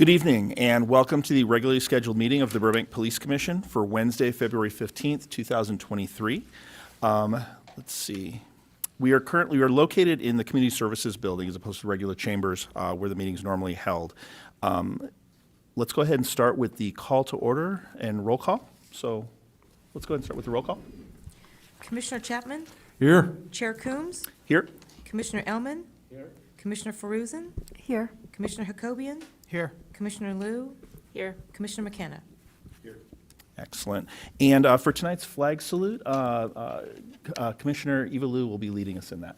Good evening, and welcome to the regularly scheduled meeting of the Burbank Police Commission for Wednesday, February 15th, 2023. Let's see. We are located in the Community Services Building as opposed to regular chambers where the meeting is normally held. Let's go ahead and start with the call to order and roll call. So let's go ahead and start with the roll call. Commissioner Chapman? Here. Chair Coombs? Here. Commissioner Elman? Here. Commissioner Feruzin? Here. Commissioner Hakobian? Here. Commissioner Liu? Here. Commissioner McKenna? Excellent. And for tonight's flag salute, Commissioner Eva Liu will be leading us in that.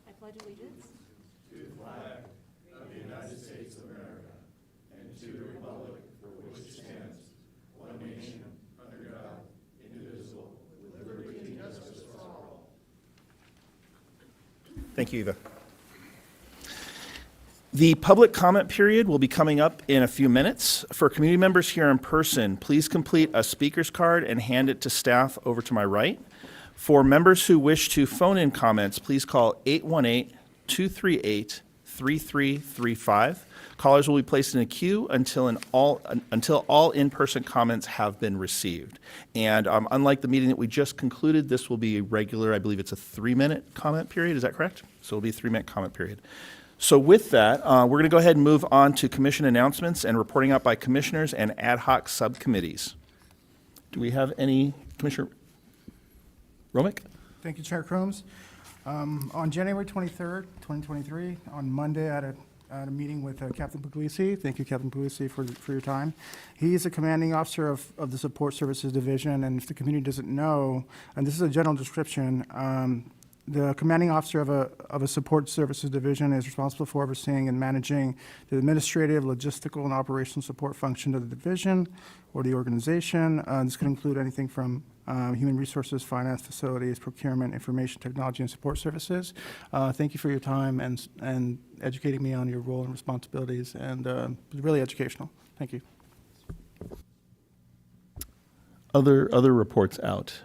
I pledge allegiance Thank you, Eva. The public comment period will be coming up in a few minutes. For community members here in person, please complete a speaker's card and hand it to staff over to my right. For members who wish to phone in comments, please call 818-238-3335. Callers will be placed in a queue until all in-person comments have been received. And unlike the meeting that we just concluded, this will be a regular, I believe it's a 3-minute comment period. Is that correct? So it'll be a 3-minute comment period. So with that, we're going to go ahead and move on to commission announcements and reporting out by commissioners and ad hoc subcommittees. Do we have any? Commissioner Romick? Thank you, Chair Coombs. On January 23rd, 2023, on Monday, I had a meeting with Captain Puglisi. Thank you, Captain Puglisi, for your time. He is a commanding officer of the Support Services Division, and if the community doesn't know, and this is a general description, the commanding officer of a support services division is responsible for overseeing and managing the administrative, logistical, and operational support function of the division or the organization. This could include anything from human resources, finance, facilities, procurement, information technology, and support services. Thank you for your time and educating me on your role and responsibilities, and it was really educational. Thank you. Other reports out.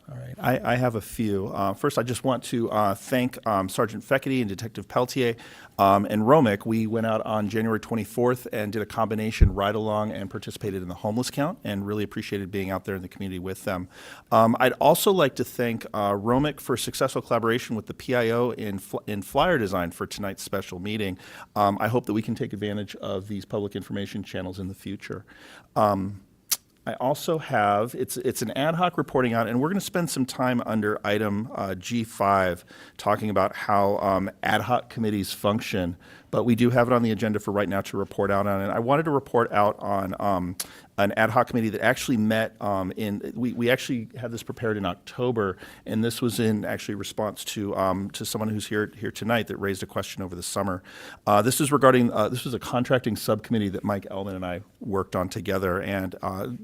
All right, I have a few. First, I just want to thank Sergeant Feckety and Detective Peltier and Romick. We went out on January 24th and did a combination ride-along and participated in the homeless count, and really appreciated being out there in the community with them. I'd also like to thank Romick for successful collaboration with the PIO in flyer design for tonight's special meeting. I hope that we can take advantage of these public information channels in the future. I also have, it's an ad hoc reporting out, and we're going to spend some time under item G5 talking about how ad hoc committees function, but we do have it on the agenda for right now to report out on it. I wanted to report out on an ad hoc committee that actually met we actually had this prepared in October, and this was in actually response to someone who's here tonight that raised a question over the summer. This is regarding, this was a contracting subcommittee that Mike Elman and I worked on together, and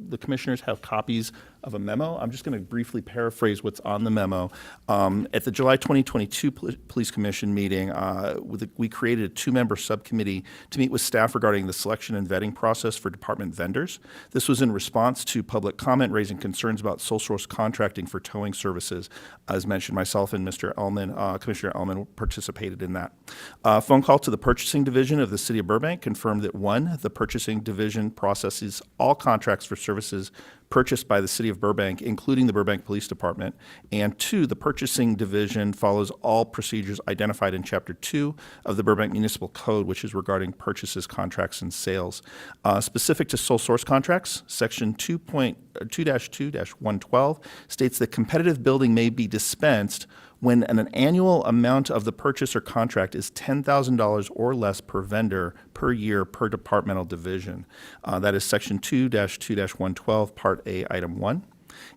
the commissioners have copies of a memo. I'm just going to briefly paraphrase what's on the memo. At the July 2022 Police Commission meeting, we created a 2-member subcommittee to meet with staff regarding the selection and vetting process for department vendors. This was in response to public comment raising concerns about sole source contracting for towing services. As mentioned, myself and Mr. Elman, Commissioner Elman, participated in that. Phone call to the purchasing division of the City of Burbank confirmed that 1, the purchasing division processes all contracts for services purchased by the City of Burbank, including the Burbank Police Department, and 2, the purchasing division follows all procedures identified in Chapter 2 of the Burbank Municipal Code, which is regarding purchases, contracts, and sales. Specific to sole source contracts, Section 2.2-112 states that competitive building may be dispensed when an annual amount of the purchase or contract is $10,000 or less per vendor per year per departmental division. That is Section 2-2-112, Part A, Item 1.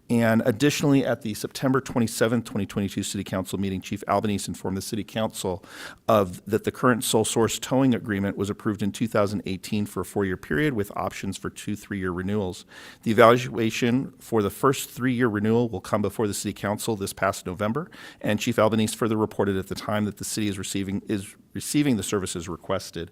And additionally, at the September 27, 2022 City Council meeting, Chief Albanese informed the City Council that the current sole source towing agreement was approved in 2018 for a 4-year period with options for 2 3-year renewals. The evaluation for the first 3-year renewal will come before the City Council this past November, and Chief Albanese further reported at the time that the city is receiving the services requested.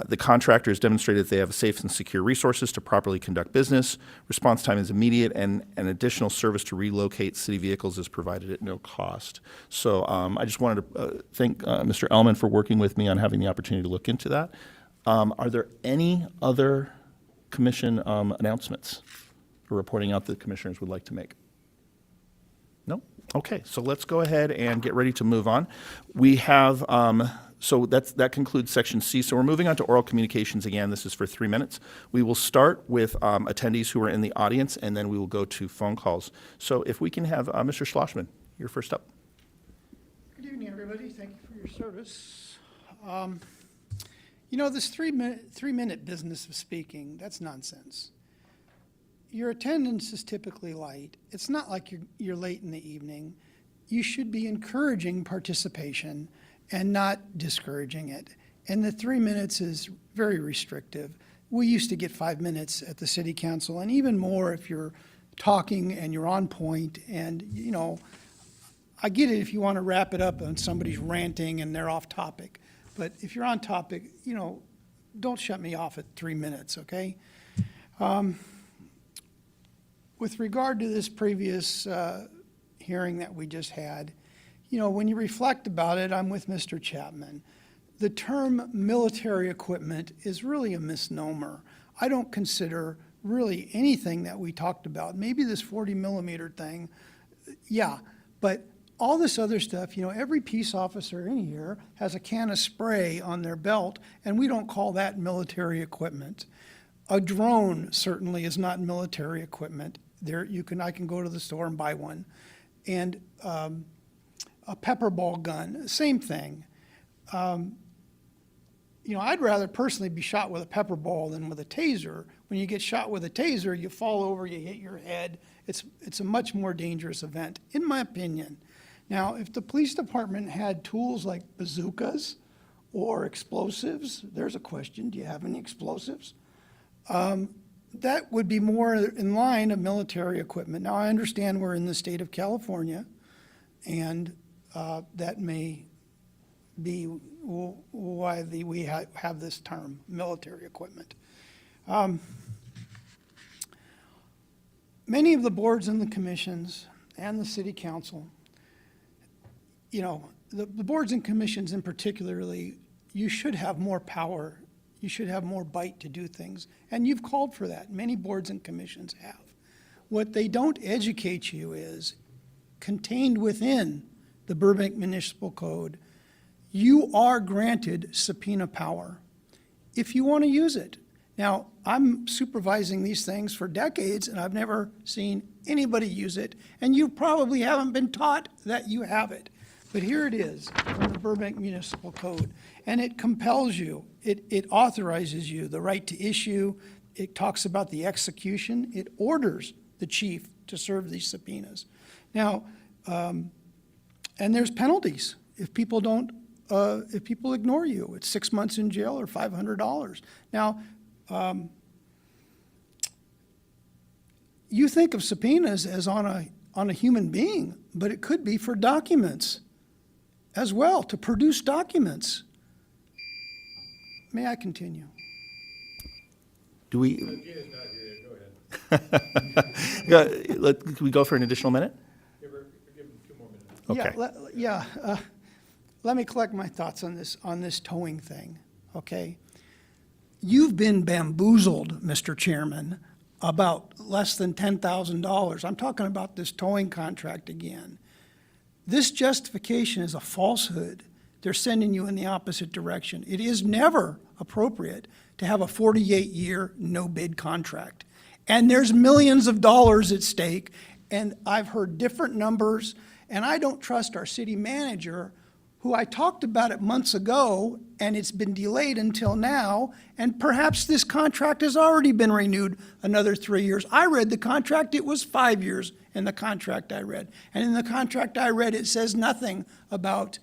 The contractors demonstrated that they have safe and secure resources to properly conduct business. Response time is immediate, and an additional service to relocate city vehicles is provided at no cost. So I just wanted to thank Mr. Ellman for working with me on having the opportunity to look into that. Are there any other commission announcements or reporting out that commissioners would like to make? No? Okay, so let's go ahead and get ready to move on. We have, so that concludes section C. So we're moving on to oral communications again. This is for 3 minutes. We will start with attendees who are in the audience, and then we will go to phone calls. So if we can have Mr. Schlossman, you're first up. Good evening, everybody. Thank you for your service. You know, this three-minute business of speaking, that's nonsense. Your attendance is typically light. It's not like you're late in the evening. You should be encouraging participation and not discouraging it. And the 3 minutes is very restrictive. We used to get 5 minutes at the city council, and even more if you're talking and you're on point. And, you know, I get it if you want to wrap it up and somebody's ranting and they're off topic. But if you're on topic, you know, don't shut me off at 3 minutes, okay? With regard to this previous hearing that we just had, you know, when you reflect about it, I'm with Mr. Chapman. The term military equipment is really a misnomer. I don't consider really anything that we talked about. Maybe this 40 millimeter thing, yeah, but all this other stuff, you know, every peace officer in here has a can of spray on their belt, and we don't call that military equipment. A drone certainly is not military equipment. I can go to the store and buy one. And a pepper ball gun, same thing. You know, I'd rather personally be shot with a pepper ball than with a taser. When you get shot with a taser, you fall over, you hit your head. It's a much more dangerous event, in my opinion. Now, if the police department had tools like bazookas or explosives, there's a question, do you have any explosives? That would be more in line of military equipment. Now, I understand we're in the state of California, and that may be why we have this term, military equipment. Many of the boards and the commissions and the city council, you know, the boards and commissions in particularly, you should have more power. You should have more bite to do things. And you've called for that. Many boards and commissions have. What they don't educate you is contained within the Burbank Municipal Code, you are granted subpoena power if you want to use it. Now, I'm supervising these things for decades, and I've never seen anybody use it, and you probably haven't been taught that you have it. But here it is from the Burbank Municipal Code, and it compels you, it authorizes you the right to issue, it talks about the execution, it orders the chief to serve these subpoenas. Now, and there's penalties if people don't, if people ignore you. It's 6 months in jail or $500. Now, you think of subpoenas as on a human being, but it could be for documents as well, to produce documents. May I continue? Do we? Can we go for an additional minute? Give him 2 more minutes. Okay. Let me collect my thoughts on this towing thing, okay? You've been bamboozled, Mr. Chairman, about less than $10,000. I'm talking about this towing contract again. This justification is a falsehood. They're sending you in the opposite direction. It is never appropriate to have a 48-year no-bid contract. And there's millions of dollars at stake, and I've heard different numbers, and I don't trust our city manager, who I talked about it months ago, and it's been delayed until now, and perhaps this contract has already been renewed another 3 years. I read the contract, it was 5 years in the contract I read. And in the contract I read, it says nothing about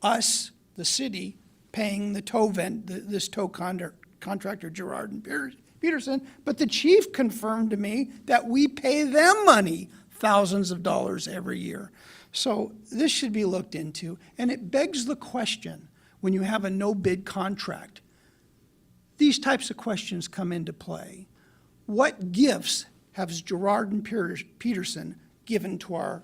us, the city, paying the tow this tow contractor, Gerard and Peterson, but the chief confirmed to me that we pay them money, thousands of dollars every year. So this should be looked into, and it begs the question, when you have a no-bid contract, these types of questions come into play. What gifts has Gerard and Peterson given to our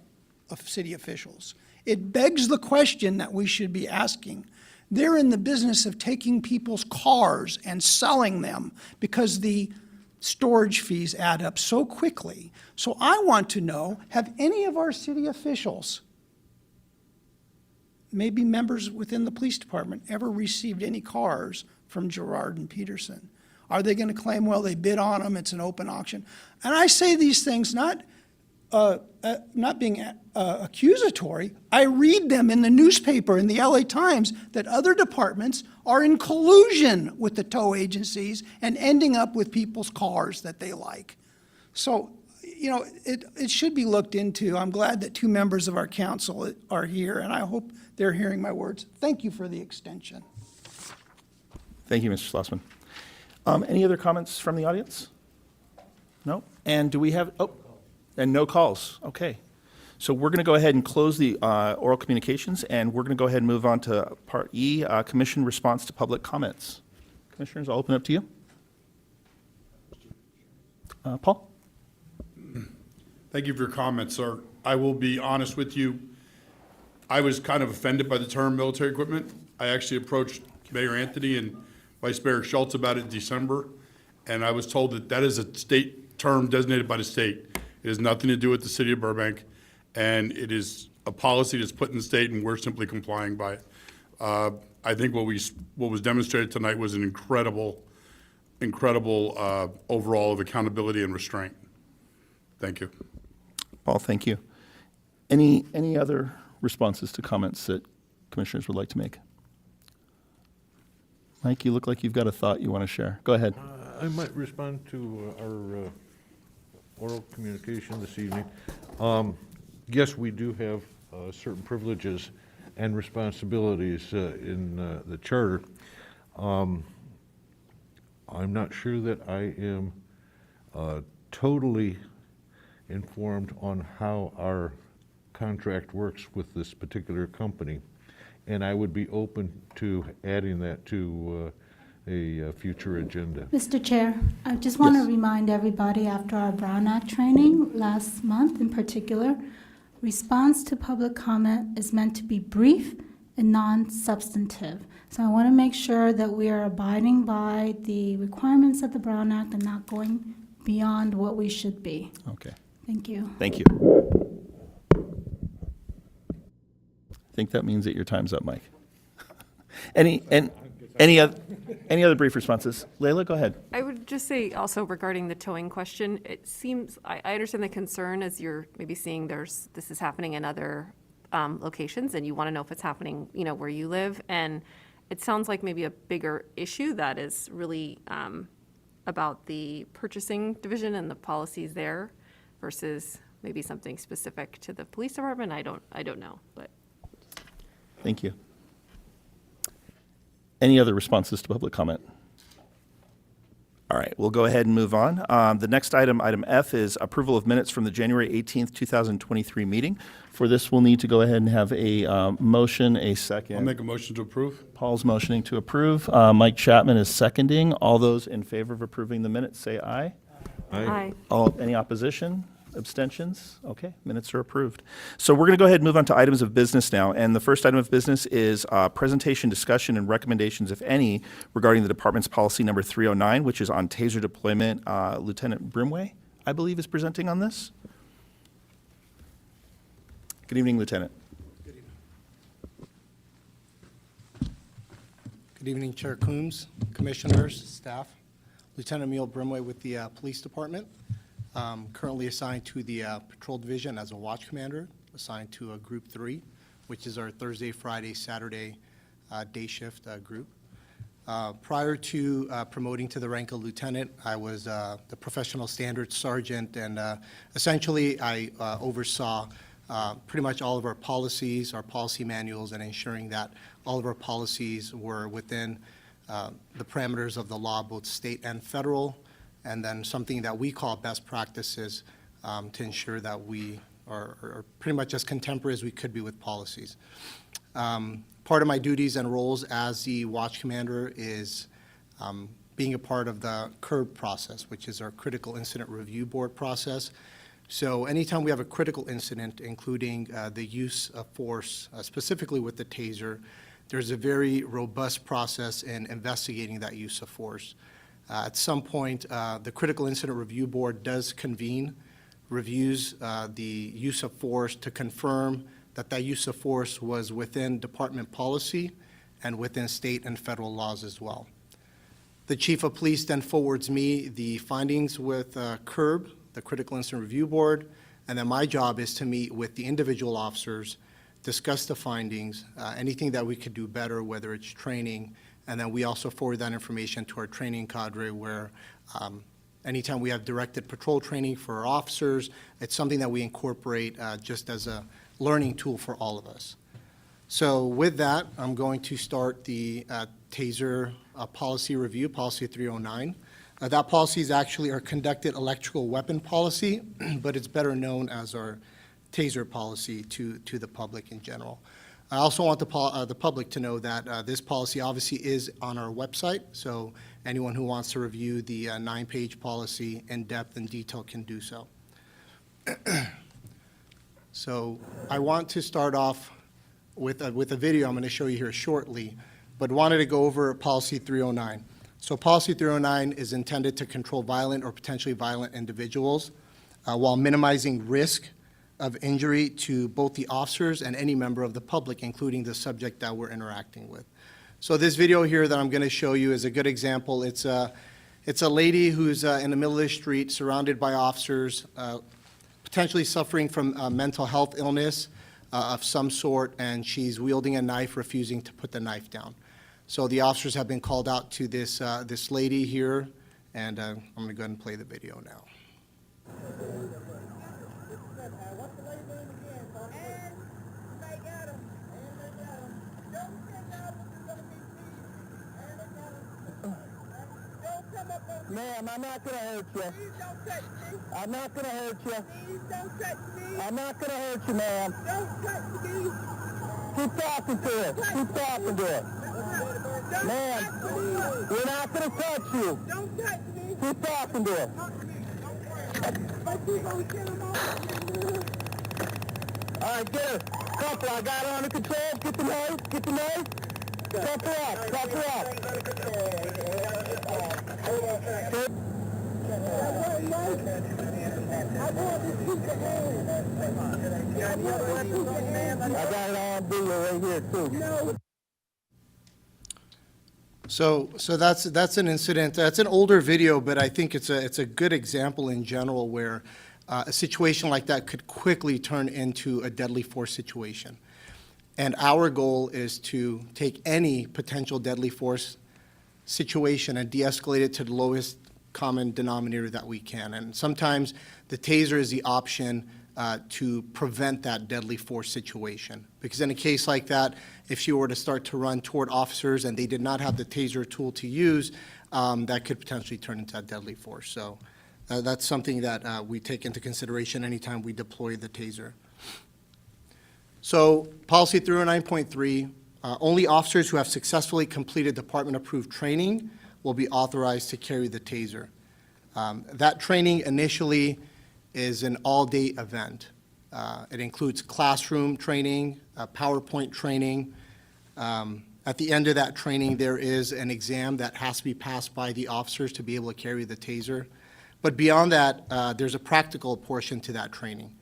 city officials? It begs the question that we should be asking. They're in the business of taking people's cars and selling them because the storage fees add up so quickly. So I want to know, have any of our city officials, maybe members within the police department, ever received any cars from Gerard and Peterson? Are they going to claim, well, they bid on them, it's an open auction? And I say these things not being accusatory. I read them in the newspaper, in the LA Times, that other departments are in collusion with the tow agencies and ending up with people's cars that they like. So, you know, it should be looked into. I'm glad that 2 members of our council are here, and I hope they're hearing my words. Thank you for the extension. Thank you, Mr. Schlossman. Any other comments from the audience? No? And do we have, and no calls, okay. So we're going to go ahead and close the oral communications, and we're going to go ahead and move on to Part E, Commission Response to Public Comments. Commissioners, I'll open up to you. Paul? Thank you for your comments, sir. I will be honest with you. I was kind of offended by the term military equipment. I actually approached Mayor Anthony and Vice Mayor Schultz about it in December, and I was told that that is a state term designated by the state. It has nothing to do with the city of Burbank, and it is a policy that's put in the state, and we're simply complying by it. I think what was demonstrated tonight was an incredible overall of accountability and restraint. Thank you. Paul, thank you. Any other responses to comments that commissioners would like to make? Mike, you look like you've got a thought you want to share. Go ahead. I might respond to our oral communication this evening. Yes, we do have certain privileges and responsibilities in the charter. I'm not sure that I am totally informed on how our contract works with this particular company, and I would be open to adding that to a future agenda. Mr. Chair, I just want Yes. to remind everybody after our Brown Act training last month in particular, response to public comment is meant to be brief and non-substantive. So I want to make sure that we are abiding by the requirements of the Brown Act and not going beyond what we should be. Okay, Thank you. thank you. I think that means that your time's up, Mike. Any other brief responses? Layla, go ahead. I would just say also regarding the towing question, it seems, I understand the concern as you're maybe seeing this is happening in other locations and you want to know if it's happening, you know, where you live. And it sounds like maybe a bigger issue that is really about the purchasing division and the policies there versus maybe something specific to the police department. I don't know, but. Thank you. Any other responses to public comment? All right, we'll go ahead and move on. The next item, item F, is approval of minutes from the January 18th, 2023 meeting. For this, we'll need to go ahead and have a motion, a second. I'll make a motion to approve. Paul's motioning to approve. Mike Chapman is seconding. All those in favor of approving the minutes, say aye. Aye. Any opposition? Abstentions? Okay, minutes are approved. So we're going to go ahead and move on to items of business now. And the first item of business is presentation, discussion, and recommendations, if any, regarding the department's policy number 309, which is on taser deployment. Lieutenant Brimway, I believe, is presenting on this. Good evening, Lieutenant. Good evening, Chair Coombs, Commissioners, staff. Lieutenant Emil Brimway with the Police Department. Currently assigned to the Patrol Division as a watch commander, assigned to a Group 3, which is our Thursday, Friday, Saturday day shift group. Prior to promoting to the rank of lieutenant, I was the professional standards sergeant, and essentially I oversaw pretty much all of our policies, our policy manuals, and ensuring that all of our policies were within the parameters of the law, both state and federal, and then something that we call best practices to ensure that we are pretty much as contemporary as we could be with policies. Part of my duties and roles as the watch commander is being a part of the CIRB process, which is our Critical Incident Review Board process. So anytime we have a critical incident, including the use of force, specifically with the taser, there's a very robust process in investigating that use of force. At some point, the Critical Incident Review Board does convene, reviews the use of force to confirm that that use of force was within department policy and within state and federal laws as well. The Chief of Police then forwards me the findings with CIRB, the Critical Incident Review Board, and then my job is to meet with the individual officers, discuss the findings, anything that we could do better, whether it's training, and then we also forward that information to our training cadre where anytime we have directed patrol training for our officers, it's something that we incorporate just as a learning tool for all of us. So with that, I'm going to start the TASER policy review, policy 309. That policy is actually our conducted electrical weapon policy, but it's better known as our TASER policy to the public in general. I also want the public to know that this policy obviously is on our website, so anyone who wants to review the 9-page policy in depth and detail can do so. So I want to start off with a video I'm going to show you here shortly, but wanted to go over policy 309. So policy 309 is intended to control violent or potentially violent individuals while minimizing risk of injury to both the officers and any member of the public, including the subject that we're interacting with. So this video here that I'm going to show you is a good example. It's a lady who's in the middle of the street surrounded by officers, potentially suffering from mental health illness of some sort, and she's wielding a knife, refusing to put the knife down. So the officers have been called out to this lady here, and I'm going to go ahead and play the video now. Ma'am, I'm not going to hurt you. Please don't touch me. I'm not going to hurt you. Please don't touch me. I'm not going to hurt you, ma'am. Don't touch me. Keep talking to her. Keep talking to her. Ma'am, we're not going to touch you. Don't touch me. Keep talking to her. All right, get her. Couple, I got her under control. Get the knife. Get the knife. Couple up. Couple up. I got it on video right here too. So that's an incident. That's an older video, but I think it's a good example in general where a situation like that could quickly turn into a deadly force situation. And our goal is to take any potential deadly force situation and de-escalate it to the lowest common denominator that we can. And sometimes the taser is the option to prevent that deadly force situation. Because in a case like that, if she were to start to run toward officers and they did not have the taser tool to use, that could potentially turn into a deadly force. So that's something that we take into consideration anytime we deploy the taser. So policy 309.3, only officers who have successfully completed department-approved training will be authorized to carry the taser. That training initially is an all-day event. It includes classroom training, PowerPoint training. At the end of that training, there is an exam that has to be passed by the officers to be able to carry the taser. But beyond that, there's a practical portion to that training.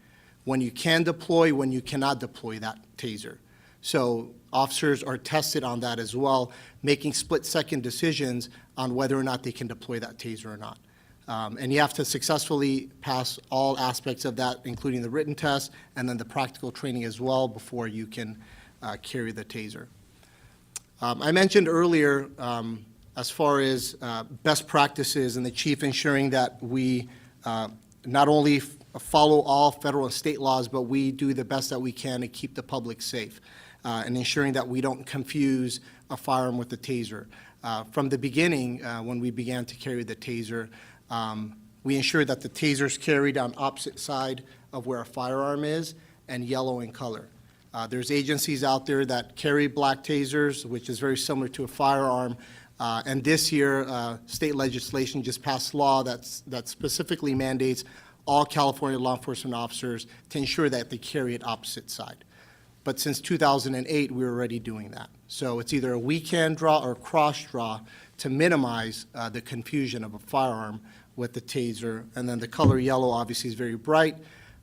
When you can deploy, when you cannot deploy that taser. So officers are tested on that as well, making split-second decisions on whether or not they can deploy that taser or not. And you have to successfully pass all aspects of that, including the written test and then the practical training as well before you can carry the taser. I mentioned earlier, as far as best practices and the chief ensuring that we not only follow all federal and state laws, but we do the best that we can to keep the public safe and ensuring that we don't confuse a firearm with a taser. From the beginning, when we began to carry the taser, we ensured that the taser is carried on opposite side of where a firearm is and yellow in color. There's agencies out there that carry black tasers, which is very similar to a firearm, And this year, state legislation just passed law that specifically mandates all California law enforcement officers to ensure that they carry it opposite side. But since 2008, we were already doing that. So it's either a weekend draw or cross draw to minimize the confusion of a firearm with the taser. And then the color yellow obviously is very bright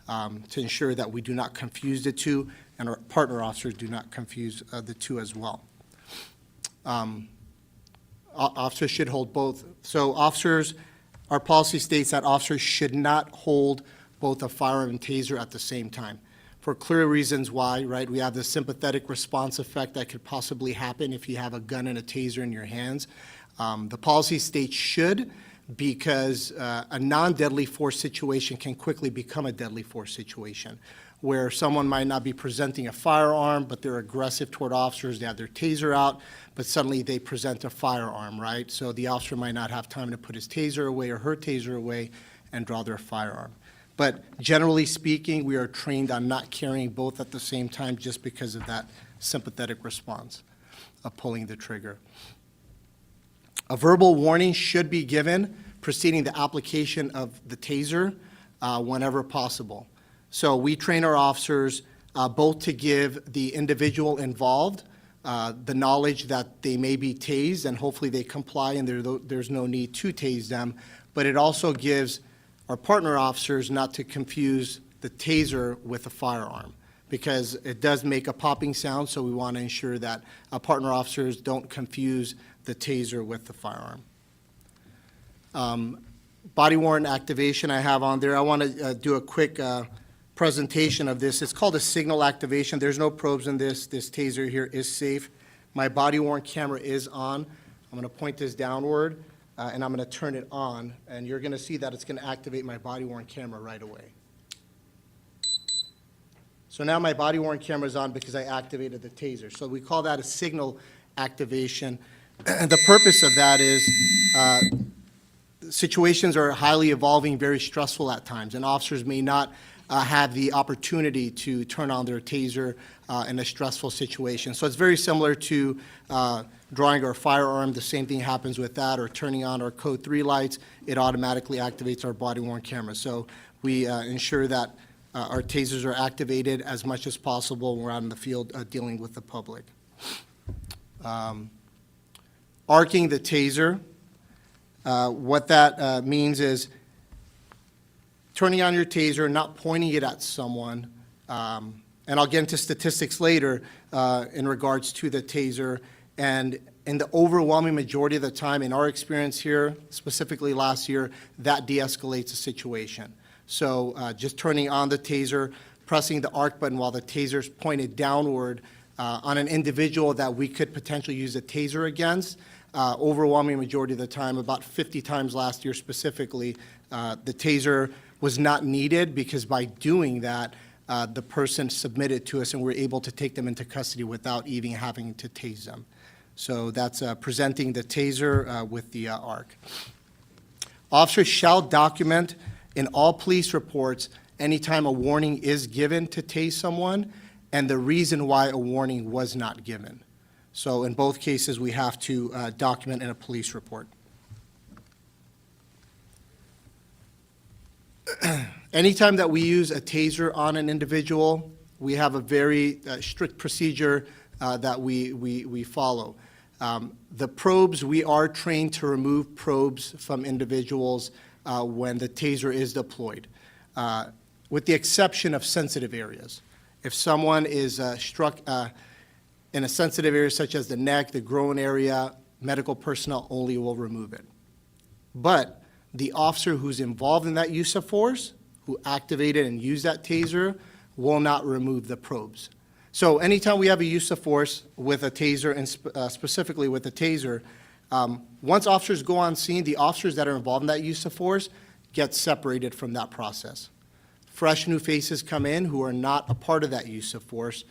to ensure that we do not confuse the two, and our partner officers do not confuse the two as well. Officers should hold both. So officers, our policy states that officers should not hold both a firearm and taser at the same time, for clear reasons why, right? We have the sympathetic response effect that could possibly happen if you have a gun and a taser in your hands. The policy states should, because a non-deadly force situation can quickly become a deadly force situation, where someone might not be presenting a firearm, but they're aggressive toward officers, they have their taser out, but suddenly they present a firearm, right? So the officer might not have time to put his taser away or her taser away and draw their firearm. But generally speaking, we are trained on not carrying both at the same time just because of that sympathetic response of pulling the trigger. A verbal warning should be given preceding the application of the taser whenever possible. So we train our officers both to give the individual involved the knowledge that they may be tased, and hopefully they comply and there's no need to tase them, but it also gives our partner officers not to confuse the taser with a firearm, because it does make a popping sound, so we want to ensure that partner officers don't confuse the taser with the firearm. Body-worn activation I have on there. I want to do a quick presentation of this. It's called a signal activation. There's no probes in this. This taser here is safe. My body-worn camera is on. I'm going to point this downward, and I'm going to turn it on, and you're going to see that it's going to activate my body-worn camera right away. So now my body-worn camera is on because I activated the taser. So we call that a signal activation. And the purpose of that is situations are highly evolving, very stressful at times, and officers may not have the opportunity to turn on their taser in a stressful situation. So it's very similar to drawing our firearm. The same thing happens with that, or turning on our code 3 lights. It automatically activates our body-worn camera. So we ensure that our tasers are activated as much as possible when we're out in the field dealing with the public. Arcing the taser, what that means is turning on your taser, not pointing it at someone, and I'll get into statistics later in regards to the taser, and in the overwhelming majority of the time, in our experience here, specifically last year, that de-escalates the situation. So just turning on the taser, pressing the arc button while the taser's pointed downward on an individual that we could potentially use a taser against, overwhelming majority of the time, about 50 times last year specifically, the taser was not needed, because by doing that, the person submitted to us and we're able to take them into custody without even having to tase them. So that's presenting the taser with the arc. Officers shall document in all police reports anytime a warning is given to tase someone and the reason why a warning was not given. So in both cases, we have to document in a police report. Anytime that we use a taser on an individual, we have a very strict procedure that we follow. The probes, we are trained to remove probes from individuals when the taser is deployed, with the exception of sensitive areas. If someone is struck in a sensitive area such as the neck, the groin area, medical personnel only will remove it. But the officer who's involved in that use of force, who activated and used that taser, will not remove the probes. So anytime we have a use of force with a taser, and specifically with a taser, once officers go on scene, the officers that are involved in that use of force get separated from that process. Fresh new faces come in who are not a part of that use of force.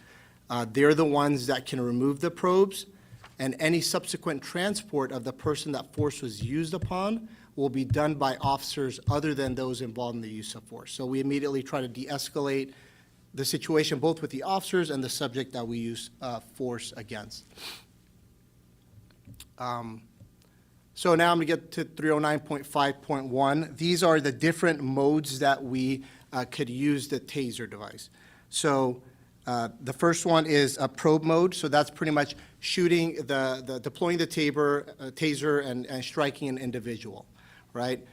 They're the ones that can remove the probes, and any subsequent transport of the person that force was used upon will be done by officers other than those involved in the use of force. So we immediately try to de-escalate the situation both with the officers and the subject that we use force against. So now I'm going to get to 309.5.1. These are the different modes that we could use the taser device. So the first one is a probe mode. So that's pretty much shooting deploying the taser and striking an individual, right?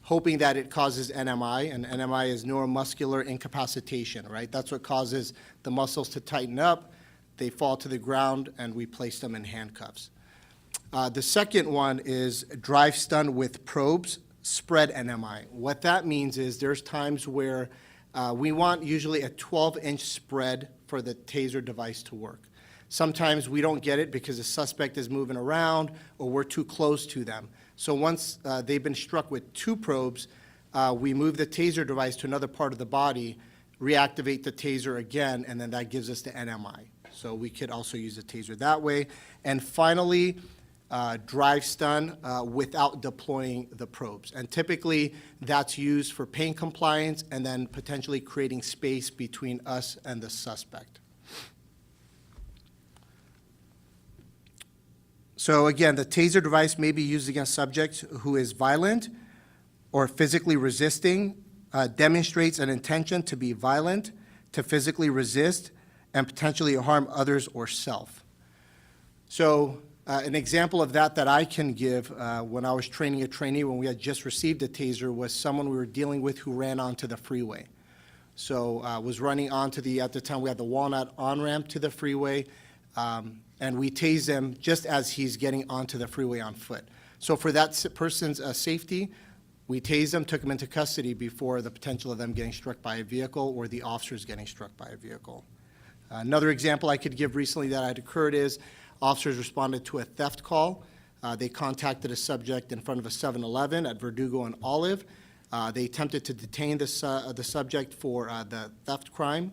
Hoping that it causes NMI, and NMI is neuromuscular incapacitation, right? That's what causes the muscles to tighten up, they fall to the ground, and we place them in handcuffs. The second one is drive stun with probes, spread NMI. What that means is there's times where we want usually a 12-inch spread for the taser device to work. Sometimes we don't get it because the suspect is moving around or we're too close to them. So once they've been struck with 2 probes, we move the taser device to another part of the body, reactivate the taser again, and then that gives us the NMI. So we could also use the taser that way. And finally, drive stun without deploying the probes. And typically, that's used for pain compliance and then potentially creating space between us and the suspect. So again, the taser device may be used against subjects who is violent or physically resisting, demonstrates an intention to be violent, to physically resist, and potentially harm others or self. So an example of that I can give when I was training a trainee when we had just received a taser was someone we were dealing with who ran onto the freeway. So was running onto at the time we had the Walnut on-ramp to the freeway, and we tased him just as he's getting onto the freeway on foot. So for that person's safety, we tased them, took them into custody before the potential of them getting struck by a vehicle or the officers getting struck by a vehicle. Another example I could give recently that had occurred is officers responded to a theft call. They contacted a subject in front of a 7-Eleven at Verdugo and Olive. They attempted to detain the subject for the theft crime.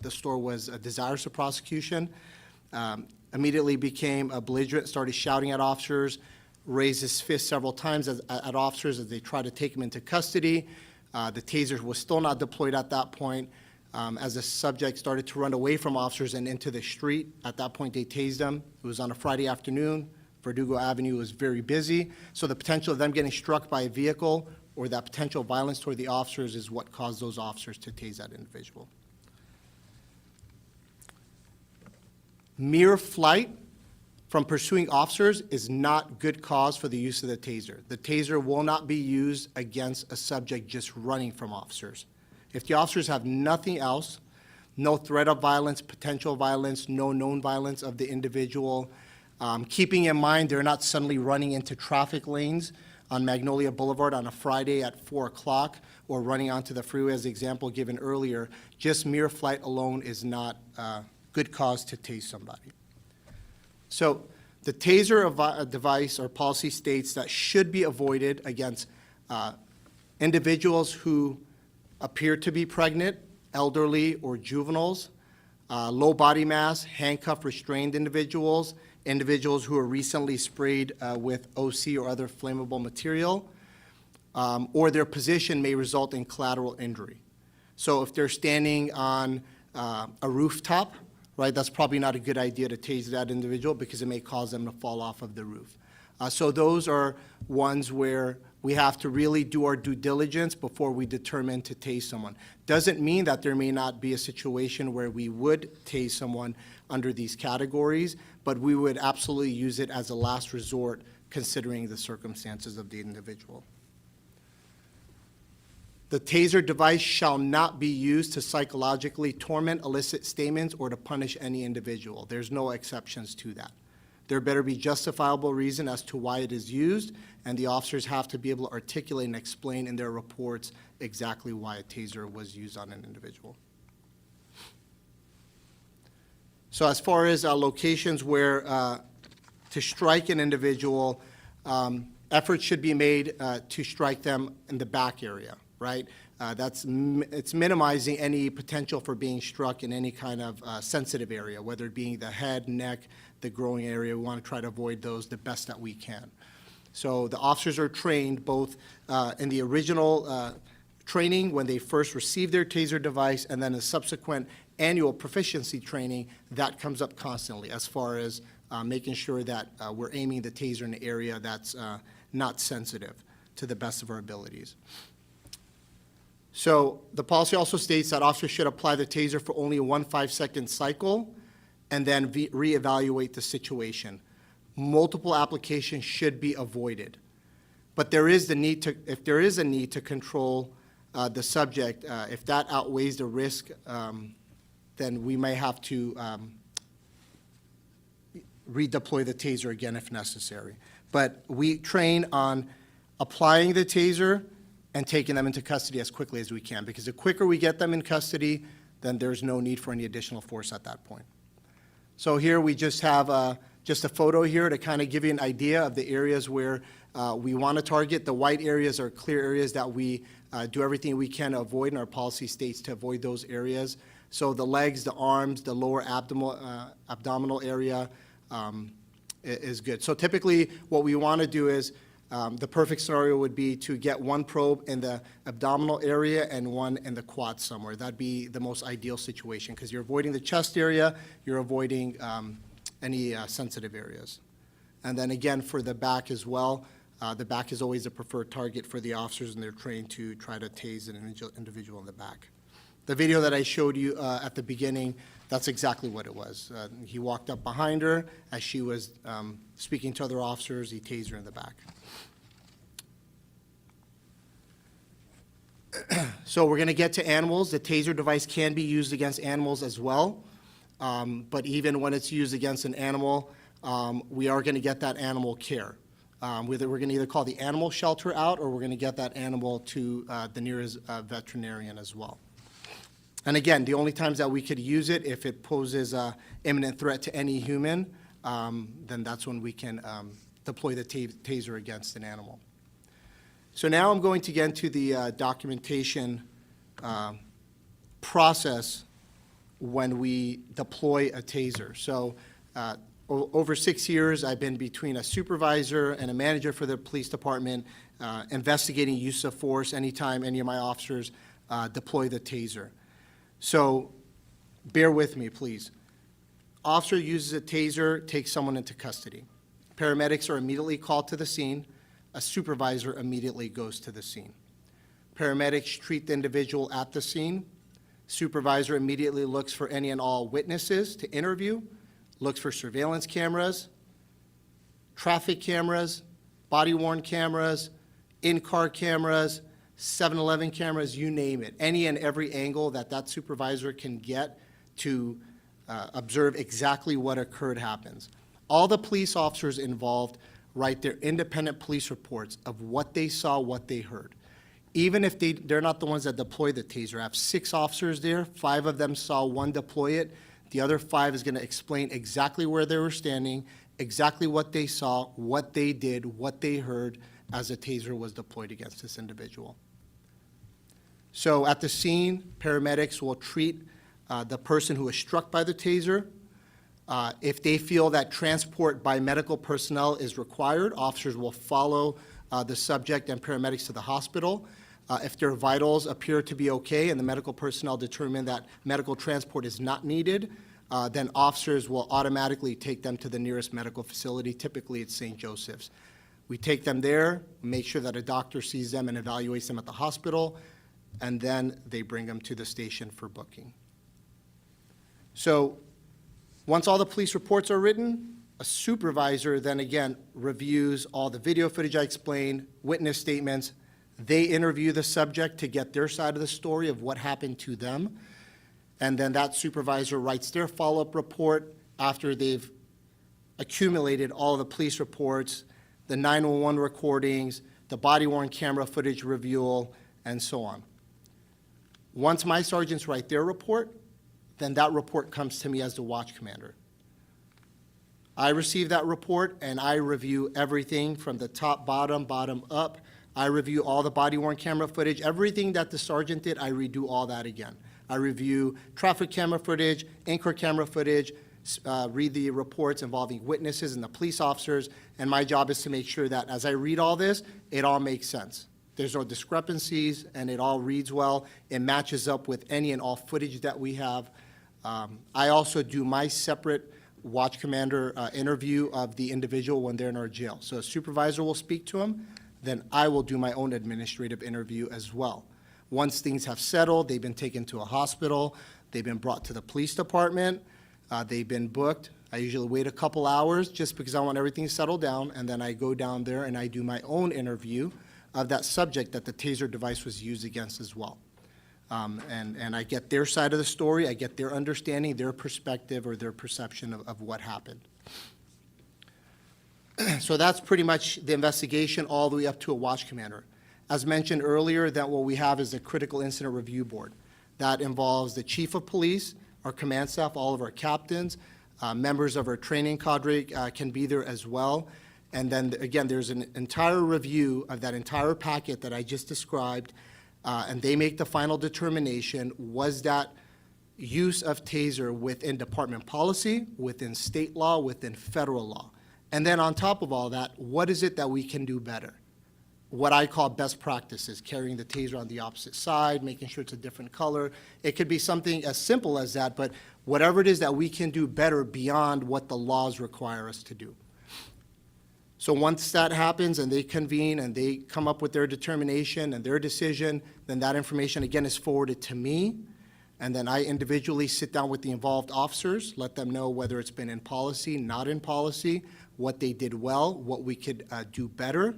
The store was desirous of prosecution. Immediately became belligerent, started shouting at officers, raised his fist several times at officers as they tried to take him into custody. The taser was still not deployed at that point. As the subject started to run away from officers and into the street, at that point they tased him. It was on a Friday afternoon. Verdugo Avenue was very busy. So the potential of them getting struck by a vehicle or that potential violence toward the officers is what caused those officers to tase that individual. Mere flight from pursuing officers is not good cause for the use of the taser. The taser will not be used against a subject just running from officers. If the officers have nothing else, no threat of violence, potential violence, no known violence of the individual, keeping in mind they're not suddenly running into traffic lanes on Magnolia Boulevard on a Friday at 4 o'clock or running onto the freeway as the example given earlier, just mere flight alone is not good cause to tase somebody. So the taser device or policy states that should be avoided against individuals who appear to be pregnant, elderly, or juveniles, low body mass, handcuffed, restrained individuals, individuals who are recently sprayed with OC or other flammable material, or their position may result in collateral injury. So if they're standing on a rooftop, right, that's probably not a good idea to tase that individual because it may cause them to fall off of the roof. So those are ones where we have to really do our due diligence before we determine to tase someone. Doesn't mean that there may not be a situation where we would tase someone under these categories, but we would absolutely use it as a last resort considering the circumstances of the individual. The taser device shall not be used to psychologically torment, elicit statements, or to punish any individual. There's no exceptions to that. There better be justifiable reason as to why it is used, and the officers have to be able to articulate and explain in their reports exactly why a taser was used on an individual. So as far as locations where to strike an individual, efforts should be made to strike them in the back area, right? It's minimizing any potential for being struck in any kind of sensitive area, whether it being the head, neck, the growing area. We want to try to avoid those the best that we can. So the officers are trained both in the original training when they first receive their taser device, and then the subsequent annual proficiency training that comes up constantly as far as making sure that we're aiming the taser in an area that's not sensitive to the best of our abilities. So the policy also states that officers should apply the taser for only one 5-second cycle and then reevaluate the situation. Multiple applications should be avoided. But there is the need to, if there is a need to control the subject, if that outweighs the risk, then we may have to redeploy the taser again if necessary. But we train on applying the taser and taking them into custody as quickly as we can, because the quicker we get them in custody, then there's no need for any additional force at that point. So here we just have just a photo here to kind of give you an idea of the areas where we want to target. The white areas are clear areas that we do everything we can to avoid, and our policy states to avoid those areas. So the legs, the arms, the lower abdominal area is good. So typically what we want to do is, the perfect scenario would be to get one probe in the abdominal area and one in the quad somewhere. That'd be the most ideal situation, because you're avoiding the chest area, you're avoiding any sensitive areas. And then again, for the back as well, the back is always a preferred target for the officers, and they're trained to try to tase an individual in the back. The video that I showed you at the beginning, that's exactly what it was. He walked up behind her as she was speaking to other officers. He tased her in the back. So we're going to get to animals. The taser device can be used against animals as well. But even when it's used against an animal, we are going to get that animal care. We're going to either call the animal shelter out, or we're going to get that animal to the nearest veterinarian as well. And again, the only times that we could use it, if it poses an imminent threat to any human, then that's when we can deploy the taser against an animal. So now I'm going to get into the documentation process when we deploy a taser. So over 6 years, I've been between a supervisor and a manager for the police department, investigating use of force anytime any of my officers deploy the taser. So bear with me, please. Officer uses a taser, takes someone into custody. Paramedics are immediately called to the scene. A supervisor immediately goes to the scene. Paramedics treat the individual at the scene. Supervisor immediately looks for any and all witnesses to interview, looks for surveillance cameras, traffic cameras, body-worn cameras, in-car cameras, 7-Eleven cameras, you name it. Any and every angle that that supervisor can get to observe exactly what occurred happens. All the police officers involved write their independent police reports of what they saw, what they heard. Even if they're not the ones that deploy the taser. I have 6 officers there, 5 of them saw one deploy it. The other 5 is going to explain exactly where they were standing, exactly what they saw, what they did, what they heard as a taser was deployed against this individual. So at the scene, paramedics will treat the person who is struck by the taser. If they feel that transport by medical personnel is required, officers will follow the subject and paramedics to the hospital. If their vitals appear to be okay and the medical personnel determine that medical transport is not needed, then officers will automatically take them to the nearest medical facility. Typically, it's St. Joseph's. We take them there, make sure that a doctor sees them and evaluates them at the hospital, and then they bring them to the station for booking. So once all the police reports are written, a supervisor then again reviews all the video footage I explained, witness statements. They interview the subject to get their side of the story of what happened to them. And then that supervisor writes their follow-up report after they've accumulated all of the police reports, the 911 recordings, the body-worn camera footage review, and so on. Once my sergeants write their report, then that report comes to me as the watch commander. I receive that report and I review everything from the top, bottom up. I review all the body-worn camera footage. Everything that the sergeant did, I redo all that again. I review traffic camera footage, in-car camera footage, read the reports involving witnesses and the police officers, and my job is to make sure that as I read all this, it all makes sense. There's no discrepancies, and it all reads well. It matches up with any and all footage that we have. I also do my separate watch commander interview of the individual when they're in our jail. So a supervisor will speak to them, then I will do my own administrative interview as well. Once things have settled, they've been taken to a hospital, they've been brought to the police department, they've been booked. I usually wait a couple hours just because I want everything to settle down, and then I go down there and I do my own interview of that subject that the taser device was used against as well. And I get their side of the story, I get their understanding, their perspective, or their perception of what happened. So that's pretty much the investigation all the way up to a watch commander. As mentioned earlier, that what we have is a critical incident review board. That involves the chief of police, our command staff, all of our captains, members of our training cadre can be there as well. And then, again, there's an entire review of that entire packet that I just described, and they make the final determination, was that use of taser within department policy, within state law, within federal law? And then on top of all that, what is it that we can do better? What I call best practices, carrying the taser on the opposite side, making sure it's a different color. It could be something as simple as that, but whatever it is that we can do better beyond what the laws require us to do. So once that happens and they convene and they come up with their determination and their decision, then that information again is forwarded to me. And then I individually sit down with the involved officers, let them know whether it's been in policy, not in policy, what they did well, what we could do better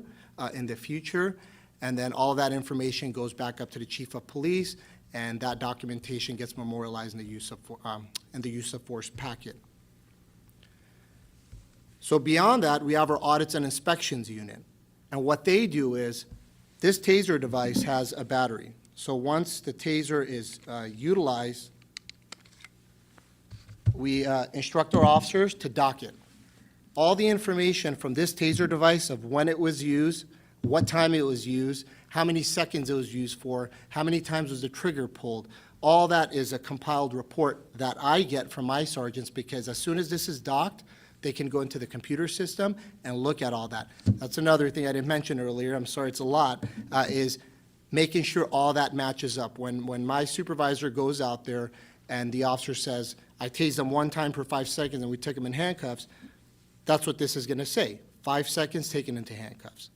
in the future. And then all that information goes back up to the chief of police, and that documentation gets memorialized in the use of force packet. So beyond that, we have our audits and inspections unit. And what they do is, this taser device has a battery. So once the taser is utilized, we instruct our officers to dock it. All the information from this taser device of when it was used, what time it was used, how many seconds it was used for, how many times was the trigger pulled, all that is a compiled report that I get from my sergeants, because as soon as this is docked, they can go into the computer system and look at all that. That's another thing I didn't mention earlier, I'm sorry, it's a lot, is making sure all that matches up. When my supervisor goes out there and the officer says, I tased them one time per 5 seconds and we took them in handcuffs, that's what this is going to say, 5 seconds taken into handcuffs.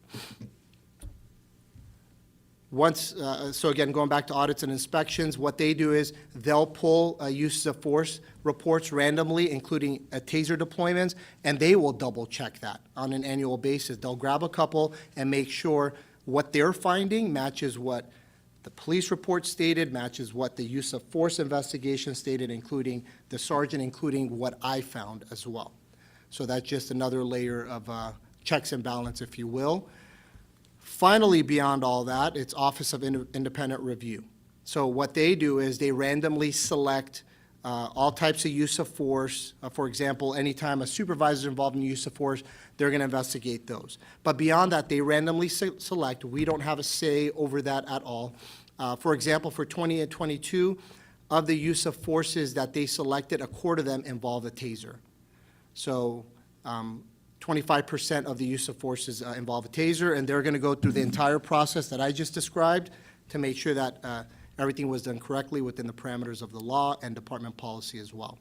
Once, so again, going back to audits and inspections, what they do is they'll pull uses of force reports randomly, including taser deployments, and they will double check that on an annual basis. They'll grab a couple and make sure what they're finding matches what the police report stated, matches what the use of force investigation stated, including the sergeant, including what I found as well. So that's just another layer of checks and balance, if you will. Finally, beyond all that, it's Office of Independent Review. So what they do is they randomly select all types of use of force. For example, anytime a supervisor is involved in the use of force, they're going to investigate those. But beyond that, they randomly select. We don't have a say over that at all. For example, for 20 and 22, of the use of forces that they selected, a quarter of them involve a taser. So 25% of the use of forces involve a taser, and they're going to go through the entire process that I just described to make sure that everything was done correctly within the parameters of the law and department policy as well.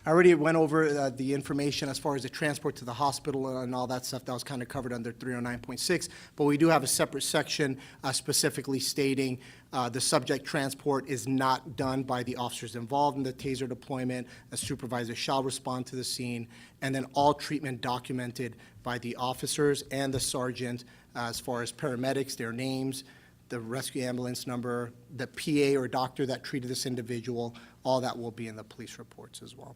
I already went over the information as far as the transport to the hospital and all that stuff. That was kind of covered under 309.6, but we do have a separate section specifically stating the subject transport is not done by the officers involved in the taser deployment. A supervisor shall respond to the scene, and then all treatment documented by the officers and the sergeant as far as paramedics, their names, the rescue ambulance number, the PA or doctor that treated this individual, all that will be in the police reports as well.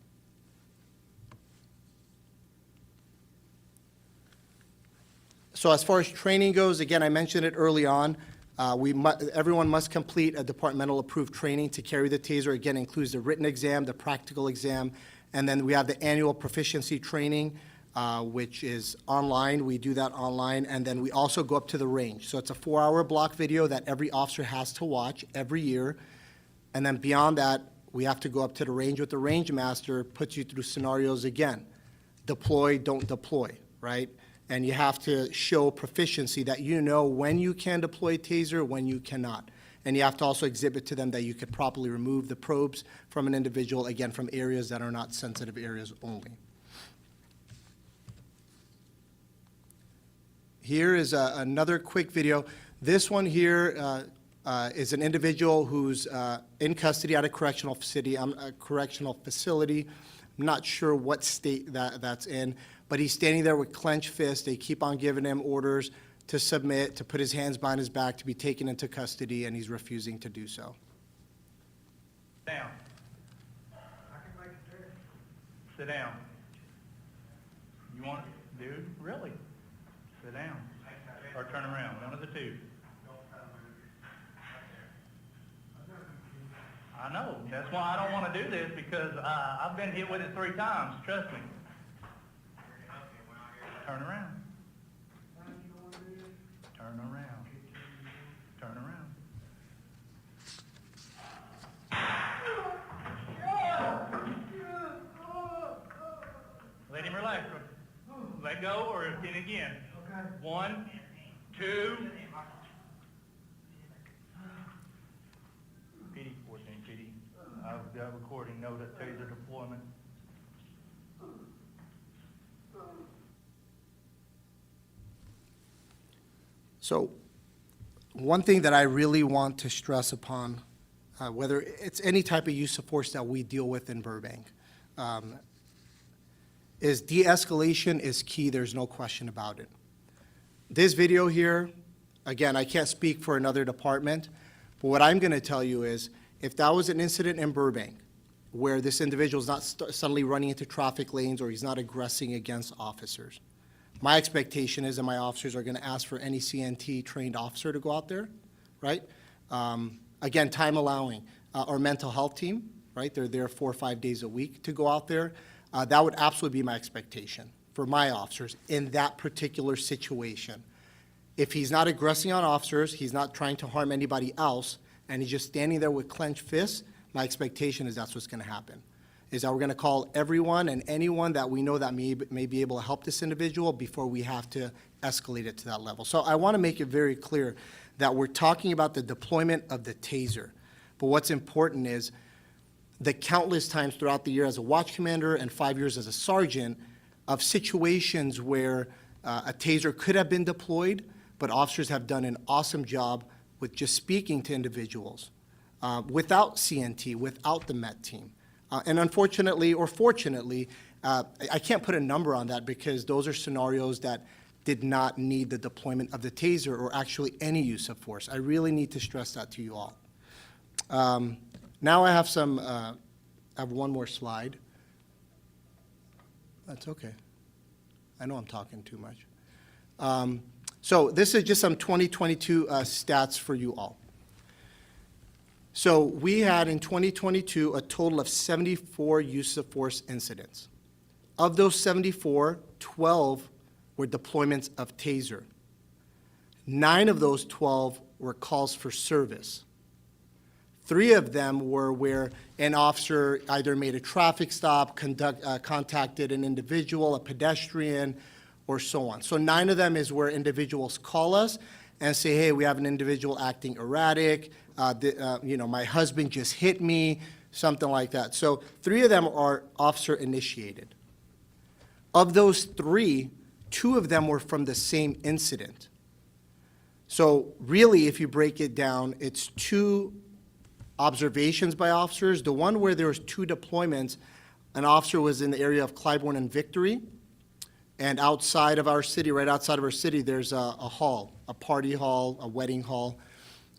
So as far as training goes, again, I mentioned it early on, everyone must complete a departmental approved training to carry the taser. Again, includes the written exam, the practical exam, and then we have the annual proficiency training, which is online. We do that online, and then we also go up to the range. So it's a 4-hour block video that every officer has to watch every year, and then beyond that, we have to go up to the range with the range master, puts you through scenarios again. Deploy, don't deploy, right? And you have to show proficiency that you know when you can deploy taser, when you cannot. And you have to also exhibit to them that you could properly remove the probes from an individual, again, from areas that are not sensitive areas only. Here is another quick video. This one here is an individual who's in custody at a correctional facility. I'm not sure what state that's in, but he's standing there with clenched fists. They keep on giving him orders to submit, to put his hands behind his back, to be taken into custody, and he's refusing to do so. Down. Sit down. You want it, dude? Really? Sit down. Or turn around, one of the two. I know, that's why I don't want to do this, because I've been hit with it 3 times, trust me. Turn around. Turn around. Turn around. Let him relax. Let go or hit again. 1, 2. PD, 14 PD. I've got recording note at taser deployment. So one thing that I really want to stress upon, whether it's any type of use of force that we deal with in Burbank, is de-escalation is key. There's no question about it. This video here, again, I can't speak for another department, but what I'm going to tell you is if that was an incident in Burbank where this individual is not suddenly running into traffic lanes or he's not aggressing against officers, my expectation is that my officers are going to ask for any CNT-trained officer to go out there, right? Again, time allowing. Our mental health team, right? They're there 4 or 5 days a week to go out there. That would absolutely be my expectation for my officers in that particular situation. If he's not aggressing on officers, he's not trying to harm anybody else, and he's just standing there with clenched fists, my expectation is that's what's going to happen. Is that we're going to call everyone and anyone that we know that may be able to help this individual before we have to escalate it to that level. So I want to make it very clear that we're talking about the deployment of the taser. But what's important is the countless times throughout the year as a watch commander and 5 years as a sergeant of situations where a taser could have been deployed, but officers have done an awesome job with just speaking to individuals without CNT, without the MET team. And unfortunately, or fortunately, I can't put a number on that because those are scenarios that did not need the deployment of the taser or actually any use of force. I really need to stress that to you all. Now I have I have one more slide. That's okay. I know I'm talking too much. So this is just some 2022 stats for you all. So we had in 2022 a total of 74 use of force incidents. Of those 74, 12 were deployments of taser. 9 of those 12 were calls for service. 3 of them were where an officer either made a traffic stop, contacted an individual, a pedestrian, or so on. So 9 of them is where individuals call us and say, hey, we have an individual acting erratic, my husband just hit me, something like that. So 3 of them are officer initiated. Of those 3, 2 of them were from the same incident. So really, if you break it down, it's 2 observations by officers. The one where there was 2 deployments, an officer was in the area of Clybourne and Victory, and outside of our city, right outside of our city, there's a hall, a party hall, a wedding hall.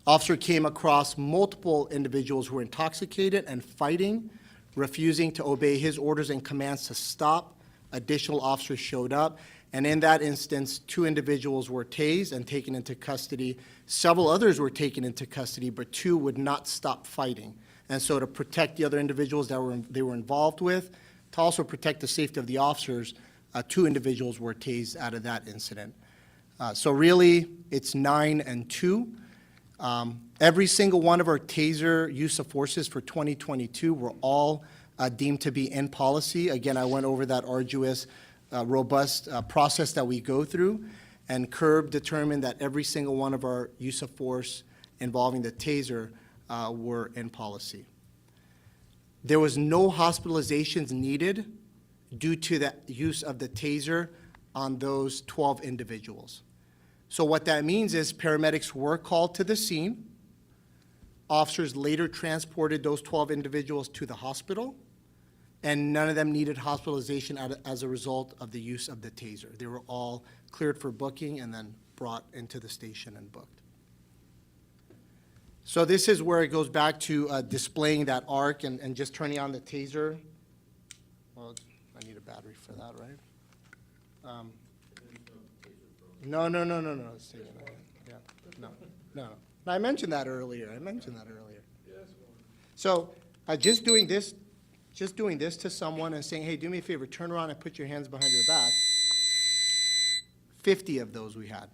Officer came across multiple individuals who were intoxicated and fighting, refusing to obey his orders and commands to stop. Additional officers showed up, and in that instance, 2 individuals were tased and taken into custody. Several others were taken into custody, but 2 would not stop fighting. And so to protect the other individuals that they were involved with, to also protect the safety of the officers, 2 individuals were tased out of that incident. So really, it's 9 and 2. Every single one of our taser use of forces for 2022 were all deemed to be in policy. Again, I went over that arduous, robust process that we go through, and CURB determined that every single one of our use of force involving the taser were in policy. There was no hospitalizations needed due to the use of the taser on those 12 individuals. So what that means is paramedics were called to the scene. Officers later transported those 12 individuals to the hospital, and none of them needed hospitalization as a result of the use of the taser. They were all cleared for booking and then brought into the station and booked. So this is where it goes back to displaying that arc and just turning on the taser. Well, I need a battery for that, right? No. It's taken, yeah, no. I mentioned that earlier. So just doing this to someone and saying, hey, do me a favor, turn around and put your hands behind your back. 50 of those we had.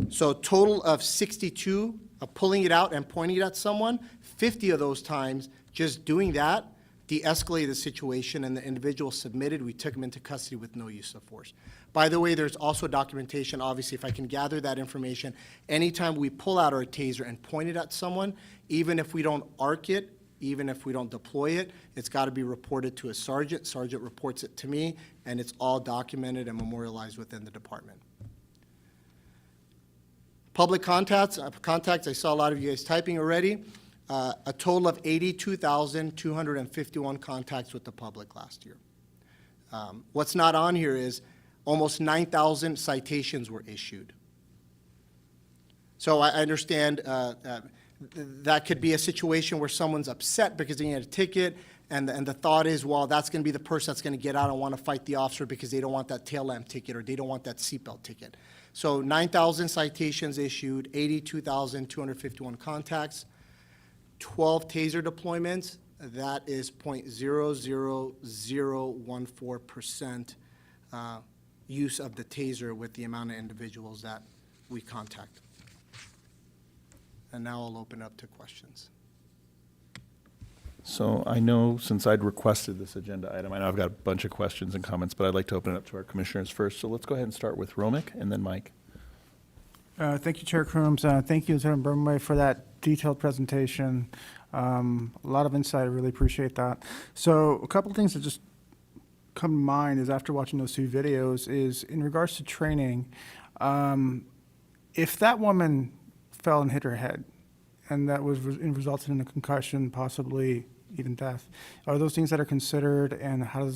So total of 62 of pulling it out and pointing it at someone. 50 of those times, just doing that de-escalated the situation, and the individual submitted. We took him into custody with no use of force. By the way, there's also documentation, obviously, if I can gather that information. Anytime we pull out our taser and point it at someone, even if we don't arc it, even if we don't deploy it, it's got to be reported to a sergeant. Sergeant reports it to me, and it's all documented and memorialized within the department. Public contacts, I saw a lot of you guys typing already. A total of 82,251 contacts with the public last year. What's not on here is almost 9,000 citations were issued. So I understand that could be a situation where someone's upset because they get a ticket, and the thought is, well, that's going to be the person that's going to get out and want to fight the officer because they don't want that tail lamp ticket or they don't want that seatbelt ticket. So 9,000 citations issued, 82,251 contacts, 12 taser deployments. That is 0.00014% use of the taser with the amount of individuals that we contact. And now I'll open up to questions. So I know, since I'd requested this agenda item, I know I've got a bunch of questions and comments, but I'd like to open it up to our commissioners first. So let's go ahead and start with Romick and then Mike. Thank you, Chair Coombs. Thank you, Lieutenant Burbank, for that detailed presentation. A lot of insight. I really appreciate that. So a couple of things that just come to mind is after watching those two videos is in regards to training, if that woman fell and hit her head and that was resulted in a concussion, possibly even death, are those things that are considered, and what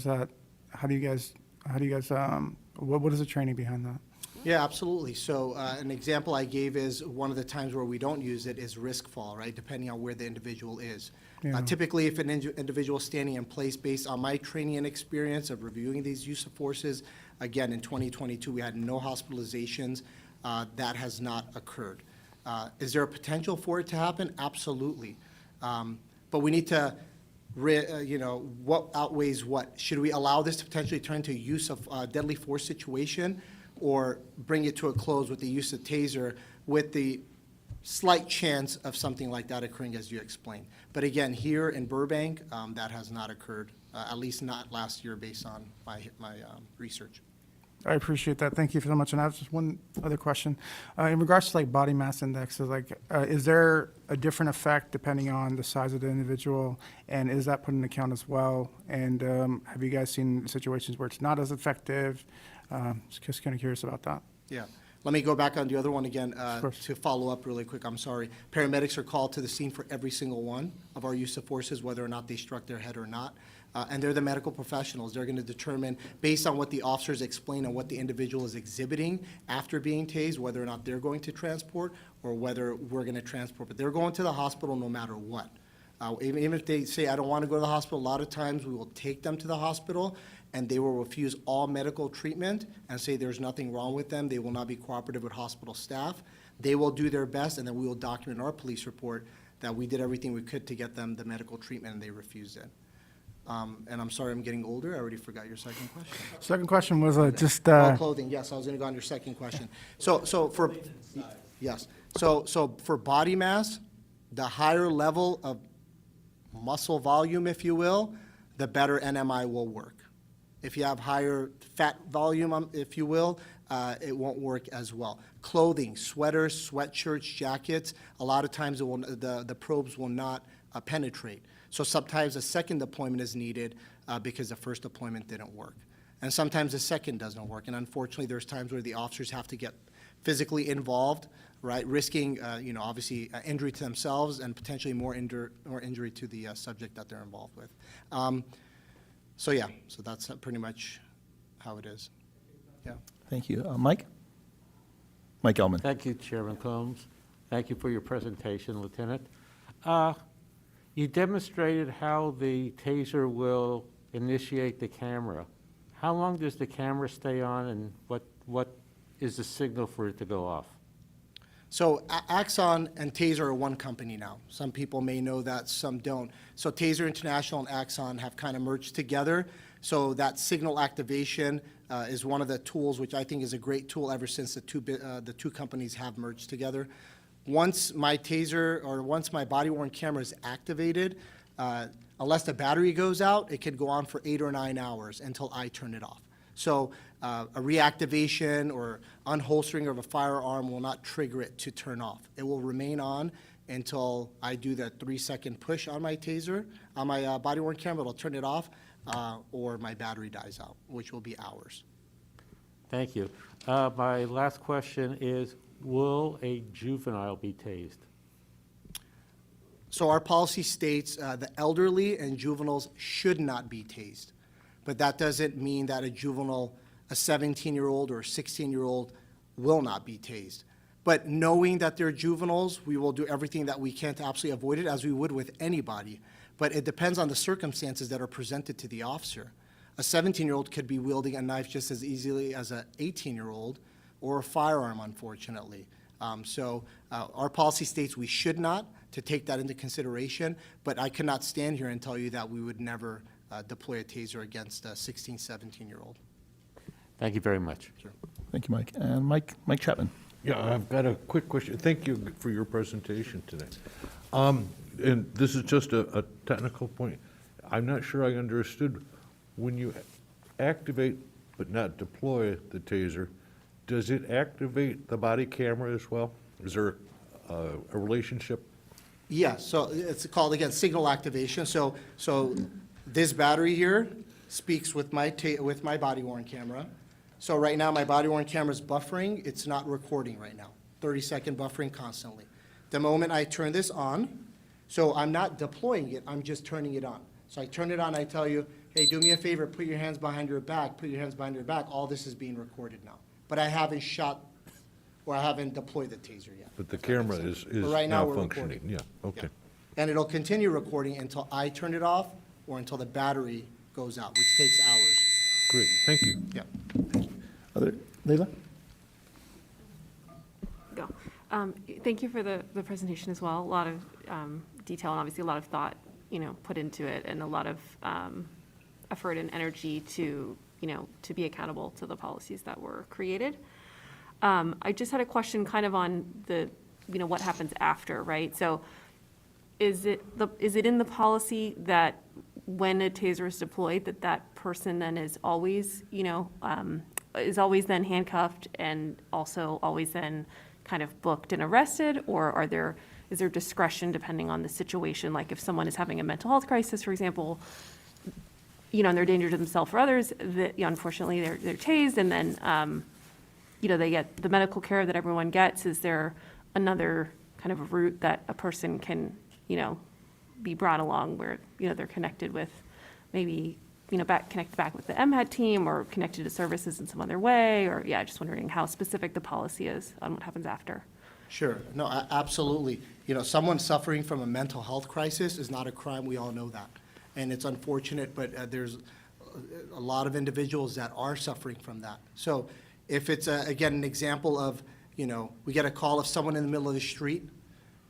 is the training behind that? Yeah, absolutely. So an example I gave is one of the times where we don't use it is risk fall, right, depending on where the individual is. Yeah. Typically, if an individual is standing in place, based on my training and experience of reviewing these use of forces, again, in 2022, we had no hospitalizations. That has not occurred. Is there a potential for it to happen? Absolutely. But we need to, what outweighs what? Should we allow this to potentially turn to use of deadly force situation, or bring it to a close with the use of taser with the slight chance of something like that occurring as you explained? But again, here in Burbank, that has not occurred, at least not last year based on my research. I appreciate that. Thank you so much. And I have just one other question. In regards to like body mass indexes, is there a different effect depending on the size of the individual? And is that put in account as well? And have you guys seen situations where it's not as effective? Just kind of curious about that. Yeah. Let me go back on the other one again course. to follow up really quick. I'm sorry. Paramedics are called to the scene for every single one of our use of forces, whether or not they struck their head or not. And they're the medical professionals. They're going to determine, based on what the officers explain and what the individual is exhibiting after being tased, whether or not they're going to transport or whether we're going to transport. But they're going to the hospital no matter what. Even if they say, I don't want to go to the hospital, a lot of times we will take them to the hospital and they will refuse all medical treatment and say there's nothing wrong with them. They will not be cooperative with hospital staff. They will do their best, and then we will document in our police report that we did everything we could to get them the medical treatment and they refused it. And I'm sorry, I'm getting older. I already forgot your second question. Second question was just. All clothing, yes, I was going to go on your second question. So for body mass, the higher level of muscle volume, if you will, the better NMI will work. If you have higher fat volume, if you will, it won't work as well. Clothing, sweaters, sweatshirts, jackets, a lot of times the probes will not penetrate. So sometimes a second deployment is needed because the first deployment didn't work. And sometimes the second doesn't work. And unfortunately, there's times where the officers have to get physically involved, right, risking, obviously injury to themselves and potentially more injury to the subject that they're involved with. So that's pretty much how it is. Yeah. Thank you. Mike? Mike Elman. Thank you, Chairman Combs. Thank you for your presentation, Lieutenant. You demonstrated how the taser will initiate the camera. How long does the camera stay on, and what is the signal for it to go off? So Axon and Taser are one company now. Some people may know that, some don't. So Taser International and Axon have kind of merged together. So that signal activation is one of the tools, which I think is a great tool ever since the two companies have merged together. Once my taser or once my body-worn camera is activated, unless the battery goes out, it could go on for 8 or 9 hours until I turn it off. So a reactivation or unholstering of a firearm will not trigger it to turn off. It will remain on until I do the 3-second push on my taser, on my body-worn camera. It'll turn it off, or my battery dies out, which will be hours. Thank you. My last question is, will a juvenile be tased? So our policy states the elderly and juveniles should not be tased. But that doesn't mean that a juvenile, a 17-year-old or a 16-year-old will not be tased. But knowing that they're juveniles, we will do everything that we can to absolutely avoid it, as we would with anybody. But it depends on the circumstances that are presented to the officer. A 17-year-old could be wielding a knife just as easily as an 18-year-old or a firearm, unfortunately. So our policy states we should not, to take that into consideration, but I cannot stand here and tell you that we would never deploy a taser against a 16, 17-year-old. Thank you very much. Thank you, Mike. And Mike Chapman. Yeah, I've got a quick question. Thank you for your presentation today. And this is just a technical point. I'm not sure I understood. When you activate but not deploy the taser, does it activate the body camera as well? Is there a relationship? Yes, so it's called, again, signal activation. So this battery here speaks with my body-worn camera. So right now, my body-worn camera is buffering. It's not recording right now. 30-second buffering constantly. The moment I turn this on, so I'm not deploying it, I'm just turning it on. So I turn it on, I tell you, hey, do me a favor, put your hands behind your back, put your hands behind your back. All this is being recorded now. But I haven't shot, or I haven't deployed the taser yet. But the camera is But right now, now we're functioning? recording. Yeah, okay. And it'll continue recording until I turn it off or until the battery goes out, which takes hours. Great, thank you. Yeah. Other, Leila? Go. Thank you for the presentation as well. A lot of detail and obviously a lot of thought, put into it, and a lot of effort and energy to be accountable to the policies that were created. I just had a question kind of on the, what happens after, right? So is it in the policy that when a taser is deployed, that person then is always, then handcuffed and also always then kind of booked and arrested? Or is there discretion depending on the situation? Like if someone is having a mental health crisis, for example, and they're a danger to themselves or others, that unfortunately they're tased, and then they get the medical care that everyone gets. Is there another kind of route that a person can be brought along where they're connected with maybe connected back with the MHAT team or connected to services in some other way? Or just wondering how specific the policy is on what happens after. Sure. No, absolutely. Someone suffering from a mental health crisis is not a crime. We all know that. And it's unfortunate, but there's a lot of individuals that are suffering from that. So if it's, again, an example of, we get a call of someone in the middle of the street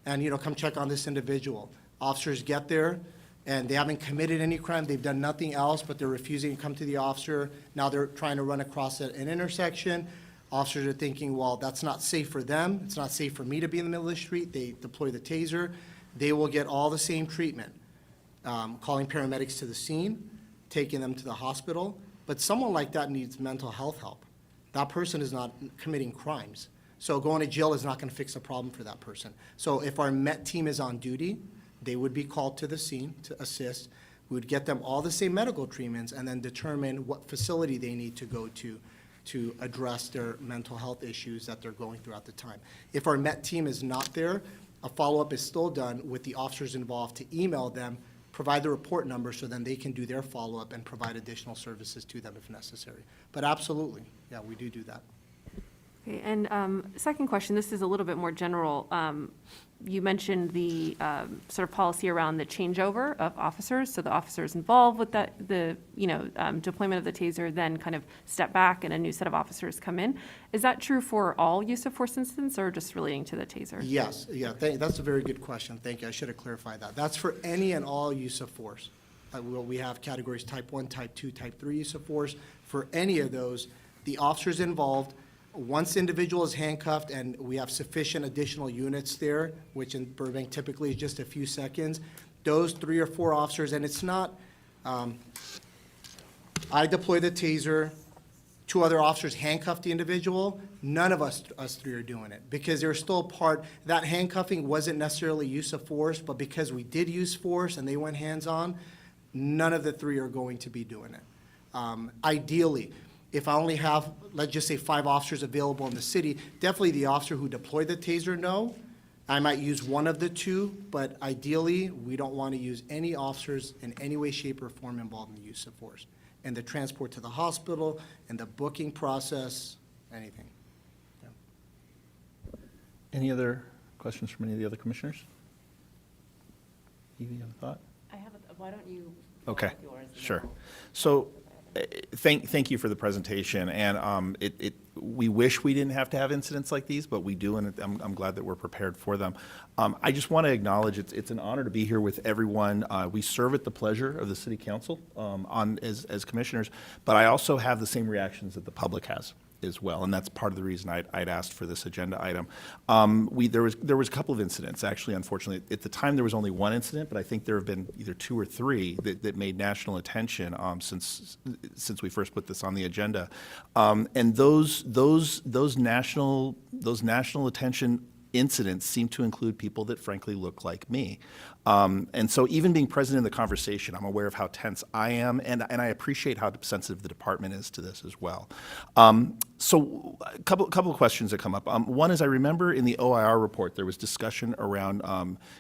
and, come check on this individual. Officers get there and they haven't committed any crime. They've done nothing else, but they're refusing to come to the officer. Now they're trying to run across an intersection. Officers are thinking, well, that's not safe for them. It's not safe for me to be in the middle of the street. They deploy the taser. They will get all the same treatment. Calling paramedics to the scene, taking them to the hospital, But someone like that needs mental health help. That person is not committing crimes. So going to jail is not going to fix the problem for that person. So if our MET team is on duty, they would be called to the scene to assist. We would get them all the same medical treatments and then determine what facility they need to go to address their mental health issues that they're going through at the time. If our MET team is not there, a follow-up is still done with the officers involved to email them, provide the report number so then they can do their follow-up and provide additional services to them if necessary. But absolutely, yeah, we do that. Okay, and second question, this is a little bit more general. You mentioned the sort of policy around the changeover of officers, so the officers involved with that, the, deployment of the taser, then kind of step back and a new set of officers come in. Is that true for all use of force incidents or just relating to the taser? Yes, yeah, that's a very good question. Thank you. I should have clarified that. That's for any and all use of force. We have categories type 1, type 2, type 3 use of force. For any of those, the officers involved, once the individual is handcuffed and we have sufficient additional units there, which in Burbank typically is just a few seconds, those 3 or 4 officers, and it's not, I deploy the taser, 2 other officers handcuff the individual, none of us 3 are doing it, because they're still part, that handcuffing wasn't necessarily use of force, but because we did use force and they went hands-on, none of the 3 are going to be doing it. Ideally, if I only have, let's just say 5 officers available in the city, definitely the officer who deployed the taser, no. I might use one of the 2, but ideally, we don't want to use any officers in any way, shape, or form involved in the use of force. And the transport to the hospital, and the booking process, anything. Yeah. Any other questions from any of the other commissioners? Evie, you have a thought? I have, why don't you? Okay, sure. So, thank you for the presentation, and we wish we didn't have to have incidents like these, but we do, and I'm glad that we're prepared for them. I just want to acknowledge it's an honor to be here with everyone. We serve at the pleasure of the City Council as commissioners, but I also have the same reactions that the public has as well, and that's part of the reason I'd asked for this agenda item. There was a couple of incidents, actually, unfortunately. At the time, there was only one incident, but I think there have been either 2 or 3 that made national attention since we first put this on the agenda. And those national attention incidents seem to include people that frankly look like me. And so even being present in the conversation, I'm aware of how tense I am, and I appreciate how sensitive the department is to this as well. So a couple of questions that come up. One is, I remember in the OIR report, there was discussion around,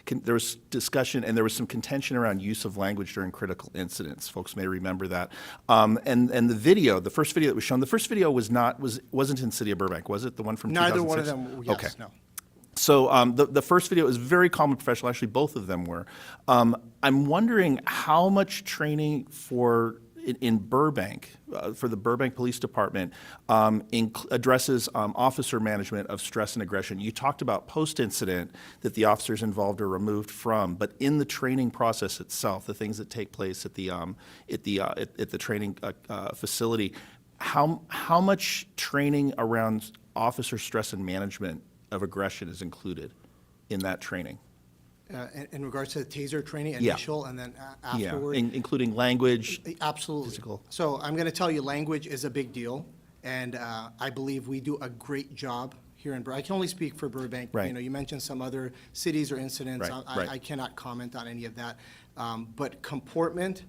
there was discussion and there was some contention around use of language during critical incidents. Folks may remember that. And the video, the first video that was shown, the first video wasn't in City of Burbank, was it? The one from 2006? Neither one of them, yes, Okay. no. So the first video is very calm and professional. Actually, both of them were. I'm wondering how much training in Burbank, for the Burbank Police Department, addresses officer management of stress and aggression. You talked about post-incident that the officers involved are removed from, but in the training process itself, the things that take place at the training facility, how much training around officer stress and management of aggression is included in that training? In regards to the taser training, Yeah. initial and then Yeah, afterward? including language, Absolutely. physical. So I'm going to tell you, language is a big deal, and I believe we do a great job here in Burbank. I can only speak for Burbank. Right. You know, you mentioned some other cities or incidents. Right, right. I cannot comment on any of that. But comportment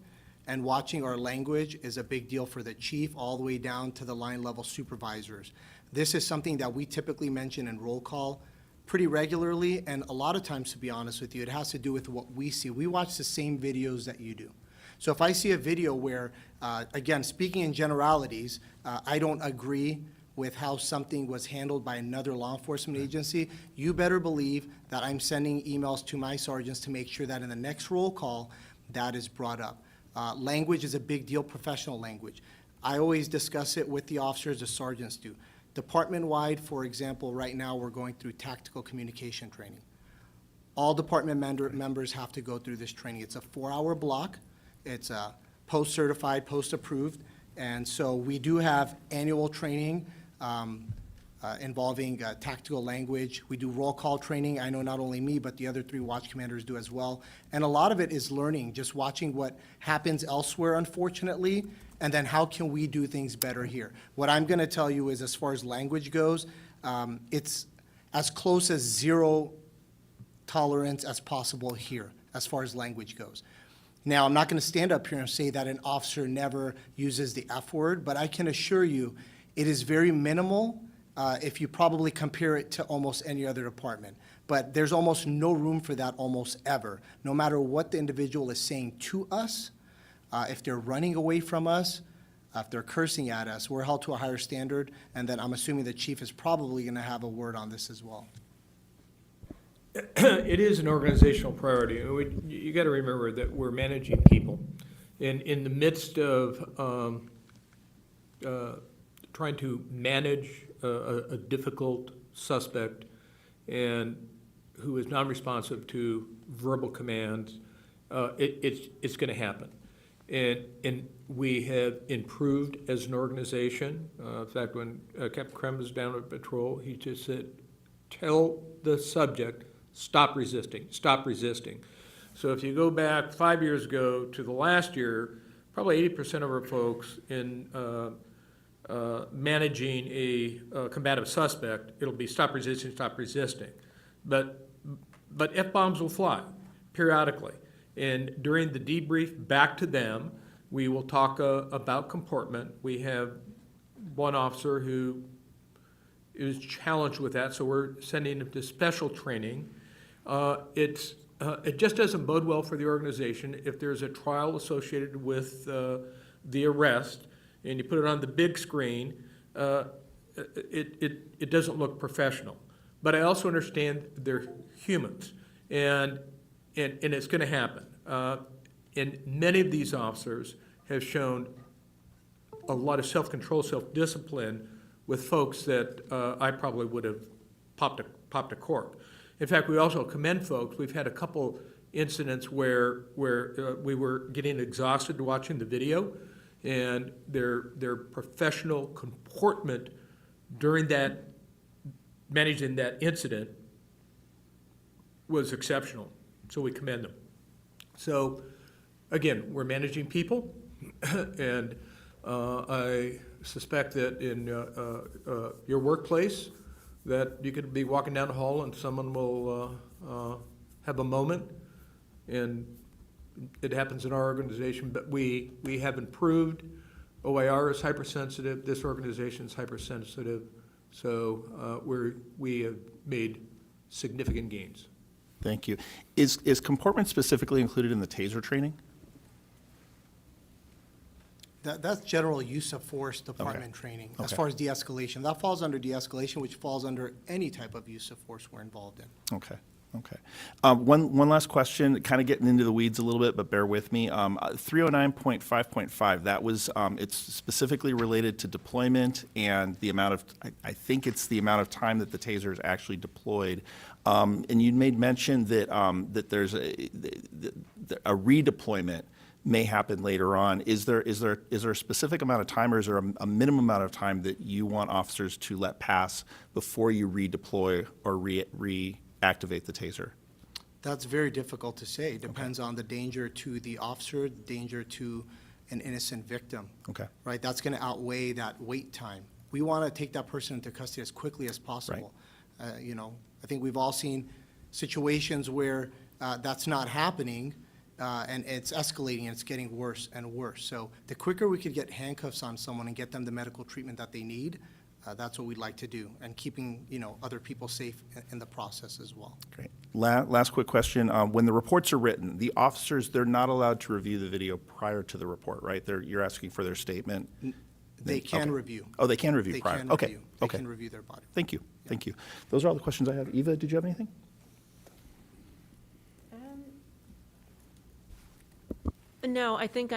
and watching our language is a big deal for the chief, all the way down to the line level supervisors. This is something that we typically mention in roll call pretty regularly, and a lot of times, to be honest with you, it has to do with what we see. We watch the same videos that you do. So if I see a video where, again, speaking in generalities, I don't agree with how something was handled by another law enforcement agency, you better believe that I'm sending emails to my sergeants to make sure that in the next roll call, that is brought up. Language is a big deal, professional language. I always discuss it with the officers, the sergeants do. Department-wide, for example, right now, we're going through tactical communication training. All department members have to go through this training. It's a 4-hour block. It's post-certified, post-approved, and so we do have annual training involving tactical language. We do roll call training. I know not only me, but the other 3 watch commanders do as well. And a lot of it is learning, just watching what happens elsewhere, unfortunately, and then how can we do things better here. What I'm going to tell you is, as far as language goes, it's as close as zero tolerance as possible here, as far as language goes. Now, I'm not going to stand up here and say that an officer never uses the F word, but I can assure you it is very minimal if you probably compare it to almost any other department. But there's almost no room for that almost ever. No matter what the individual is saying to us, if they're running away from us, if they're cursing at us, we're held to a higher standard, and then I'm assuming the chief is probably going to have a word on this as well. It is an organizational priority. You got to remember that we're managing people. In the midst of trying to manage a difficult suspect and who is non-responsive to verbal commands, it's going to happen. And we have improved as an organization. In fact, when Captain Krem was down at patrol, he just said, tell the subject, stop resisting, stop resisting. So if you go back 5 years ago to the last year, probably 80% of our folks in managing a combative suspect, it'll be stop resisting, stop resisting. But F-bombs will fly periodically. And during the debrief back to them, we will talk about comportment. We have one officer who is challenged with that, so we're sending him to special training. It just doesn't bode well for the organization if there's a trial associated with the arrest and you put it on the big screen. It doesn't look professional. But I also understand they're humans, and it's going to happen. And many of these officers have shown a lot of self-control, self-discipline with folks that I probably would have popped a cork. In fact, we also commend folks. We've had a couple incidents where we were getting exhausted watching the video, and their professional comportment during that, managing that incident was exceptional. So we commend them. So again, we're managing people, and I suspect that in your workplace, that you could be walking down the hall and someone will have a moment, and it happens in our organization, but we have improved. OIR is hypersensitive, this organization is hypersensitive, so we have made significant gains. Thank you. Is comportment specifically included in the TASER training? That's general use of force department training. As Okay. far as de-escalation, that falls under de-escalation, which falls under any type of use of force we're involved in. Okay, okay. One last question, kind of getting into the weeds a little bit, but bear with me. 309.5.5, that was, it's specifically related to deployment and the amount of, I think it's the amount of time that the TASER is actually deployed. And you made mention that, that there's a redeployment may happen later on. Is there a specific amount of time, or is there a minimum amount of time that you want officers to let pass before you redeploy or reactivate the TASER? That's very difficult to say. It depends on the danger to the officer, the danger to an innocent victim. Okay. Right? That's going to outweigh that wait time. We want to take that person into custody as quickly as possible. You know, I think we've all seen situations where that's not happening, and it's escalating and it's getting worse and worse. So the quicker we could get handcuffs on someone and get them the medical treatment that they need, that's what we'd like to do, and keeping, you know, other people safe in the process as well. Great. Last quick question. When the reports are written, the officers, they're not allowed to review the video prior to the report, right? You're asking for their statement? They can Okay. review. Oh, they can review They prior? can Okay, review. They okay. can review their body. Thank you, thank you. Those are all the questions I have. Eva, did you have anything? No, I think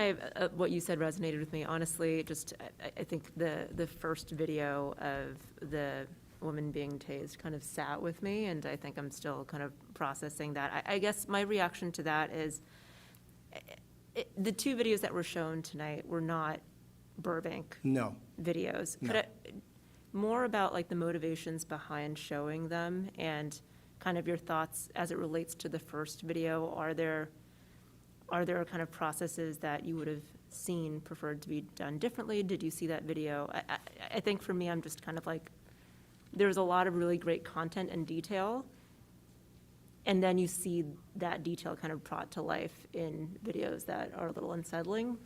what you said resonated with me, honestly. Just, I think the first video of the woman being tased kind of sat with me, and I think I'm still kind of processing that. I guess my reaction to that is, the two videos that were shown tonight were not Burbank No. videos. No. But more about like the motivations behind showing them and kind of your thoughts as it relates to the first video. Are there kind of processes that you would have seen preferred to be done differently? Did you see that video? I think for me, I'm just kind of like, there's a lot of really great content and detail, and then you see that detail kind of brought to life in videos that are a little unsettling.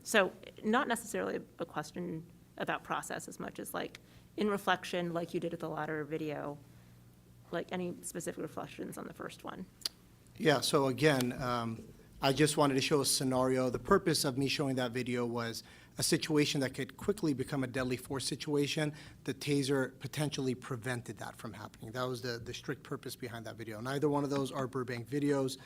So not necessarily a question about process as much as like in reflection, like you did with the latter video, like any specific reflections on the first one? Yeah, so again, I just wanted to show a scenario. The purpose of me showing that video was a situation that could quickly become a deadly force situation. The taser potentially prevented that from happening. That was the strict purpose behind that video. Neither one of those are Burbank videos.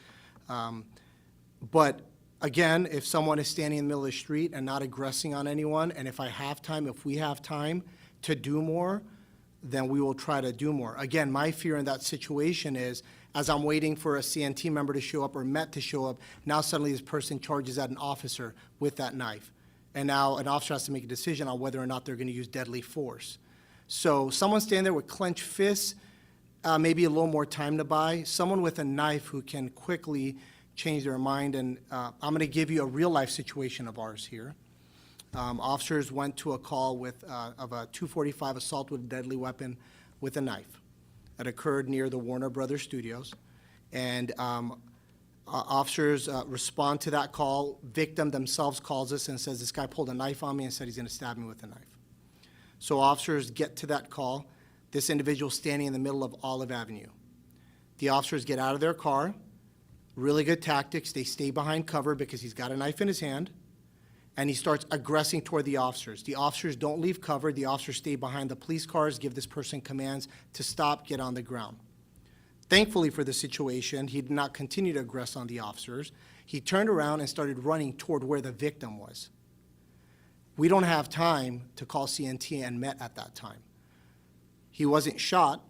But again, if someone is standing in the middle of the street and not aggressing on anyone, and if we have time to do more, then we will try to do more. Again, my fear in that situation is, as I'm waiting for a CNT member to show up or MET to show up, now suddenly this person charges at an officer with that knife. And now an officer has to make a decision on whether or not they're going to use deadly force. So someone standing there with clenched fists, maybe a little more time to buy. Someone with a knife who can quickly change their mind. And I'm going to give you a real-life situation of ours here. Officers went to a call of a .245 assault with a deadly weapon with a knife. It occurred near the Warner Brothers studios. And officers respond to that call. Victim themselves calls us and says, this guy pulled a knife on me and said he's going to stab me with a knife. So officers get to that call. This individual standing in the middle of Olive Avenue. The officers get out of their car. Really good tactics. They stay behind cover because he's got a knife in his hand. And he starts aggressing toward the officers. The officers don't leave cover. The officers stay behind the police cars, give this person commands to stop, get on the ground. Thankfully for the situation, he did not continue to aggress on the officers. He turned around and started running toward where the victim was. We don't have time to call CNT and MET at that time. He wasn't shot.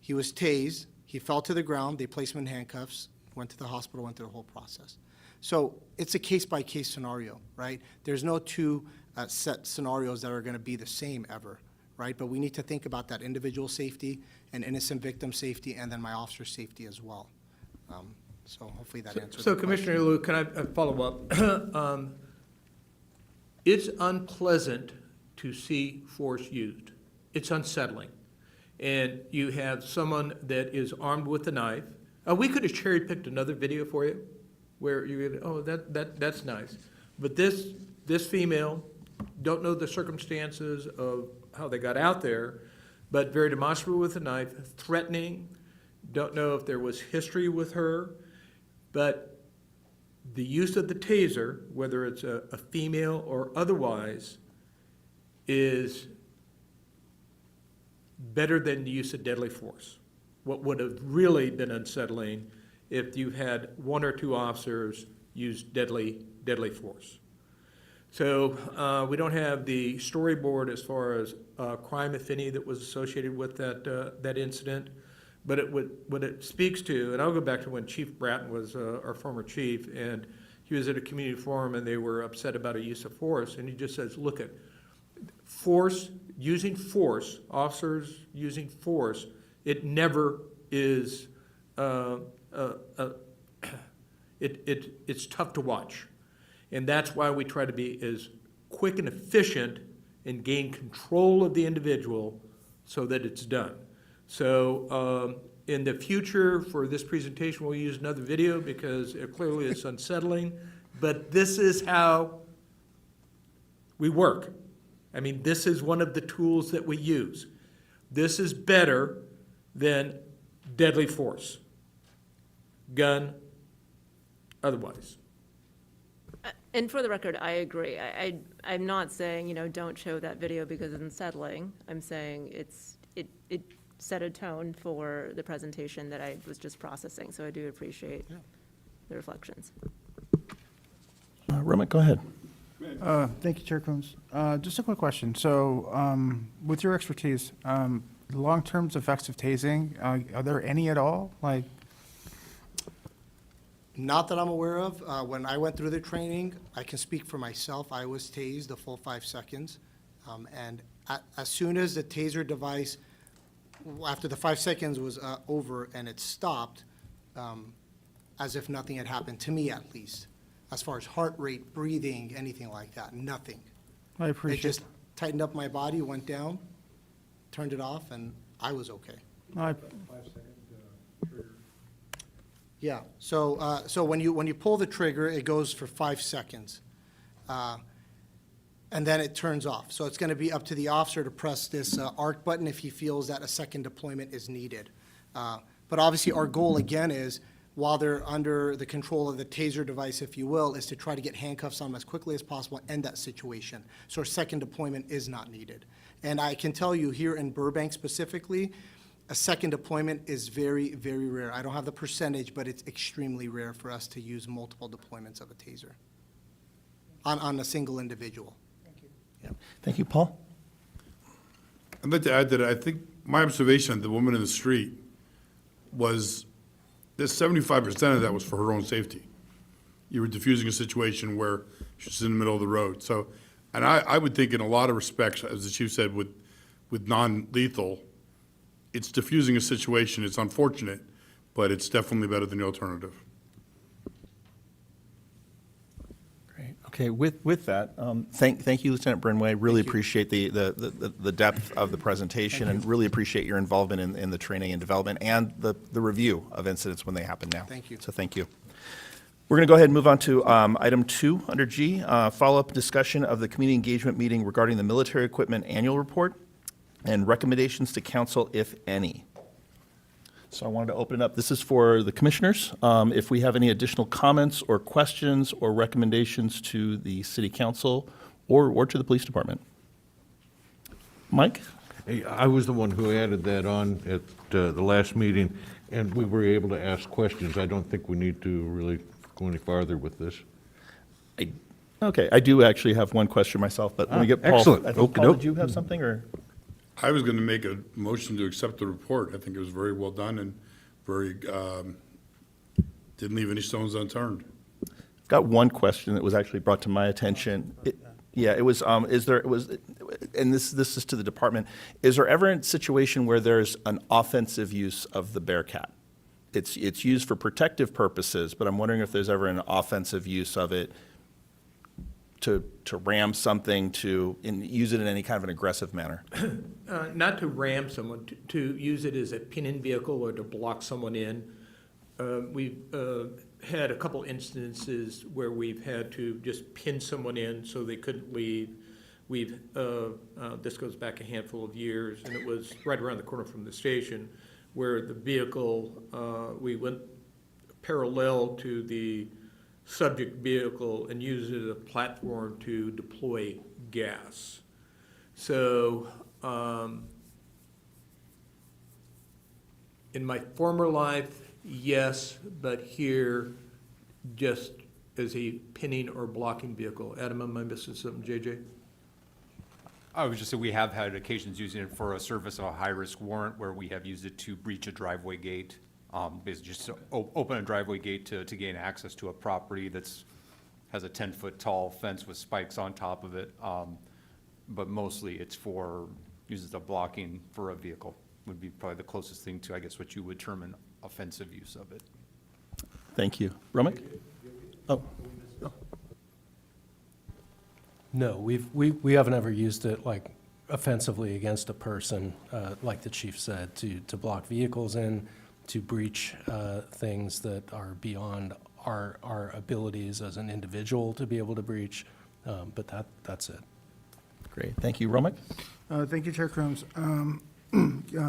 He was tased. He fell to the ground. They placed him in handcuffs, went to the hospital, went through the whole process. So it's a case-by-case scenario, right? There's no two set scenarios that are going to be the same ever, right? But we need to think about that individual safety and innocent victim safety, and then my officer's safety as well. So hopefully that answers So the Commissioner question. Liu, can I follow up? It's unpleasant to see force used. It's unsettling. And you have someone that is armed with a knife. We could have cherry-picked another video for you where you would, oh, that's nice. But this female, don't know the circumstances of how they got out there, but very demonstrable with a knife, threatening, don't know if there was history with her, but the use of the taser, whether it's a female or otherwise, is better than the use of deadly force. What would have really been unsettling if you had one or two officers use deadly force. So we don't have the storyboard as far as crime, if any, that was associated with that incident, but what it speaks to, and I'll go back to when Chief Bratton was our former chief, and he was at a community forum and they were upset about a use of force, and he just says, look at force, officers using force, it never is, it's tough to watch. And that's why we try to be as quick and efficient and gain control of the individual so that it's done. So in the future for this presentation, we'll use another video because clearly it's unsettling, but this is how we work. I mean, this is one of the tools that we use. This is better than deadly force, gun, otherwise. And for the record, I agree. I'm not saying, don't show that video because it's unsettling. I'm saying it set a tone for the presentation that I was just processing, so I do appreciate the reflections. Romick, go ahead. Thank you, Chair Coons. Just a quick question. So with your expertise, the long-term effects of tasing, are there any at all? Like, Not that I'm aware of. When I went through the training, I can speak for myself. I was tased the full 5 seconds. And as soon as the taser device, after the 5 seconds was over and it stopped, as if nothing had happened, to me at least, as far as heart rate, breathing, anything like that, nothing. I It appreciate, just tightened up my body, went down, turned it off, and I was okay. I, Yeah, so when you pull the trigger, it goes for 5 seconds. And then it turns off. So it's going to be up to the officer to press this arc button if he feels that a second deployment is needed. But obviously, our goal, again, is while they're under the control of the taser device, if you will, is to try to get handcuffs on them as quickly as possible and end that situation. So a second deployment is not needed. And I can tell you here in Burbank specifically, a second deployment is very, very rare. I don't have the percentage, but it's extremely rare for us to use multiple deployments of a taser on a single individual. Thank you, Paul. I'd like to add that I think my observation of the woman in the street was that 75% of that was for her own safety. You were diffusing a situation where she's in the middle of the road. So, and I would think in a lot of respects, as the chief said, with non-lethal, it's diffusing a situation. It's unfortunate, but it's definitely better than the alternative. Great. Okay, with that, thank you, Lieutenant Brinway. Really appreciate the depth of the presentation and really appreciate your involvement in the training and development and the review of incidents when they happen now. Thank you. So thank you. We're going to go ahead and move on to item 2 under G, follow-up discussion of the community engagement meeting regarding the military equipment annual report and recommendations to council, if any. So I wanted to open it up. This is for the commissioners. If we have any additional comments or questions or recommendations to the city council or to the police department. Mike? Hey, I was the one who added that on at the last meeting, and we were able to ask questions. I don't think we need to really go any farther with this. Okay, I do actually have one question myself, but let me get Paul. excellent. I think, Paul, Okey-doke. did you have something, or? I was going to make a motion to accept the report. I think it was very well done and very, didn't leave any stones unturned. I've got one question that was actually brought to my attention. Yeah, it was, and this is to the department, is there ever a situation where there's an offensive use of the Bearcat? It's used for protective purposes, but I'm wondering if there's ever an offensive use of it to ram something, use it in any kind of an aggressive manner. Not to ram someone, to use it as a pin-in vehicle or to block someone in. We've had a couple instances where we've had to just pin someone in so they couldn't leave. This goes back a handful of years, and it was right around the corner from the station, where the vehicle, we went parallel to the subject vehicle and used it as a platform to deploy gas. So, in my former life, yes, but here, just as a pinning or blocking vehicle. Adam, am I missing something, JJ? I was just saying, we have had occasions using it for a service of a high-risk warrant where we have used it to breach a driveway gate. Basically just to open a driveway gate to gain access to a property has a 10-foot tall fence with spikes on top of it. But mostly it's uses the blocking for a vehicle would be probably the closest thing to, I guess, what you would term an offensive use of it. Thank you. Romick? Oh. No, we haven't ever used it like offensively against a person, like the chief said, to block vehicles in, to breach things that are beyond our abilities as an individual to be able to breach, but that's it. Great. Thank you. Romick? Thank you, Chair Coombs.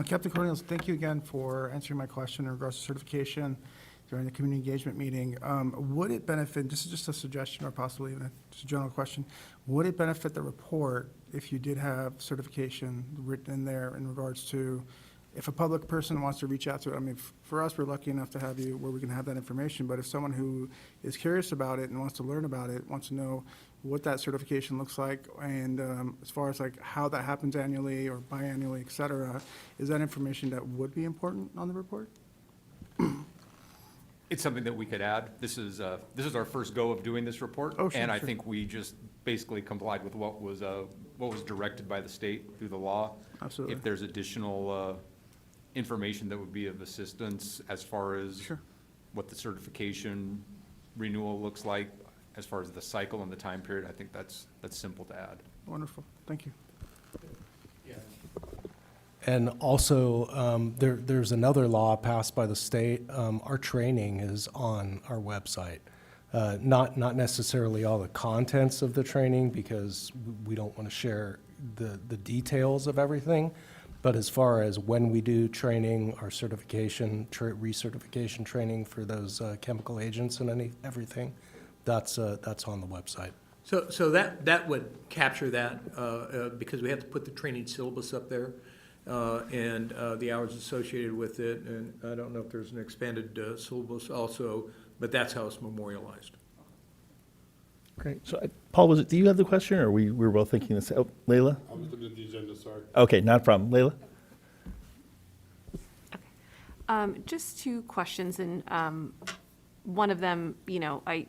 Captain Cornelius, thank you again for answering my question in regards to certification during the community engagement meeting. Would it benefit, this is just a suggestion or possibly even just a general question, would it benefit the report if you did have certification written in there in regards to if a public person wants to reach out to it? I mean, for us, we're lucky enough to have you where we can have that information, but if someone who is curious about it and wants to learn about it, wants to know what that certification looks like, and as far as like how that happens annually or biannually, et cetera, is that information that would be important on the report? It's something that we could add. This is our first go of doing this report. Oh, sure, and I sure. think we just basically complied with what what was directed by the state through the law. Absolutely. If there's additional information that would be of assistance as far as Sure. what the certification renewal looks like, as far as the cycle and the time period, I think that's simple to add. Wonderful. Thank you. And also, there's another law passed by the state. Our training is on our website. Not necessarily all the contents of the training, because we don't want to share the details of everything. But as far as when we do training, our certification, recertification training for those chemical agents and everything, that's on the website. So that would capture that, because we have to put the training syllabus up there, and the hours associated with it, and I don't know if there's an expanded syllabus also, but that's how it's memorialized. Great. So, Paul, do you have the question, or we were both thinking this? Oh, Layla? I was looking at the agenda, sorry. Okay, not a problem. Layla? Just two questions, and one of them, I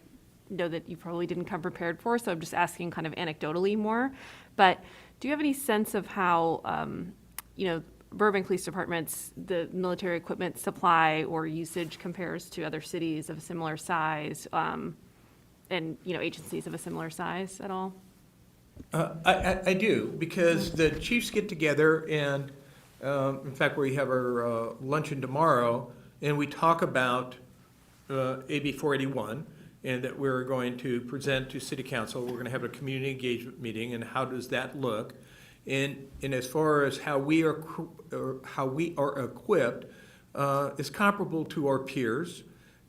know that you probably didn't come prepared for, so I'm just asking kind of anecdotally more. But do you have any sense of how, Burbank Police Department's, the military equipment supply or usage compares to other cities of a similar size, and, agencies of a similar size at all? I do, because the chiefs get together and, in fact, we have our luncheon tomorrow, and we talk about AB 481, and that we're going to present to city council. We're going to have a community engagement meeting, and how does that look? And as far as how we are equipped, is comparable to our peers,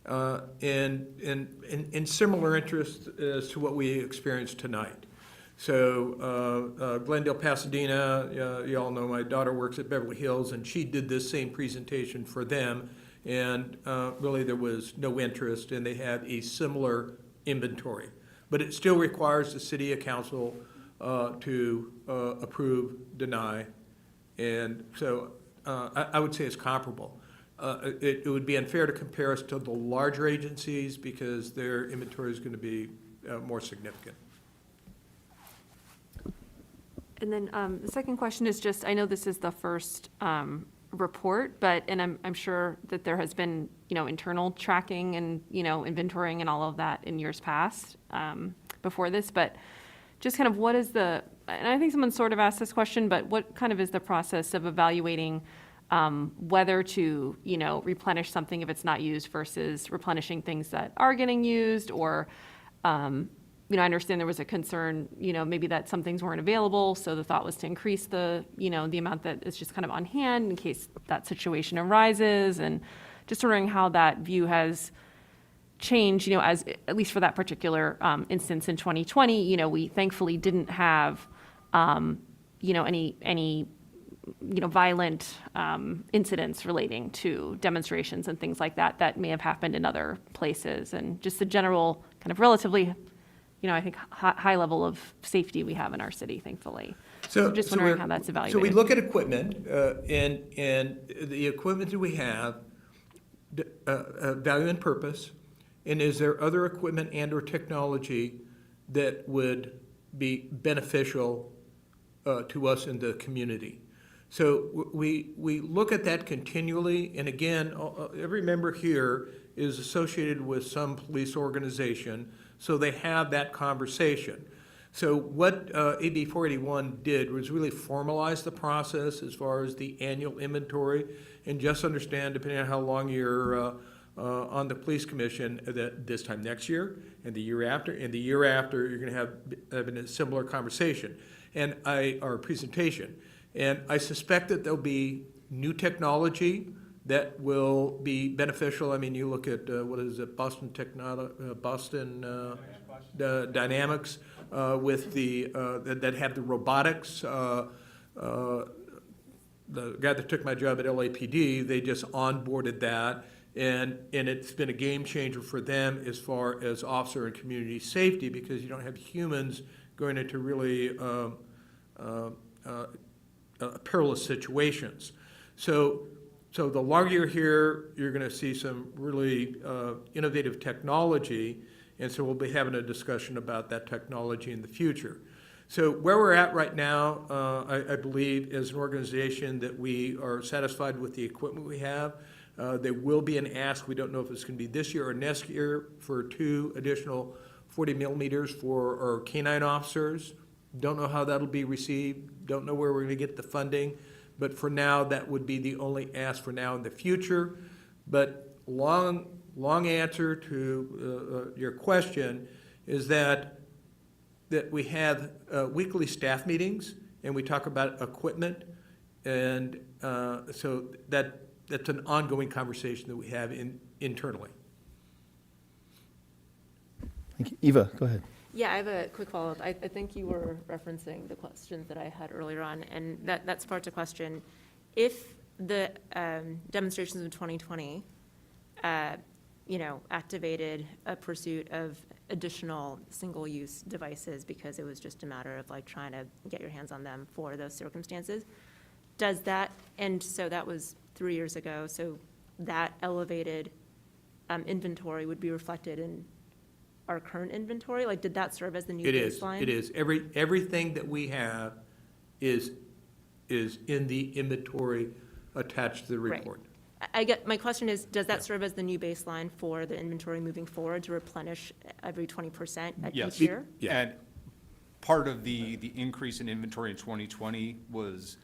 and in similar interest as to what we experienced tonight. So Glendale, Pasadena, you all know my daughter works at Beverly Hills, and she did this same presentation for them, and really there was no interest, and they had a similar inventory. But it still requires the city council to approve, deny, and so I would say it's comparable. It would be unfair to compare us to the larger agencies because their inventory is going to be more significant. And then the second question is just, I know this is the first report, and I'm sure that there has been, internal tracking and, inventorying and all of that in years past before this, but just kind of what is and I think someone sort of asked this question, but what kind of is the process of evaluating whether to, replenish something if it's not used versus replenishing things that are getting used, or, I understand there was a concern, maybe that some things weren't available, so the thought was to increase the, the amount that is just kind of on hand in case that situation arises, and just wondering how that view has changed, as, at least for that particular instance in 2020, we thankfully didn't have, any violent incidents relating to demonstrations and things like that may have happened in other places, and just the general kind of relatively, I think high level of safety we have in our city, thankfully. So just wondering how that's evaluated. So we look at equipment, and the equipment that we have, value and purpose, and is there other equipment and or technology that would be beneficial to us in the community? So we look at that continually, and again, every member here is associated with some police organization, so they have that conversation. So what AB 481 did was really formalize the process as far as the annual inventory, and just understand, depending on how long you're on the police commission, that this time next year, and the year after, you're going to have a similar conversation, or presentation. And I suspect that there'll be new technology that will be beneficial. I mean, you look at, what is it, Boston Dynamics, with that have the robotics. The guy that took my job at LAPD, they just onboarded that, and it's been a game changer for them as far as officer and community safety, because you don't have humans going into really perilous situations. So the longer you're here, you're going to see some really innovative technology, and so we'll be having a discussion about that technology in the future. So where we're at right now, I believe as an organization that we are satisfied with the equipment we have. There will be an ask, we don't know if it's going to be this year or next year, for 2 additional 40 millimeters for our canine officers. Don't know how that'll be received, don't know where we're going to get the funding, but for now, that would be the only ask for now in the future. But long answer to your question is that we have weekly staff meetings, and we talk about equipment, and so that's an ongoing conversation that we have internally. Thank you. Eva, go ahead. Yeah, I have a quick follow-up. I think you were referencing the questions that I had earlier on, and that sparked a question. If the demonstrations of 2020, activated a pursuit of additional single-use devices because it was just a matter of like trying to get your hands on them for those circumstances, does that, and so that was 3 years ago, so that elevated inventory would be reflected in our current inventory? Like, did that serve as the new baseline? It is. Everything that we have is in the inventory attached to the Right. report. My question is, does that serve as the new baseline for the inventory moving forward to replenish every 20% at Yes. each year? Yeah. And part of the increase in inventory in 2020 was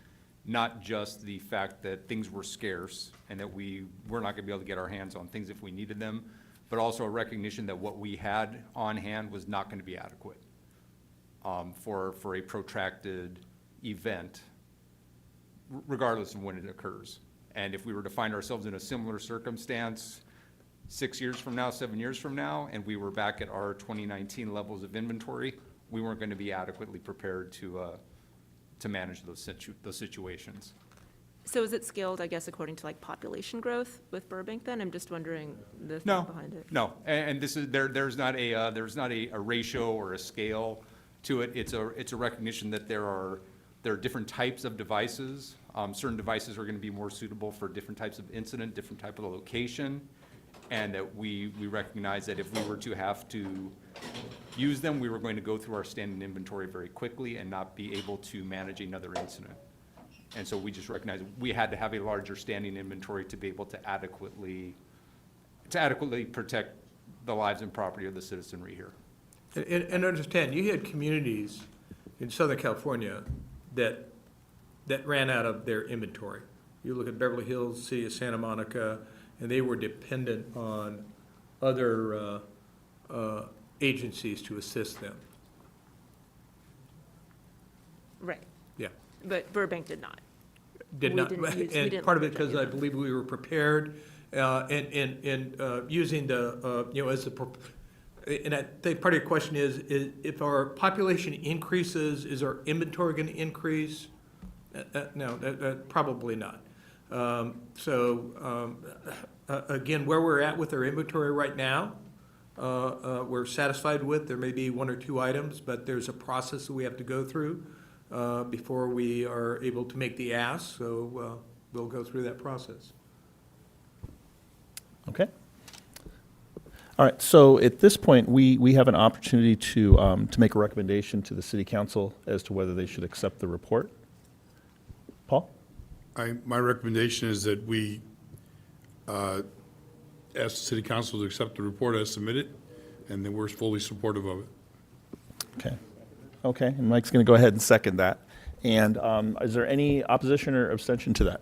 not just the fact that things were scarce and that we were not going to be able to get our hands on things if we needed them, but also a recognition that what we had on hand was not going to be adequate for a protracted event, regardless of when it occurs. And if we were to find ourselves in a similar circumstance 6 years from now, 7 years from now, and we were back at our 2019 levels of inventory, we weren't going to be adequately prepared to manage those situations. So is it scaled, I guess, according to like population growth with Burbank then? I'm just wondering the thought No, behind it. no, and this is, there's not a ratio or a scale to it. It's a recognition that there are different types of devices. Certain devices are going to be more suitable for different types of incident, different type of location, and that we recognize that if we were to have to use them, we were going to go through our standing inventory very quickly and not be able to manage another incident. And so we just recognized we had to have a larger standing inventory to be able to adequately protect the lives and property of the citizenry here. And understand, you had communities in Southern California that ran out of their inventory. You look at Beverly Hills, City of Santa Monica, and they were dependent on other agencies to assist them. Right, Yeah, but Burbank did not. did We not. didn't use- we And didn't part of it leverage because any I of them. believe we were prepared, and using the, as the, and I think part of your question is if our population increases, is our inventory going to increase? No, probably not. Again, where we're at with our inventory right now, we're satisfied with. There may be 1 or 2 items, but there's a process that we have to go through before we are able to make the ask, so we'll go through that process. Okay. All right, so at this point, we have an opportunity to make a recommendation to the city council as to whether they should accept the report. Paul? My recommendation is that we ask the city council to accept the report as submitted, and then we're fully supportive of it. Okay. Okay, and Mike's going to go ahead and second that. And is there any opposition or abstention to that?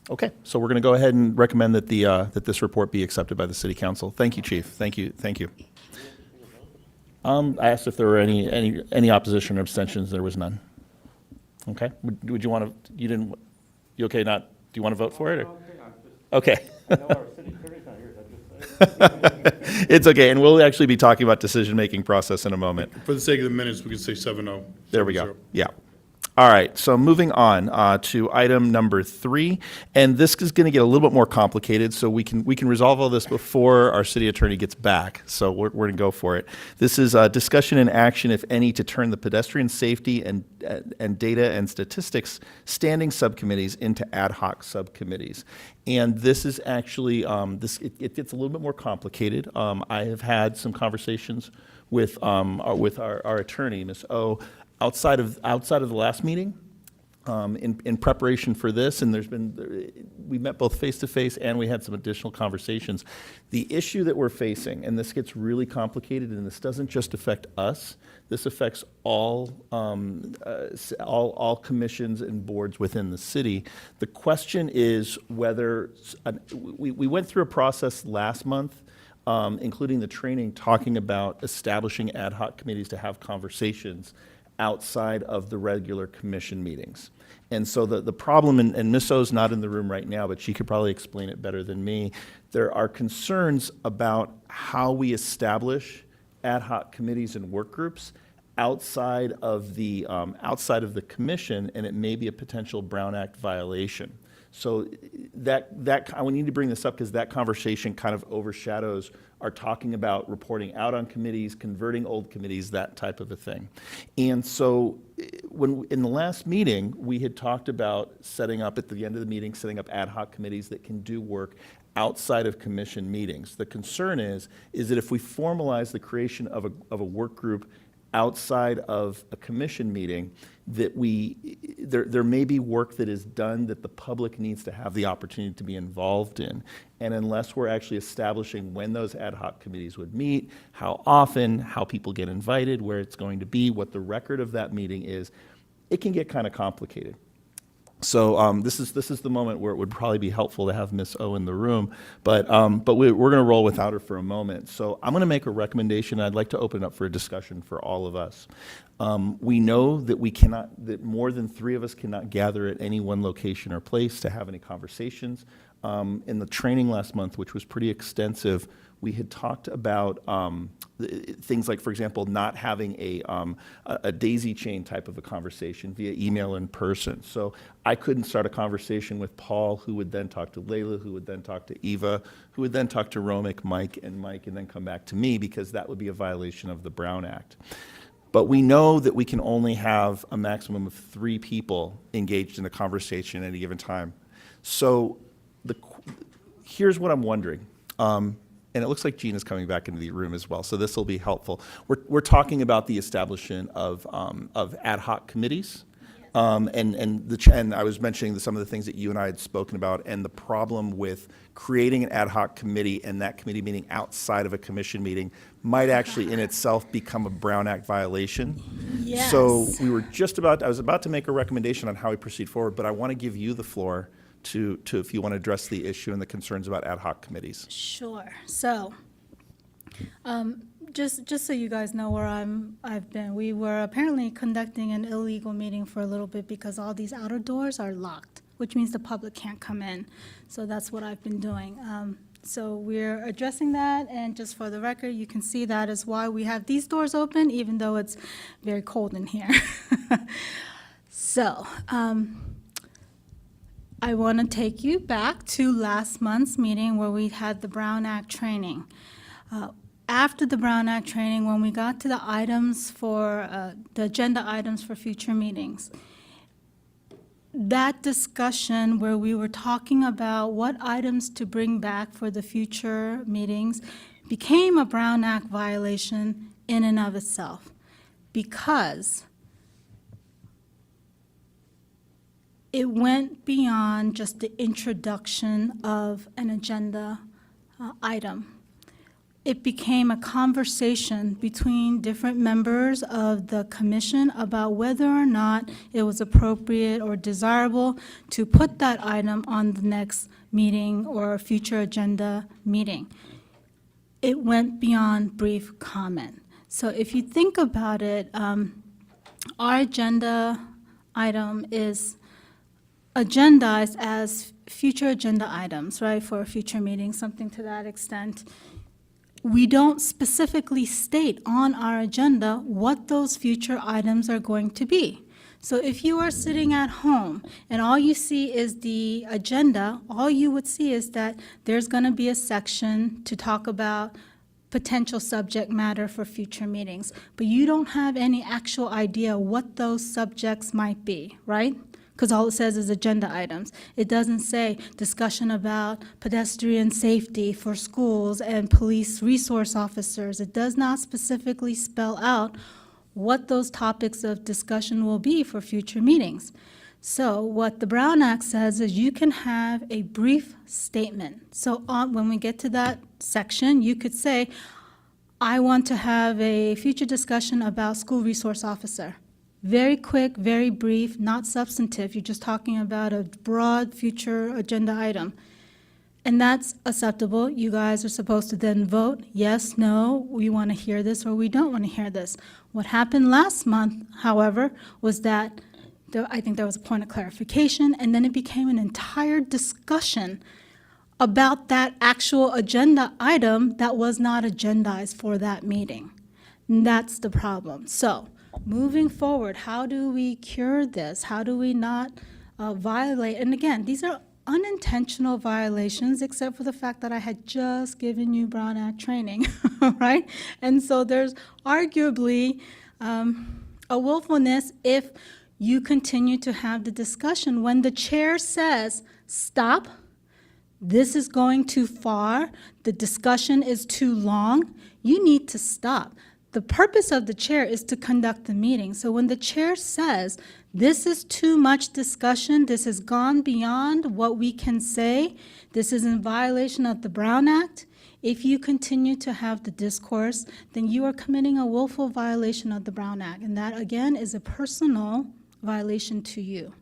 Okay, so we're going to go ahead and recommend that that this report be accepted by the city council. Thank you, Chief. Thank you. Thank you. I asked if there were any opposition or abstentions. There was none. Okay. Would you want to? You didn't. You okay? Not. Do you want to vote for it? Or? Okay. It's okay, and we'll actually be talking about decision-making process in a moment. For the sake of the minutes, we can say 7-0. There we go. Yeah. All right, so moving on to item number 3, and this is going to get a little bit more complicated, so we can resolve all this before our city attorney gets back, so we're going to go for it. This is discussion and action, if any, to turn the pedestrian safety and data and statistics standing subcommittees into ad hoc subcommittees. And this is actually, it gets a little bit more complicated. I have had some conversations with our attorney, Ms. O, outside of the last meeting. In preparation for this, and we met both face-to-face and we had some additional conversations. The issue that we're facing, and this gets really complicated, and this doesn't just affect us, this affects all commissions and boards within the city. The question is whether, we went through a process last month, including the training, talking about establishing ad hoc committees to have conversations outside of the regular commission meetings. And so the problem, and Ms. O's not in the room right now, but she could probably explain it better than me. There are concerns about how we establish ad hoc committees and work groups outside of the commission, and it may be a potential Brown Act violation. So we need to bring this up because that conversation kind of overshadows our talking about reporting out on committees, converting old committees, that type of a thing. And so in the last meeting, we had talked about setting up, at the end of the meeting, setting up ad hoc committees that can do work outside of commission meetings. The concern is that if we formalize the creation of a work group outside of a commission meeting, that there may be work that is done that the public needs to have the opportunity to be involved in. And unless we're actually establishing when those ad hoc committees would meet, how often, how people get invited, where it's going to be, what the record of that meeting is, it can get kind of complicated. So this is the moment where it would probably be helpful to have Ms. O in the room, but we're going to roll without her for a moment. So I'm going to make a recommendation. I'd like to open it up for a discussion for all of us. We know that that more than 3 of us cannot gather at any one location or place to have any conversations. In the training last month, which was pretty extensive, we had talked about things like, for example, not having a daisy chain type of a conversation via email in person. So I couldn't start a conversation with Paul, who would then talk to Layla, who would then talk to Eva, who would then talk to Romick, Mike, and then come back to me, because that would be a violation of the Brown Act. But we know that we can only have a maximum of 3 people engaged in a conversation at any given time. So here's what I'm wondering. And it looks like Gina's coming back into the room as well, so this will be helpful. We're talking about the establishment of ad hoc committees, and I was mentioning some of the things that you and I had spoken about, and the problem with creating an ad hoc committee and that committee meeting outside of a commission meeting might actually in itself become a Brown Act violation. Yes. So I was about to make a recommendation on how we proceed forward, but I want to give you the floor to if you want to address the issue and the concerns about ad hoc committees. Sure. So, just so you guys know where I've been, we were apparently conducting an illegal meeting for a little bit because all these outer doors are locked, which means the public can't come in. So that's what I've been doing. So we're addressing that, and just for the record, you can see that is why we have these doors open, even though it's very cold in here. So, I want to take you back to last month's meeting where we had the Brown Act training. After the Brown Act training, when we got to the items for, the agenda items for future meetings, that discussion where we were talking about what items to bring back for the future meetings became a Brown Act violation in and of itself, because it went beyond just the introduction of an agenda item. It became a conversation between different members of the commission about whether or not it was appropriate or desirable to put that item on the next meeting or future agenda meeting. It went beyond brief comment. So if you think about it, our agenda item is agendized as future agenda items, right, for a future meeting, something to that extent. We don't specifically state on our agenda what those future items are going to be. So if you are sitting at home and all you see is the agenda, all you would see is that there's going to be a section to talk about potential subject matter for future meetings, but you don't have any actual idea what those subjects might be, right? because all it says is agenda items. It doesn't say discussion about pedestrian safety for schools and police resource officers. It does not specifically spell out what those topics of discussion will be for future meetings. So what the Brown Act says is you can have a brief statement. So when we get to that section, you could say, I want to have a future discussion about school resource officer. Very quick, very brief, not substantive. You're just talking about a broad future agenda item. And that's acceptable. You guys are supposed to then vote, yes, no, we want to hear this or we don't want to hear this. What happened last month, however, was that I think there was a point of clarification, and then it became an entire discussion about that actual agenda item that was not agendized for that meeting. And that's the problem. So moving forward, how do we cure this? How do we not violate? And again, these are unintentional violations, except for the fact that I had just given you Brown Act training, right? And so there's arguably a willfulness if you continue to have the discussion. When the chair says, stop, this is going too far, the discussion is too long, you need to stop. The purpose of the chair is to conduct the meeting. So when the chair says, this is too much discussion, this has gone beyond what we can say, this is in violation of the Brown Act, if you continue to have the discourse, then you are committing a willful violation of the Brown Act. And that, again, is a personal violation to you.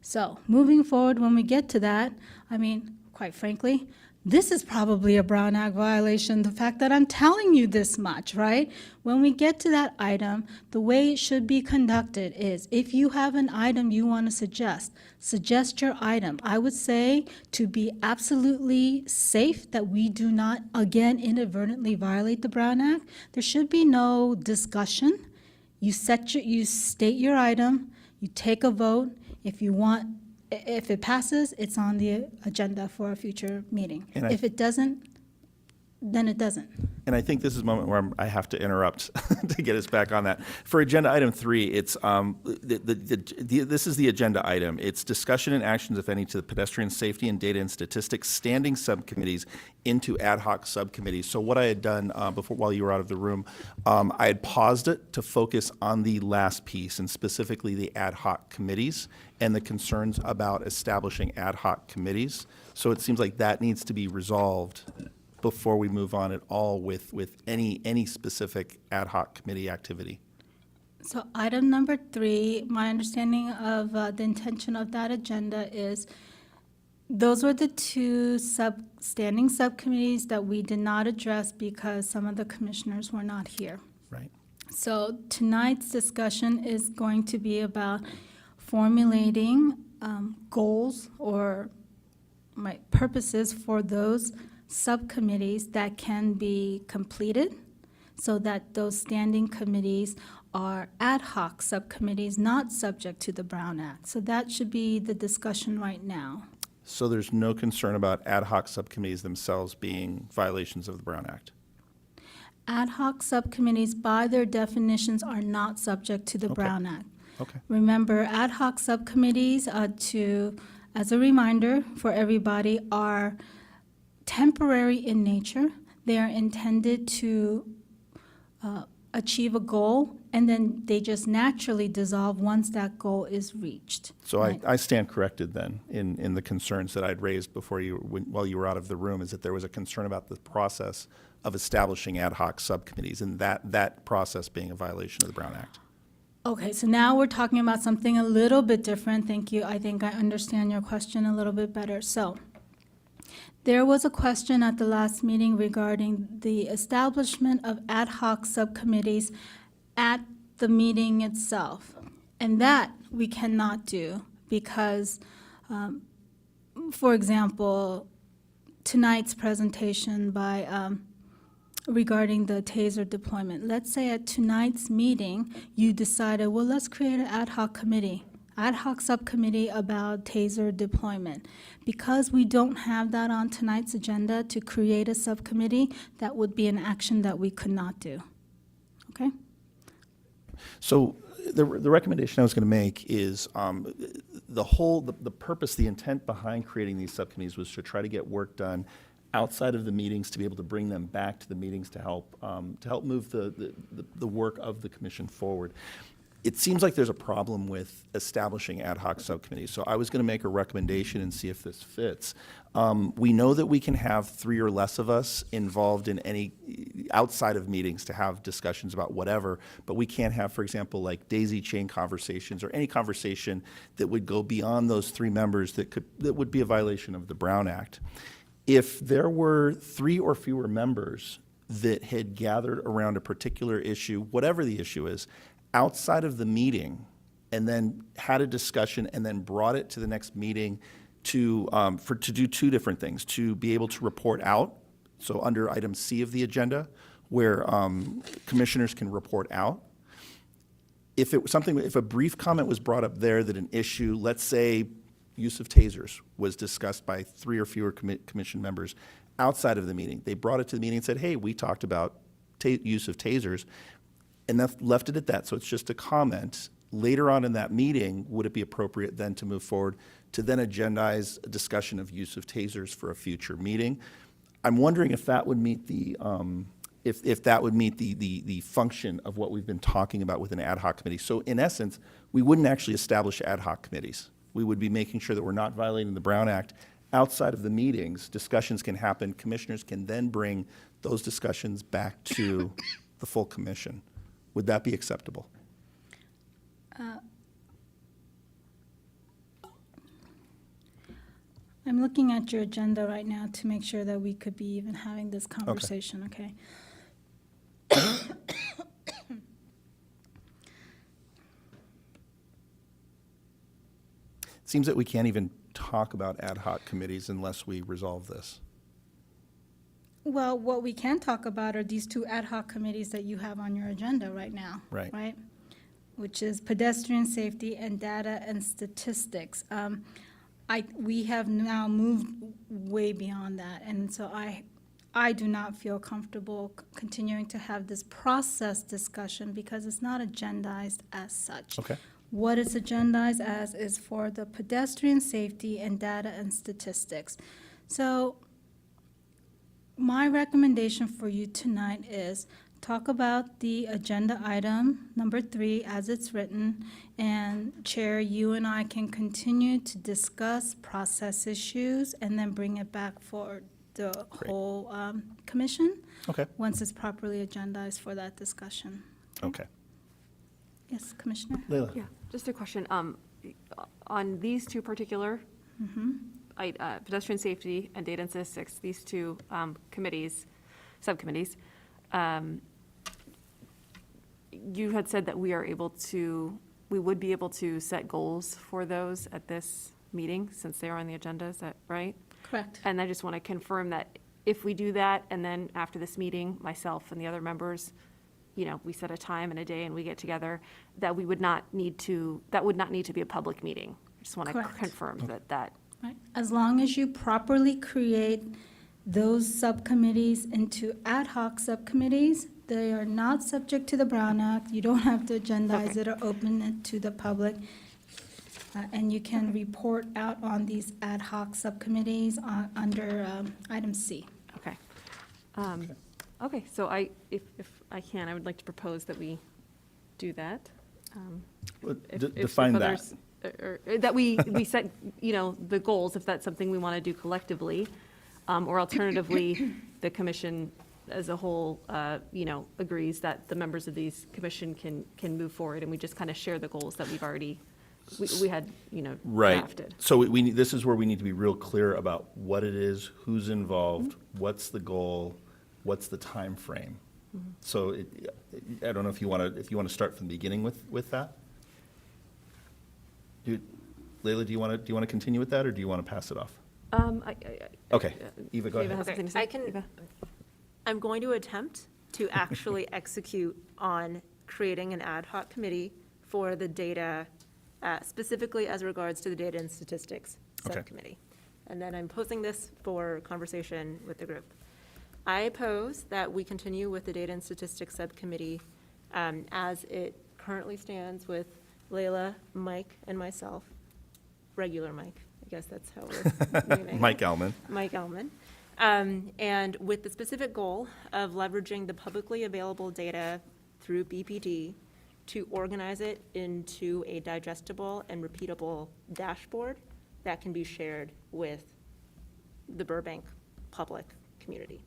So moving forward, when we get to that, I mean, quite frankly, this is probably a Brown Act violation, the fact that I'm telling you this much, right? When we get to that item, the way it should be conducted is if you have an item you want to suggest your item. I would say to be absolutely safe that we do not, again, inadvertently violate the Brown Act, there should be no discussion. You state your item, you take a vote. If it passes, it's on the agenda for a future meeting. If it doesn't, then it doesn't. And I think this is a moment where I have to interrupt to get us back on that. For agenda item 3, it's this is the agenda item. It's discussion and actions, if any, to the pedestrian safety and data and statistics standing subcommittees into ad hoc subcommittees. So what I had done before, while you were out of the room, I had paused it to focus on the last piece, and specifically the ad hoc committees and the concerns about establishing ad hoc committees. So it seems like that needs to be resolved before we move on at all with any specific ad hoc committee activity. So item number 3, my understanding of the intention of that agenda is those were the 2 standing subcommittees that we did not address because some of the commissioners were not here. Right. So tonight's discussion is going to be about formulating goals or purposes for those subcommittees that can be completed so that those standing committees are ad hoc subcommittees not subject to the Brown Act. So that should be the discussion right now. So there's no concern about ad hoc subcommittees themselves being violations of the Brown Act? Ad hoc subcommittees, by their definitions, are not subject to the Okay. Brown Act. Okay. Remember, ad hoc subcommittees, as a reminder for everybody, are temporary in nature. They are intended to achieve a goal, and then they just naturally dissolve once that goal is reached. So Right. I stand corrected then in the concerns that I'd raised before while you were out of the room, is that there was a concern about the process of establishing ad hoc subcommittees and that process being a violation of the Brown Act. Okay, so now we're talking about something a little bit different. Thank you. I think I understand your question a little bit better. So there was a question at the last meeting regarding the establishment of ad hoc subcommittees at the meeting itself. And that we cannot do because, for example, tonight's presentation by regarding the TASER deployment. Let's say at tonight's meeting, you decided, well, let's create an ad hoc committee, ad hoc subcommittee about TASER deployment. Because we don't have that on tonight's agenda to create a subcommittee, that would be an action that we could not do. Okay? So The recommendation I was going to make is the purpose, the intent behind creating these subcommittees was to try to get work done outside of the meetings, to be able to bring them back to the meetings to help move the work of the commission forward. It seems like there's a problem with establishing ad hoc subcommittees, so I was going to make a recommendation and see if this fits. We know that we can have 3 or less of us involved in any outside of meetings to have discussions about whatever, but we can't have, for example, like daisy chain conversations or any conversation that would go beyond those 3 members that would be a violation of the Brown Act. If there were 3 or fewer members that had gathered around a particular issue, whatever the issue is, outside of the meeting, and then had a discussion and then brought it to the next meeting to do 2 different things: to be able to report out, so under item C of the agenda, where commissioners can report out. If a brief comment was brought up there that an issue, let's say use of tasers, was discussed by 3 or fewer commission members outside of the meeting, they brought it to the meeting and said, hey, we talked about use of tasers, and left it at that. So it's just a comment. Later on in that meeting, would it be appropriate then to move forward to then agendize a discussion of use of tasers for a future meeting? I'm wondering if that would meet the the function of what we've been talking about with an ad hoc committee. So in essence, we wouldn't actually establish ad hoc committees. We would be making sure that we're not violating the Brown Act. Outside of the meetings, discussions can happen. Commissioners can then bring those discussions back to the full commission. Would that be acceptable? I'm looking at your agenda right now to make sure that we could be even having this conversation, okay? It seems that we can't even talk about ad hoc committees unless we resolve this. Well, what we can talk about are these 2 ad hoc committees that you have on your agenda right now. Right. Right? Which is pedestrian safety and data and statistics. We have now moved way beyond that, and so I do not feel comfortable continuing to have this process discussion because it's not agendized as such. Okay. What it's agendized as is for the pedestrian safety and data and statistics. So my recommendation for you tonight is talk about the agenda item number 3 as it's written, and Chair, you and I can continue to discuss process issues and then bring it back for the whole commission. Okay. Once it's properly agendized for that discussion. Okay. Yes, Commissioner? Leila? Yeah, just a question. On these 2 particular, pedestrian safety and data and statistics, these 2 subcommittees, you had said that we would be able to set goals for those at this meeting since they are on the agenda, is that right? Correct. And I just want to confirm that if we do that, and then after this meeting, myself and the other members, we set a time and a day and we get together, that we would not need to, that would not need to be a public meeting. I just want to Correct. confirm that. Right. As long as you properly create those subcommittees into ad hoc subcommittees, they are not subject to the Brown Act. You don't have to agendize it or open it to the public. And you can report out on these ad hoc subcommittees under item C. Okay. Okay, so if I can, I would like to propose that we do that. If Define that. others- or that we set, the goals, if that's something we want to do collectively, or alternatively, the commission as a whole, agrees that the members of these commission can move forward, and we just kind of share the goals that we've already, we had, Right. drafted. So this is where we need to be real clear about what it is, who's involved, what's the goal, what's the time frame. So I don't know if you want to start from the beginning with that? Leila, do you want to continue with that, or do you want to pass it off? Okay, Eva, go Eva ahead. has something to say. Eva? I'm going to attempt to actually execute on creating an ad hoc committee for the data, specifically as regards to the data and statistics Okay. subcommittee. And then I'm posting this for conversation with the group. I oppose that we continue with the data and statistics subcommittee as it currently stands with Layla, Mike, and myself, regular Mike, I guess that's how we're naming it. Mike Ellman. Mike Ellman. And with the specific goal of leveraging the publicly available data through BPD to organize it into a digestible and repeatable dashboard that can be shared with the Burbank public community.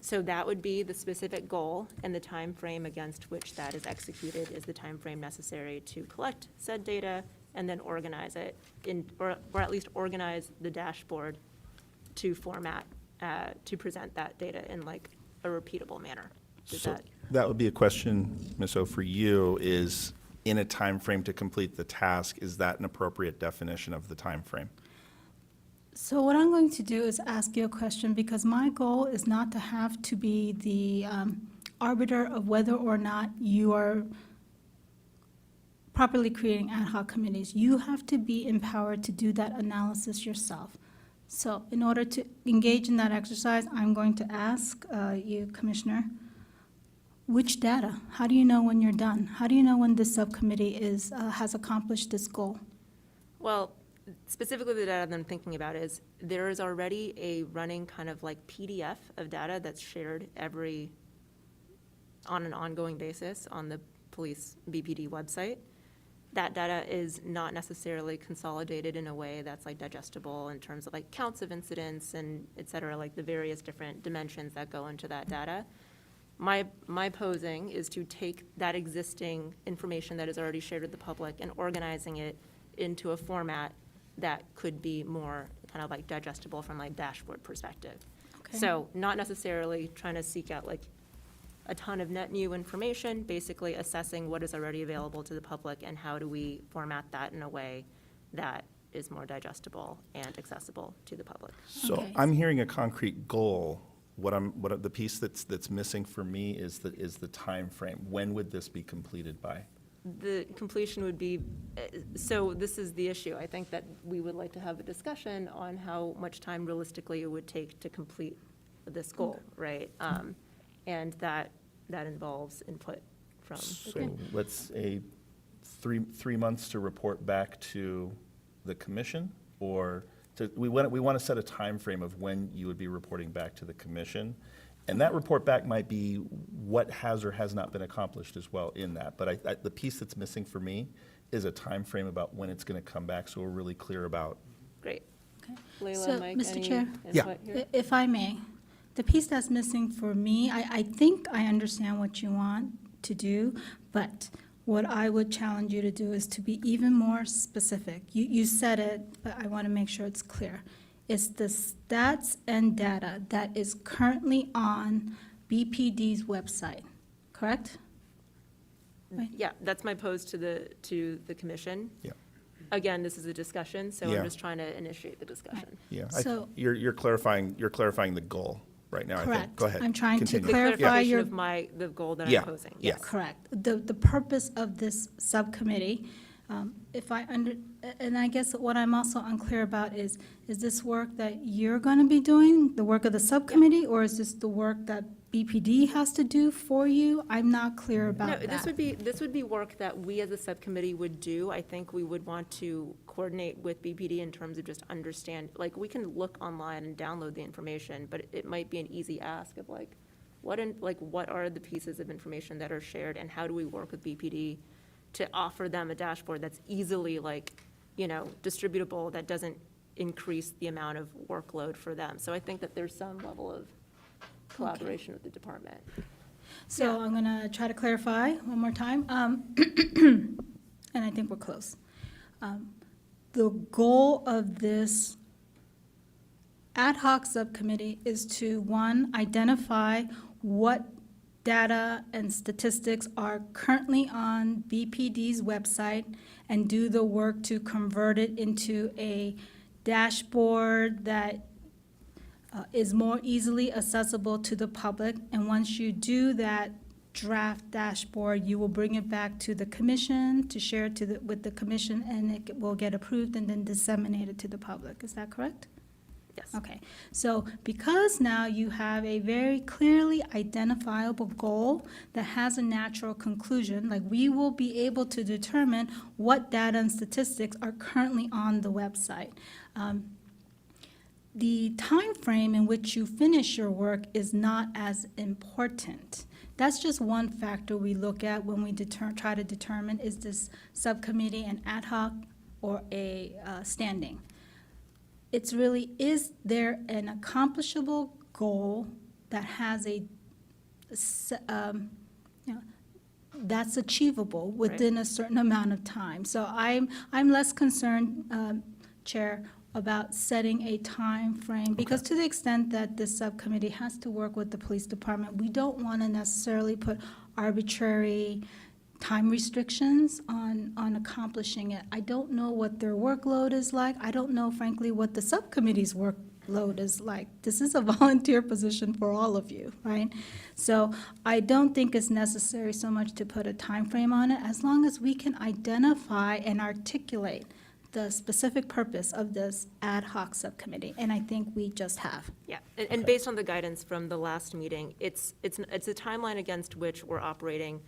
So that would be the specific goal, and the time frame against which that is executed is the time frame necessary to collect said data and then organize it in, or at least organize the dashboard to format, to present that data in like a repeatable manner. Does So that, that would be a question, Ms. O, for you, is in a time frame to complete the task, is that an appropriate definition of the time frame? So what I'm going to do is ask you a question, because my goal is not to have to be the arbiter of whether or not you are properly creating ad hoc committees. You have to be empowered to do that analysis yourself. So in order to engage in that exercise, I'm going to ask you, Commissioner, which data? How do you know when you're done? How do you know when this subcommittee has accomplished this goal? well, specifically the data that I'm thinking about is there is already a running kind of like PDF of data that's shared on an ongoing basis on the police BPD website. That data is not necessarily consolidated in a way that's like digestible in terms of like counts of incidents and et cetera, like the various different dimensions that go into that data. My posing is to take that existing information that is already shared with the public and organizing it into a format that could be more kind of like digestible from like dashboard perspective. Okay. So not necessarily trying to seek out like a ton of net new information, basically assessing what is already available to the public and how do we format that in a way that is more digestible and accessible to the public. So Okay. I'm hearing a concrete goal. The piece that's missing for me is the time frame. When would this be completed by? The completion would be, so this is the issue. I think that we would like to have a discussion on how much time realistically it would take to complete this goal, right? And that involves input from the So let's say 3 months to report back to the commission, or we want to set a time frame of when you would be reporting back to the commission. And that report back might be what has or has not been accomplished as well in that. But the piece that's missing for me is a time frame about when it's going to come back, so we're really clear about. Great. Okay. Layla, So, Mike, Mr. any Chair? input here? If I may, the piece that's missing for me, I think I understand what you want to do, but what I would challenge you to do is to be even more specific. You said it, but I want to make sure it's clear. It's the stats and data that is currently on BPD's website, correct? Right. Yeah, that's my pose to the commission. Yeah. Again, this is a discussion, so Yeah. I'm just trying to initiate the discussion. Yeah, So- you're clarifying the goal right now, I think. Correct. Go ahead. I'm trying to Continue. The clarify clarification your- of the goal that Yeah, I'm posing, yeah. yes. Correct. The purpose of this subcommittee, and I guess what I'm also unclear about is this work that you're going to be doing, the work of the subcommittee, or is this the work that BPD has to do for you? I'm not clear about No, that. this would be work that we as a subcommittee would do. I think we would want to coordinate with BPD in terms of just understand, like, we can look online and download the information, but it might be an easy ask of like, what are the pieces of information that are shared and how do we work with BPD to offer them a dashboard that's easily distributable, that doesn't increase the amount of workload for them. So I think that there's some level of collaboration with the department. So I'm going to try to clarify one more time, and I think we're close. The goal of this ad hoc subcommittee is to, one, identify what data and statistics are currently on BPD's website and do the work to convert it into a dashboard that is more easily accessible to the public. And once you do that draft dashboard, you will bring it back to the commission to share it with the commission, and it will get approved and then disseminated to the public. Is that correct? Yes. Okay, so because now you have a very clearly identifiable goal that has a natural conclusion, like we will be able to determine what data and statistics are currently on the website. The time frame in which you finish your work is not as important. That's just one factor we look at when we try to determine, is this subcommittee an ad hoc or a standing? It's really, is there an accomplishable goal that has that's achievable within a certain amount of time? So I'm less concerned, Chair, about setting a time frame, because to the extent that this subcommittee has to work with the police department, we don't want to necessarily put arbitrary time restrictions on accomplishing it. I don't know what their workload is like. I don't know, frankly, what the subcommittee's workload is like. This is a volunteer position for all of you, right? So I don't think it's necessary so much to put a time frame on it, as long as we can identify and articulate the specific purpose of this ad hoc subcommittee, and I think we just have. Yeah, and based on the guidance from the last meeting, it's a timeline against which we're operating,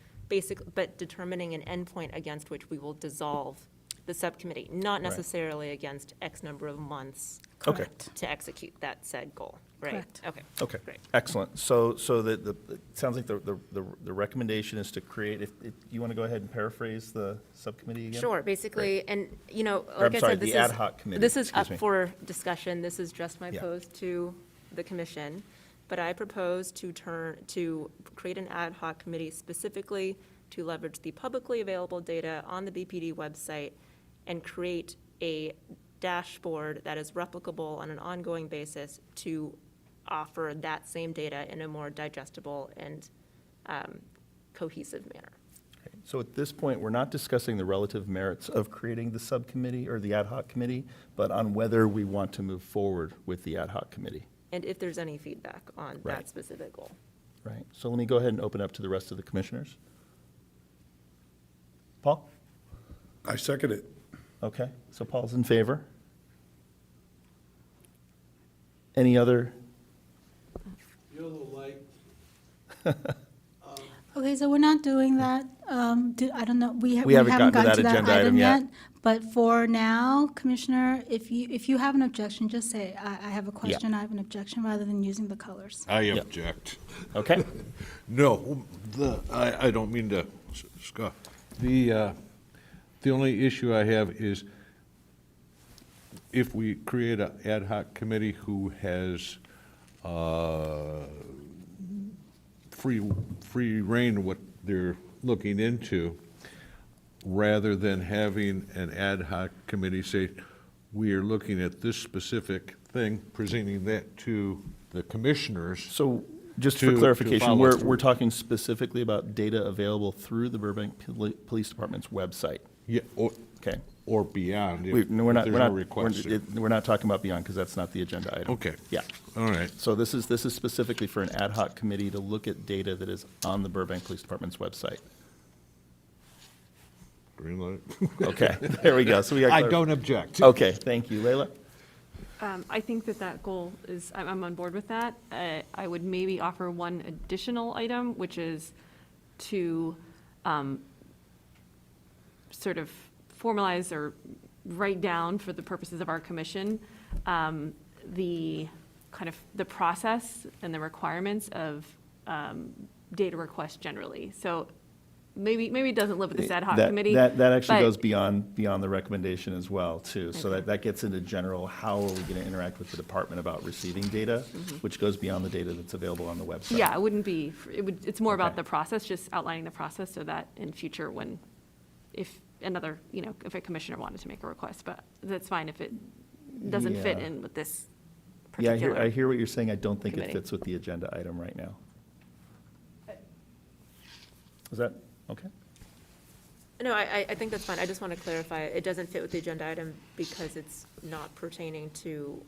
but determining an endpoint against which we will dissolve the subcommittee, not necessarily against X number of months Okay. to execute that said goal, right? Correct. Okay. Okay, Great. excellent. So it sounds like the recommendation is to create, if you want to go ahead and paraphrase the subcommittee again? Sure, basically, and, Or, like I'm I sorry, said, the ad hoc committee, this is up excuse me. for discussion. This is just my Yeah. pose to the commission. But I propose to create an ad hoc committee specifically to leverage the publicly available data on the BPD website and create a dashboard that is replicable on an ongoing basis to offer that same data in a more digestible and cohesive manner. Okay. So at this point, we're not discussing the relative merits of creating the subcommittee or the ad hoc committee, but on whether we want to move forward with the ad hoc committee, And if there's any feedback on Right. that specific goal. right? So let me go ahead and open up to the rest of the commissioners. Paul? I second it. Okay, so Paul's in favor. Any other? Yellow light. Okay, so we're not doing that. I don't know, we We haven't haven't gotten to gotten to that that agenda item item yet. yet. But for now, Commissioner, if you have an objection, just say, I have a question, I have an objection, rather than using the colors. I object. Okay, No, I don't mean to scoff. The only issue I have is if we create an ad hoc committee who has free reign of what they're looking into, rather than having an ad hoc committee say, we are looking at this specific thing, presenting that to the commissioners. so just To for clarification, follow we're through. talking specifically about data available through the Burbank Police Department's website. Yeah, Okay. or beyond, We're if not, there's no request there. we're not talking about beyond, because that's not the agenda item. Okay. Yeah. All right. So this is specifically for an ad hoc committee to look at data that is on the Burbank Police Department's website. Green light. Okay, there we go. So we got. I don't object. Okay, thank you. Leila? I think that goal is, I'm on board with that. I would maybe offer one additional item, which is to sort of formalize or write down, for the purposes of our commission, the kind of the process and the requirements of data requests generally. So maybe it doesn't live with this ad hoc committee. That actually but- goes beyond the recommendation as well, too. So that gets into general, how are we going to interact with the department about receiving data, which goes beyond the data that's available on the website. Yeah, it wouldn't be, it's more about Okay. the process, just outlining the process, so that in future, if another, if a commissioner wanted to make a request, but that's fine if it doesn't fit Yeah. in with this Yeah, particular. I hear what you're saying. I don't think it committee. fits with the agenda item right now. Is that, okay? No, I think that's fine. I just want to clarify, it doesn't fit with the agenda item because it's not pertaining to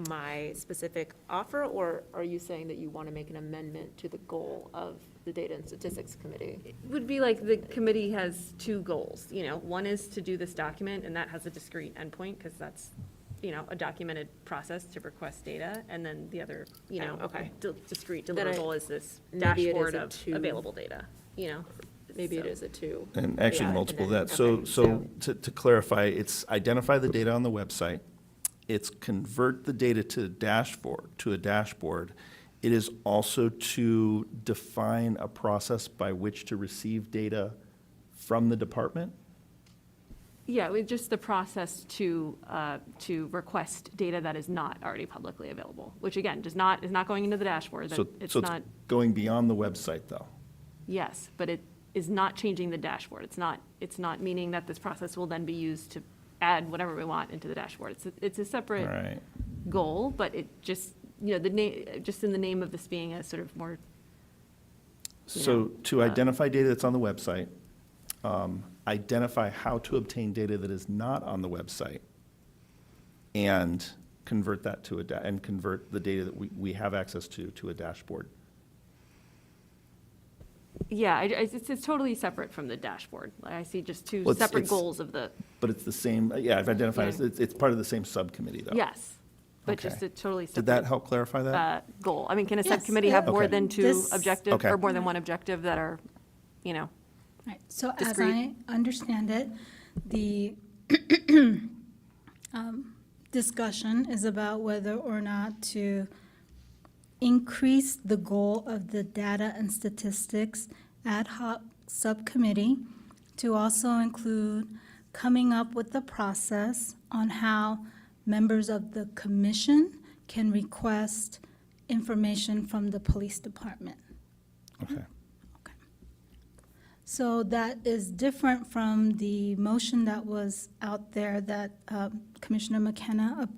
my specific offer, or are you saying that you want to make an amendment to the goal of the Data and Statistics Committee? It would be like the committee has two goals, one is to do this document, and that has a discrete endpoint, because that's a documented process to request data, and then the other, Oh, okay. discrete Then I- deliverable is this maybe it is dashboard a of two- available data, Maybe it So- is a two. And actually Yeah, multiple of and that. then- So, okay, to clarify, it's identify the data on the website. It's convert the data to a dashboard. It is also to define a process by which to receive data from the department. Yeah, it's just the process to request data that is not already publicly available, which again, is not going into the dashboard, So, that it's so not, going beyond the website, though. yes, but it is not changing the dashboard. It's not meaning that this process will then be used to add whatever we want into the dashboard. It's a All separate right. goal, but it just, just in the name of this being a sort of more, So to identify data that's on the website, identify how to obtain data that is not on the website, and convert that to and convert the data that we have access to a dashboard. yeah, it's totally separate from the dashboard. Like, I see just two Well, it's- separate it's- goals of the, But it's the same, yeah, I've identified, Yeah. it's part of the same subcommittee, though. yes, but Okay. just a totally separate. Did that help clarify that? Goal. I mean, can a Yes, subcommittee have more Okay. than two This- objectives, Okay. or more than one objective that are, Right, so as Discrete. I understand it, the discussion is about whether or not to increase the goal of the Data and Statistics Ad Hoc Subcommittee to also include coming up with the process on how members of the commission can request information from the police department. Okay. So that is different from the motion that was out there that Commissioner McKenna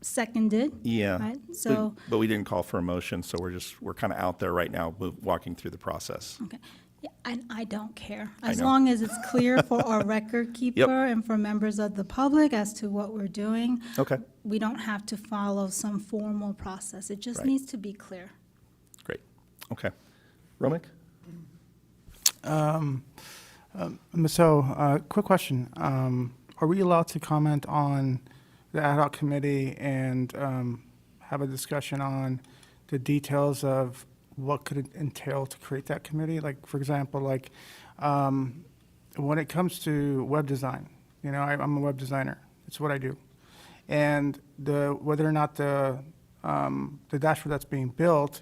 seconded. Yeah. Right, so, But we didn't call for a motion, so we're kind of out there right now, walking through the process. okay. Yeah, and I don't care. I As know. long as it's clear for our record keeper and for members of the public as to what we're doing. Okay, We don't have to follow some formal process. It just Right. needs to be clear. great. Okay. Romick? So, quick question. Are we allowed to comment on the ad hoc committee and have a discussion on the details of what could it entail to create that committee? Like, for example, like, when it comes to web design, I'm a web designer. It's what I do. And whether or not the dashboard that's being built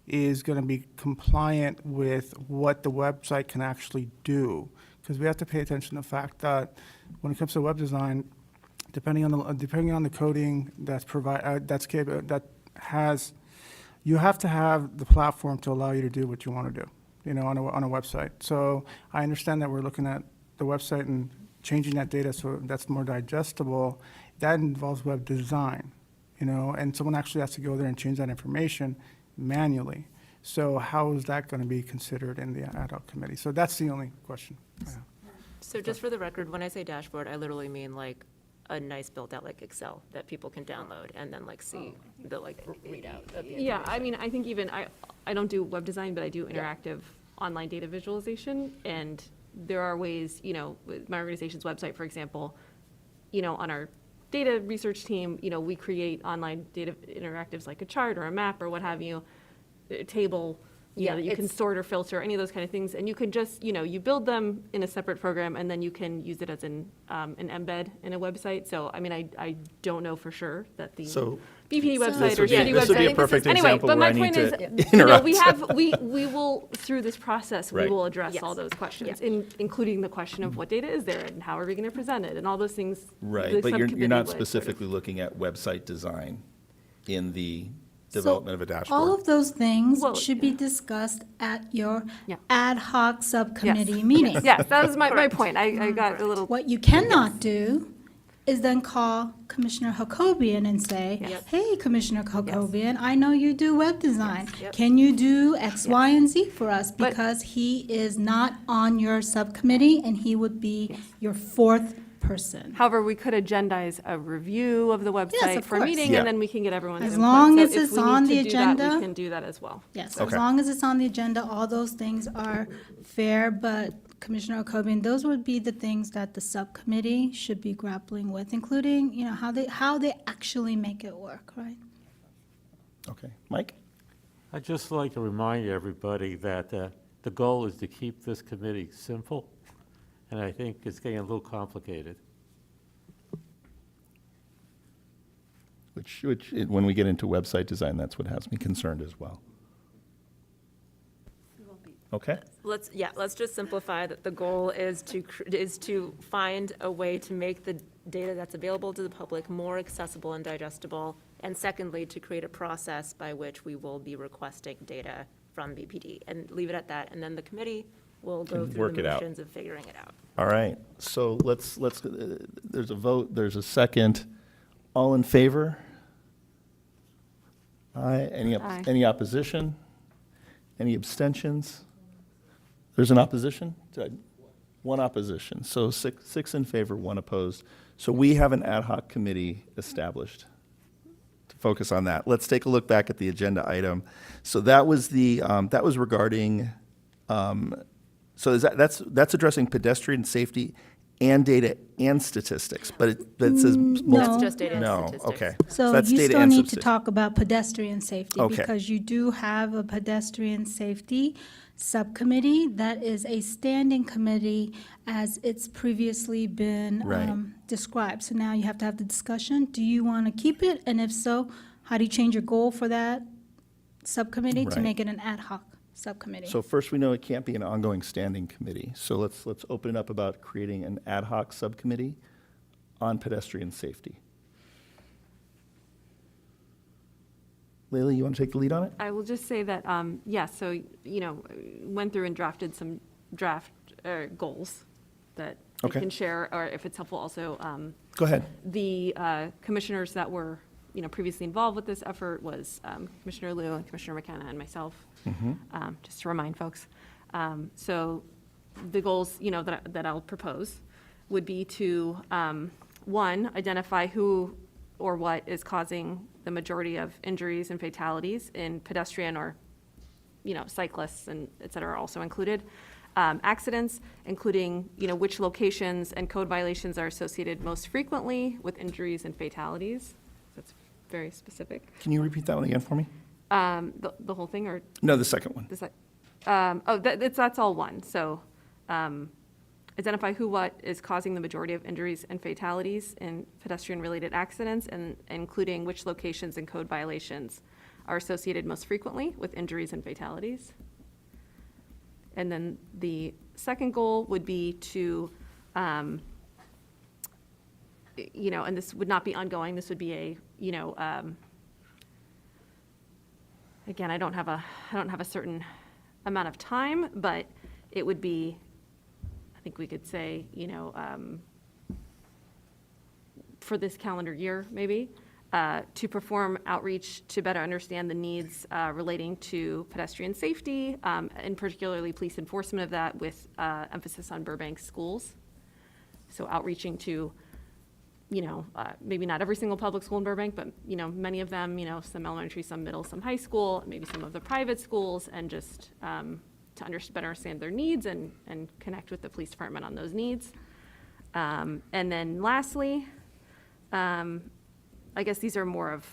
is going to be compliant with what the website can actually do. Because we have to pay attention to the fact that when it comes to web design, depending on the coding you have to have the platform to allow you to do what you want to do, on a website. So I understand that we're looking at the website and changing that data so that's more digestible. That involves web design, and someone actually has to go there and change that information manually. So how is that going to be considered in the ad hoc committee? So that's the only question I have. So just for the record, when I say dashboard, I literally mean like a nice built out like Excel that people can download and then like see the readout of the Yeah, I mean, I think even, I don't do web design, but I do interactive online data visualization, and there are ways, with my organization's website, for example, on our data research team, we create online data interactives like a chart or a map or what have you, a table, that you can sort or filter, any of those kind of things, and you can just, you build them in a separate program, and then you can use it as an embed in a website. So, I mean, I don't know for sure that the So BPD So- website This or would be- city website. this would be a I think perfect anyway, example but where my I need point to is, interrupt. we will, through this process, we Right. will address Yes. all those questions, Yeah. including the question of what data is there and how are we going to present it and all those things. Right, the but you're subcommittee not would sort of- specifically looking at website design in the So development of a dashboard? all of those things Well, should be discussed at your Yeah. ad hoc subcommittee meeting. Yes, that was my point. I got a little, What you cannot do is then call Commissioner Hakobian and say, Yes. hey, Commissioner Hakobian, I know you do web design. Yep. Can you do X, Y, and Z for us? But- Because he is not on your subcommittee, and he would be your fourth person. however, we could agendize a review of the website of for a course. meeting, Yeah. and then we can get everyone's As input. long So as if it's we need on to the do that, agenda. We can do that as well. Yes, Okay. as long as it's on the agenda, all those things are fair, but Commissioner Okobian, those would be the things that the subcommittee should be grappling with, including, how they actually make it work, right? Okay, Mike? I'd just like to remind everybody that the goal is to keep this committee simple, and I think it's getting a little complicated. Which, when we get into website design, that's what has me concerned as well. Okay? Let's just simplify that the goal is to find a way to make the data that's available to the public more accessible and digestible. And secondly, to create a process by which we will be requesting data from BPD, and leave it at that. And then the committee will go Can through work the it out. motions of figuring it out. All right, so let's, there's a vote, there's a second. All in favor? Aye. Aye. Any opposition? Any abstentions? There's an opposition? One opposition. So six in favor, one opposed. So we have an ad hoc committee established to focus on that. Let's take a look back at the agenda item. So that was that was regarding, so that's addressing pedestrian safety and data and statistics, but it says. No. That's just data and No, statistics. okay. So that's you data still and need to statistics. talk about pedestrian safety, Okay. because you do have a pedestrian safety subcommittee that is a standing committee as it's previously been Right. described. So now you have to have the discussion. Do you want to keep it? And if so, how do you change your goal for that subcommittee to Right. make it an ad hoc subcommittee? So first, we know it can't be an ongoing standing committee. So let's open it up about creating an ad hoc subcommittee on pedestrian safety. Leila, you want to take the lead on it? I will just say that, so, went through and drafted some draft goals that we Okay. can share, or if it's helpful also, Go ahead. the commissioners that were, previously involved with this effort was Commissioner Liu and Commissioner McKenna and myself, just to remind folks. So the goals, that I'll propose would be to, one, identify who or what is causing the majority of injuries and fatalities in pedestrian or, cyclists and et cetera are also included. Accidents, including, which locations and code violations are associated most frequently with injuries and fatalities. That's very specific. Can you repeat that one again for me? The whole thing, or No, the second one. that's all one. So, identify who, what is causing the majority of injuries and fatalities in pedestrian-related accidents, and including which locations and code violations are associated most frequently with injuries and fatalities. And then the second goal would be to, and this would not be ongoing, this would be a, again, I don't have a certain amount of time, but it would be, I think we could say, for this calendar year, maybe, to perform outreach to better understand the needs relating to pedestrian safety, and particularly police enforcement of that, with emphasis on Burbank schools. So outreaching to, maybe not every single public school in Burbank, but, many of them, some elementary, some middle, some high school, maybe some of the private schools, and just to better understand their needs and connect with the police department on those needs. And then lastly, I guess these are more of,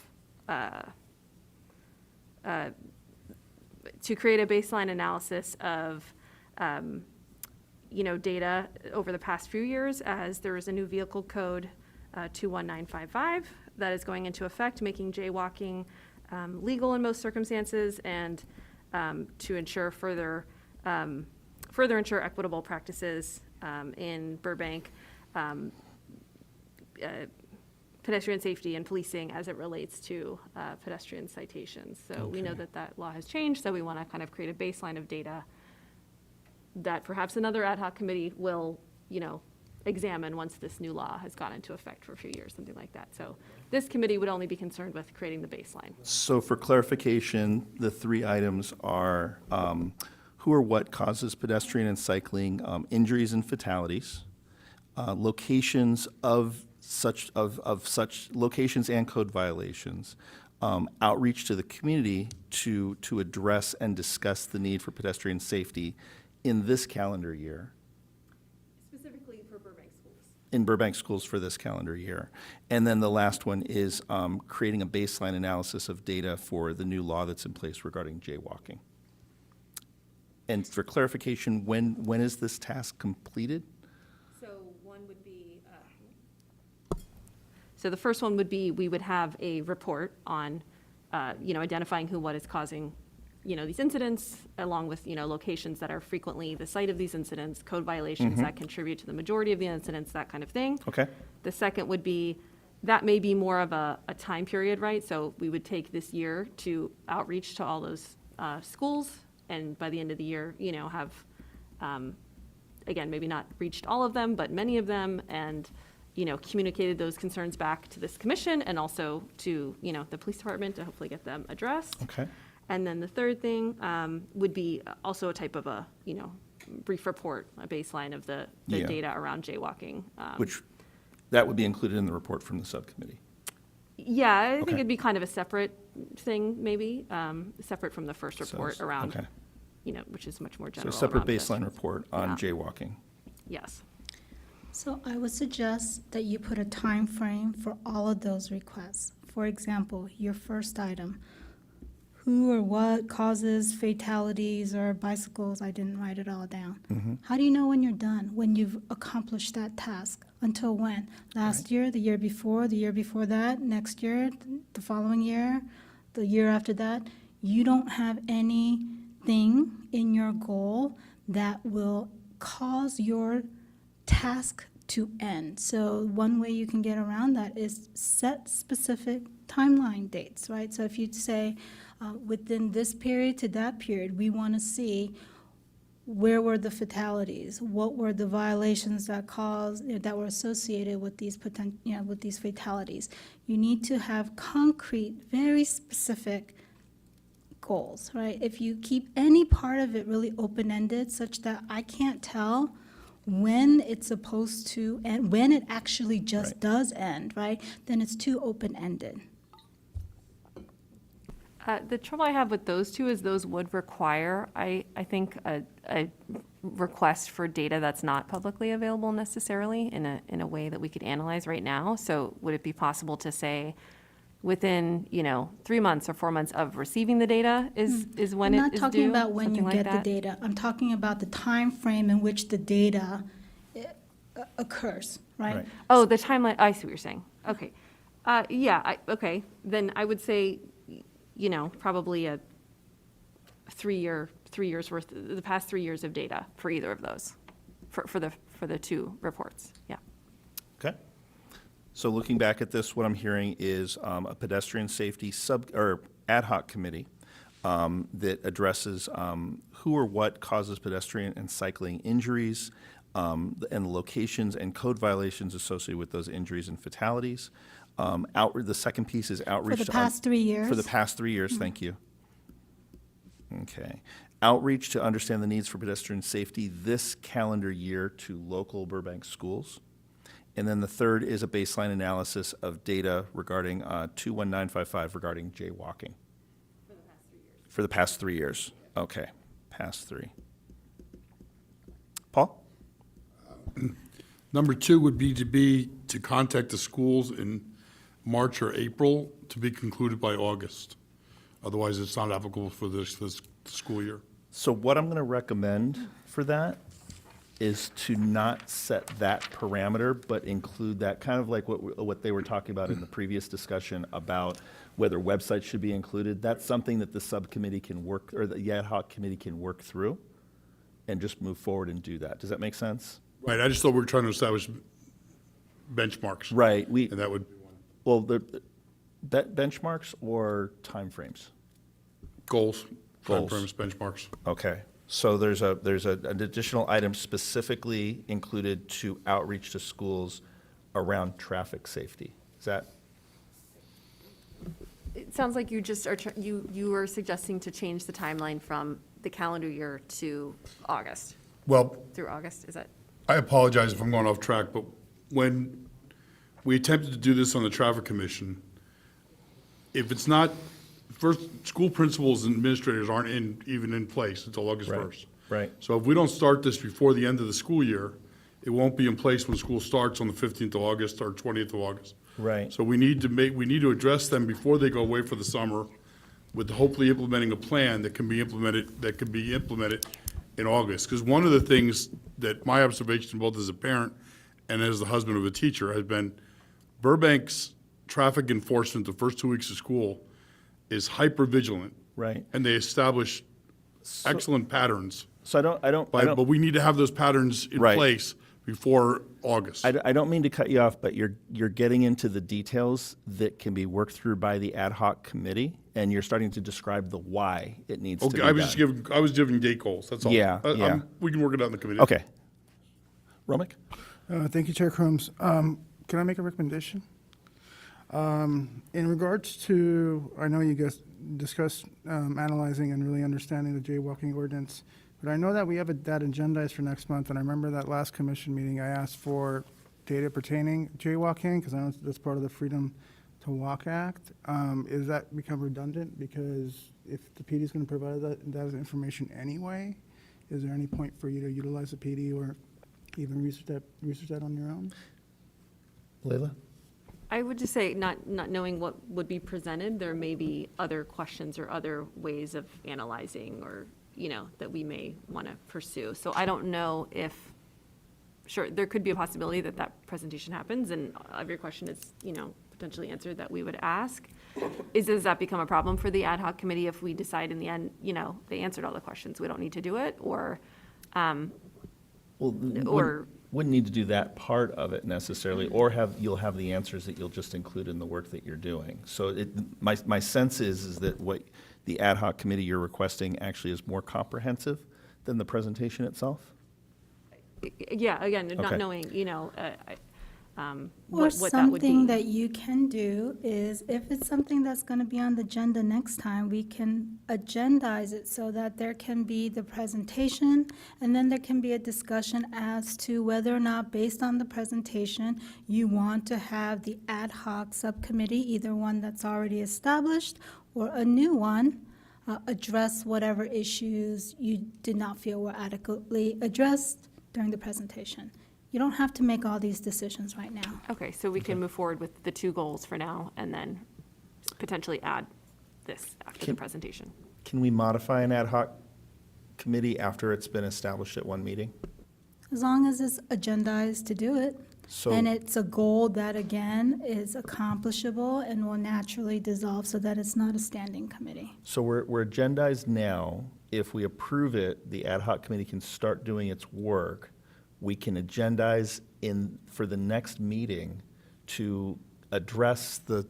to create a baseline analysis of, data over the past few years, as there is a new vehicle code, 21955, that is going into effect, making jaywalking legal in most circumstances, and to ensure further ensure equitable practices in Burbank, pedestrian safety and policing as it relates to pedestrian citations. So we know that law has changed, so we want to kind of create a baseline of data that perhaps another ad hoc committee will, examine once this new law has gone into effect for a few years, something like that. So this committee would only be concerned with creating the baseline. So for clarification, the three items are who or what causes pedestrian and cycling injuries and fatalities, locations of such locations and code violations, outreach to the community to address and discuss the need for pedestrian safety in this calendar year, in Burbank schools for this calendar year. And then the last one is creating a baseline analysis of data for the new law that's in place regarding jaywalking. And for clarification, when is this task completed? So one would be, so the first one would be, we would have a report on, identifying what is causing, these incidents, along with, locations that are frequently the site of these incidents, code violations that contribute to the majority of the incidents, that kind of thing. Okay. The second would be, that may be more of a time period, right? So we would take this year to outreach to all those schools, and by the end of the year, have, again, maybe not reached all of them, but many of them, and, communicated those concerns back to this commission and also to, the police department to hopefully get them addressed. Okay. And then the third thing would be also a type of a, brief report, a baseline of the Yeah. data around jaywalking. Which, that would be included in the report from the subcommittee. Yeah, I think Okay. it'd be kind of a separate thing, maybe, separate from the first So, report around, okay. which is much more So a general. separate around baseline pedestrians. report on Yeah. jaywalking. Yes. So I would suggest that you put a time frame for all of those requests. For example, your first item, who or what causes fatalities or bicycles? I didn't write it all down. How do you know when you're done, when you've accomplished that task? Until when? Last year, the year before that, next year, the following year, the year after that? You don't have anything in your goal that will cause your task to end. So one way you can get around that is set specific timeline dates, right? So if you say, within this period to that period, we want to see where were the fatalities, what were the violations that caused, that were associated with these with these fatalities. You need to have concrete, very specific goals, right? If you keep any part of it really open-ended, such that I can't tell when it's supposed to end, when it actually just Right. does end, right? Then it's too open-ended. The trouble I have with those two is those would require, I think, a request for data that's not publicly available necessarily in a way that we could analyze right now. So would it be possible to say, within, 3 months or 4 months of receiving the data is when it is due? I'm not talking about when you something like get the that? data. I'm talking about the time frame in which the data occurs, right? Right. Oh, the timeline, I see what you're saying. Okay. Okay, then I would say, probably a 3 years worth, the past 3 years of data for either of those, for the two reports, yeah. Okay. So looking back at this, what I'm hearing is a pedestrian safety ad hoc committee that addresses who or what causes pedestrian and cycling injuries, and the locations and code violations associated with those injuries and fatalities. The second piece is outreach. For the past 3 years? For the past 3 years, thank you. Okay. Outreach to understand the needs for pedestrian safety this calendar year to local Burbank schools. And then the third is a baseline analysis of data regarding 21955 regarding jaywalking. For the past 3 years. Okay, past 3. Paul? Number 2 would be to contact the schools in March or April to be concluded by August. Otherwise, it's not applicable for this school year. So what I'm going to recommend for that is to not set that parameter, but include that, kind of like what they were talking about in the previous discussion about whether websites should be included. That's something that the subcommittee can work, or the ad hoc committee can work through and just move forward and do that. Does that make sense? Right, I just thought we were trying to establish benchmarks. Right. And that would be one. Well, that benchmarks or timeframes? Goals, Goals. timeframes, benchmarks. Okay. So there's an additional item specifically included to outreach to schools around traffic safety. Is that? It sounds like you just are, you are suggesting to change the timeline from the calendar year to August, Well, through August, is that? I apologize if I'm going off track, but when we attempted to do this on the Traffic Commission, if it's not, first, school principals and administrators aren't even in place until August Right, 1st. right. So if we don't start this before the end of the school year, It won't be in place when school starts on the 15th of August or 20th of August. Right. So we need to address them before they go away for the summer, with hopefully implementing a plan that can be implemented in August. Because one of the things that my observation, both as a parent and as the husband of a teacher, has been Burbank's traffic enforcement the first 2 weeks of school is hyper vigilant. Right. And they establish excellent patterns. So But we need to have those patterns in Right. place before August. I don't mean to cut you off, but you're getting into the details that can be worked through by the ad hoc committee, and you're starting to describe the why it needs to be Okay, done. I was giving date goals, that's all. Yeah, yeah. We can work it out in the committee. Okay. Romick? Thank you, Chair Coombs. Can I make a recommendation? In regards to, I know you guys discussed analyzing and really understanding the jaywalking ordinance, but I know that we have that agendized for next month, and I remember that last commission meeting, I asked for data pertaining jaywalking, because I know that's part of the Freedom to Walk Act. Is that become redundant? Because if the PD is going to provide that information anyway, is there any point for you to utilize the PD or even research that on your own? Leila? I would just say, not knowing what would be presented, there may be other questions or other ways of analyzing or, that we may want to pursue. So I don't know if, sure, there could be a possibility that presentation happens and every question is, potentially answered that we would ask. Does that become a problem for the ad hoc committee if we decide in the end, they answered all the questions, we don't need to do it? Or, Wouldn't need to do that part of it necessarily, or you'll have the answers that you'll just include in the work that you're doing. So my sense is that what the ad hoc committee you're requesting actually is more comprehensive than the presentation itself? yeah, again, Okay. not knowing, Or what that would be. something that you can do is, if it's something that's going to be on the agenda next time, we can agendize it so that there can be the presentation, and then there can be a discussion as to whether or not, based on the presentation, you want to have the ad hoc subcommittee, either one that's already established or a new one, address whatever issues you did not feel were adequately addressed during the presentation. You don't have to make all these decisions right now. Okay, so we can move forward with the two goals for now and then potentially add this after the presentation. Can we modify an ad hoc committee after it's been established at one meeting? As long as it's agendized to do it. So- And it's a goal that, again, is accomplishable and will naturally dissolve so that it's not a standing committee. So we're agendized now. If we approve it, the ad hoc committee can start doing its work. We can agendize for the next meeting to address the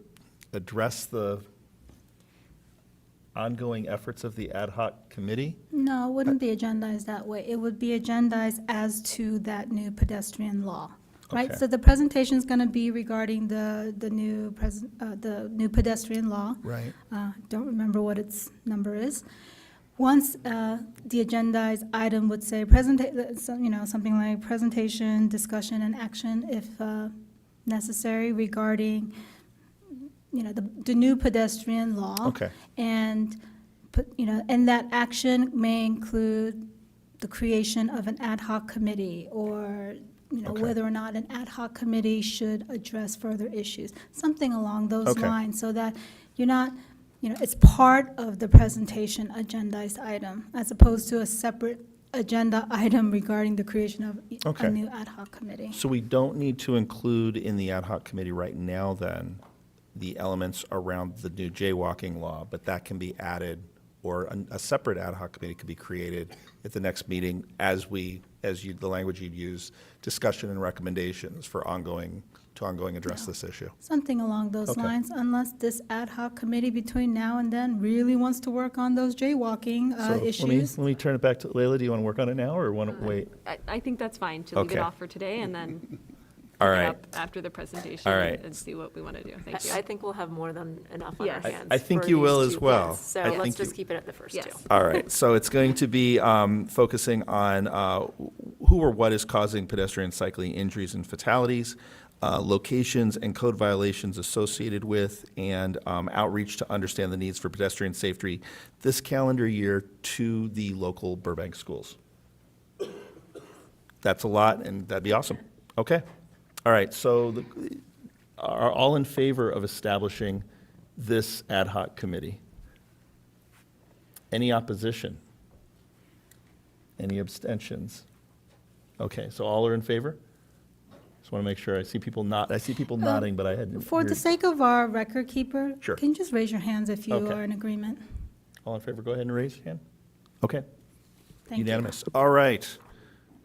ongoing efforts of the ad hoc committee. No, it wouldn't be agendized that way. It would be agendized as to that new pedestrian law, right? Okay. So the presentation is going to be regarding the new pedestrian law. Right. Don't remember what its number is. Once the agendized item would say something like presentation, discussion, and action, if necessary, regarding the new pedestrian law. Okay. And and that action may include the creation of an ad hoc committee, or Okay. whether or not an ad hoc committee should address further issues, something along those Okay. lines, so that you're not, it's part of the presentation agendized item, as opposed to a separate agenda item regarding the creation of Okay. a new ad hoc committee. So we don't need to include in the ad hoc committee right now, then, the elements around the new jaywalking law, but that can be added, or a separate ad hoc committee could be created at the next meeting the language you'd use, discussion and recommendations for ongoing address this issue. Something along those Okay. lines, unless this ad hoc committee between now and then really wants to work on those jaywalking So issues. Let me turn it back to Leila. Do you want to work on it now, or want to wait? I think that's fine to leave it Okay. off for today and then All pick it right. up after the presentation All right. and see what we want to do. Thank you. I think we'll have more than enough on our Yes. hands. I think for you will these as two well. goals. So I think let's just you- keep it at the first Yes. two. All right, so it's going to be focusing on who or what is causing pedestrian cycling injuries and fatalities, locations and code violations associated with, and outreach to understand the needs for pedestrian safety this calendar year to the local Burbank schools. That's a lot, and that'd be awesome. Okay. All right, so are all in favor of establishing this ad hoc committee? Any opposition? Any abstentions? Okay, so all are in favor? Just want to make sure. I see people nodding, but I hadn't. For the heard- sake of our record keeper, Sure. can you just raise your hands if you Okay. are in agreement? All in favor, go ahead and raise your hand. Okay. Thank you. Unanimous. All right,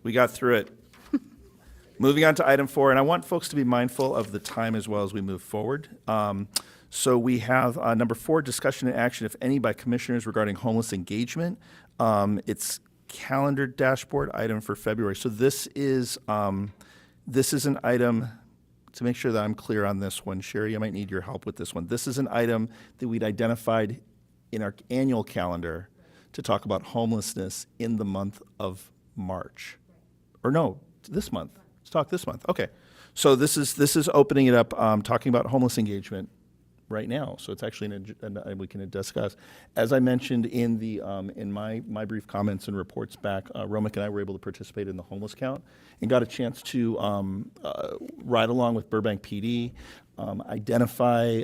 we got through it. Moving on to item 4, and I want folks to be mindful of the time as well as we move forward. So we have number 4, discussion and action, if any, by commissioners regarding homeless engagement. It's calendar dashboard item for February. So this is an item, to make sure that I'm clear on this one, Sherry, I might need your help with this one. This is an item that we'd identified in our annual calendar to talk about homelessness in the month of March. Or no, this month. Let's talk this month. Okay. So this is opening it up, talking about homeless engagement right now. So it's actually we can discuss. As I mentioned in my brief comments and reports back, Romick and I were able to participate in the homeless count and got a chance to ride along with Burbank PD, identify.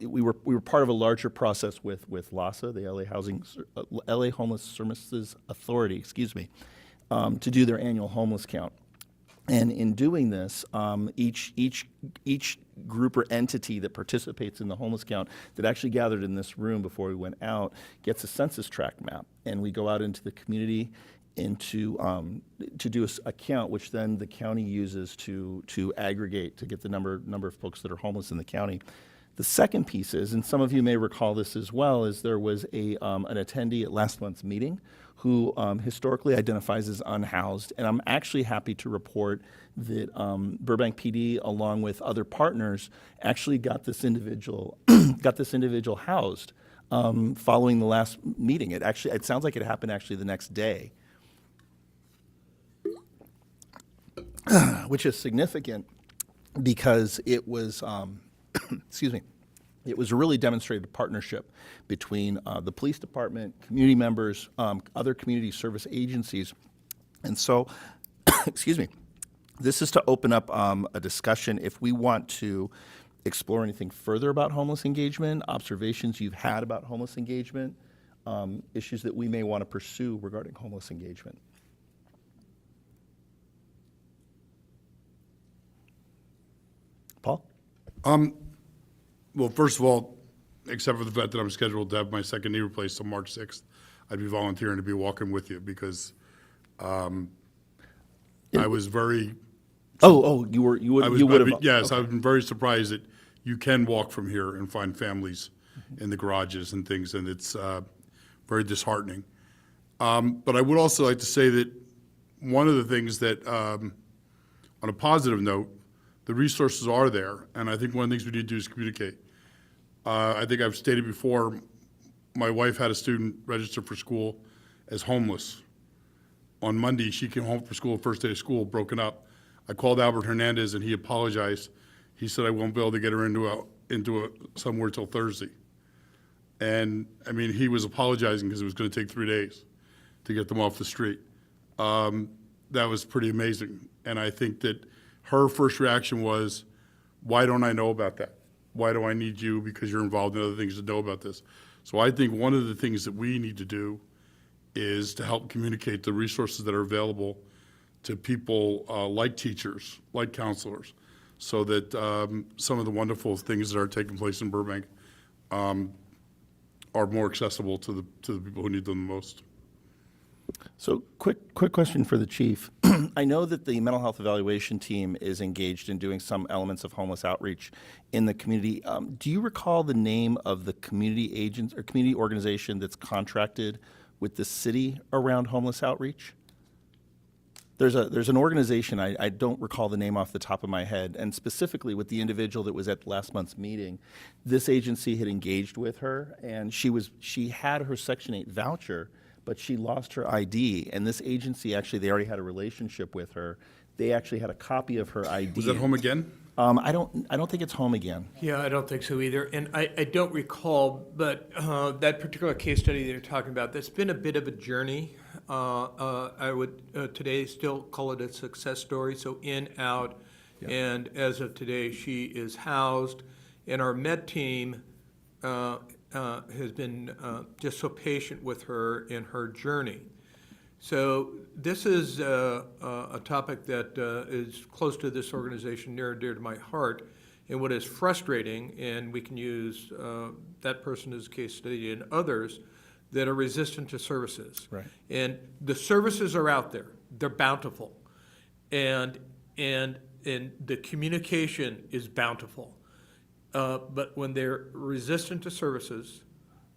We were part of a larger process with LHSA, the LA Homeless Services Authority, excuse me, to do their annual homeless count. And in doing this, each group or entity that participates in the homeless count that actually gathered in this room before we went out gets a census tract map, and we go out into the community and to do a count, which then the county uses to aggregate to get the number of folks that are homeless in the county. The second piece is, and some of you may recall this as well, is there was an attendee at last month's meeting who historically identifies as unhoused. And I'm actually happy to report that Burbank PD, along with other partners, actually got this individual housed following the last meeting. It sounds like it happened actually the next day, which is significant because it was, excuse me, it was a really demonstrated partnership between the police department, community members, other community service agencies. And so, excuse me, this is to open up a discussion if we want to explore anything further about homeless engagement, observations you've had about homeless engagement, issues that we may want to pursue regarding homeless engagement. Paul? Well, first of all, except for the fact that I'm scheduled to have my second knee replaced on March 6th, I'd be volunteering to be walking with you because I was very. You would have. Yes, I've been very surprised that you can walk from here and find families in the garages and things, and it's very disheartening. But I would also like to say that one of the things that, on a positive note, the resources are there, and I think one of the things we need to do is communicate. I think I've stated before, my wife had a student register for school as homeless. On Monday, she came home from school, first day of school, broken up. I called Albert Hernandez, and he apologized. He said I won't be able to get her into somewhere till Thursday. And, I mean, he was apologizing because it was going to take 3 days to get them off the street. That was pretty amazing, and I think that her first reaction was, why don't I know about that? Why do I need you? Because you're involved in other things to know about this. So I think one of the things that we need to do is to help communicate the resources that are available to people like teachers, like counselors, so that some of the wonderful things that are taking place in Burbank are more accessible to the people who need them the most. So quick question for the chief. I know that the mental health evaluation team is engaged in doing some elements of homeless outreach in the community. Do you recall the name of the community agent or community organization that's contracted with the city around homeless outreach? There's an organization, I don't recall the name off the top of my head, and specifically with the individual that was at last month's meeting, this agency had engaged with her, and she had her Section 8 voucher, but she lost her ID, and this agency, actually, they already had a relationship with her. They actually had a copy of her ID. Was that Home Again? I don't think it's home again. Yeah, I don't think so either. And I don't recall, but that particular case study that you're talking about, that's been a bit of a journey. I would today still call it a success story, so in, out. And as of today, she is housed. And our med team has been just so patient with her in her journey. So this is a topic that is close to this organization, near and dear to my heart. And what is frustrating, and we can use that person as a case study and others that are resistant to services. Right. And the services are out there. They're bountiful. And the communication is bountiful. But when they're resistant to services,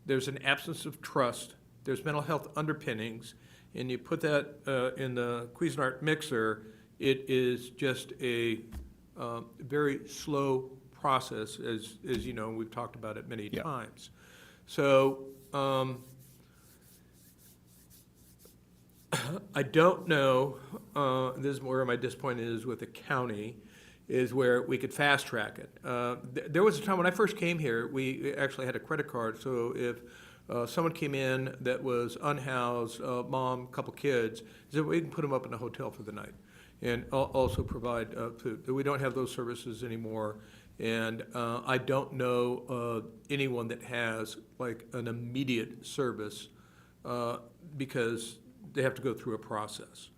there's an absence of trust, there's mental health underpinnings, and you put that in the Cuisinart mixer, it is just a very slow process, as you know, we've talked about it many times. So I don't know, this is where my disappointment is with the county, is where we could fast track it. There was a time when I first came here, we actually had a credit card, so if someone came in that was unhoused, mom, couple kids, so we can put them up in a hotel for the night and also provide food. We don't have those services anymore, and I don't know anyone that has like an immediate service because they have to go through a process.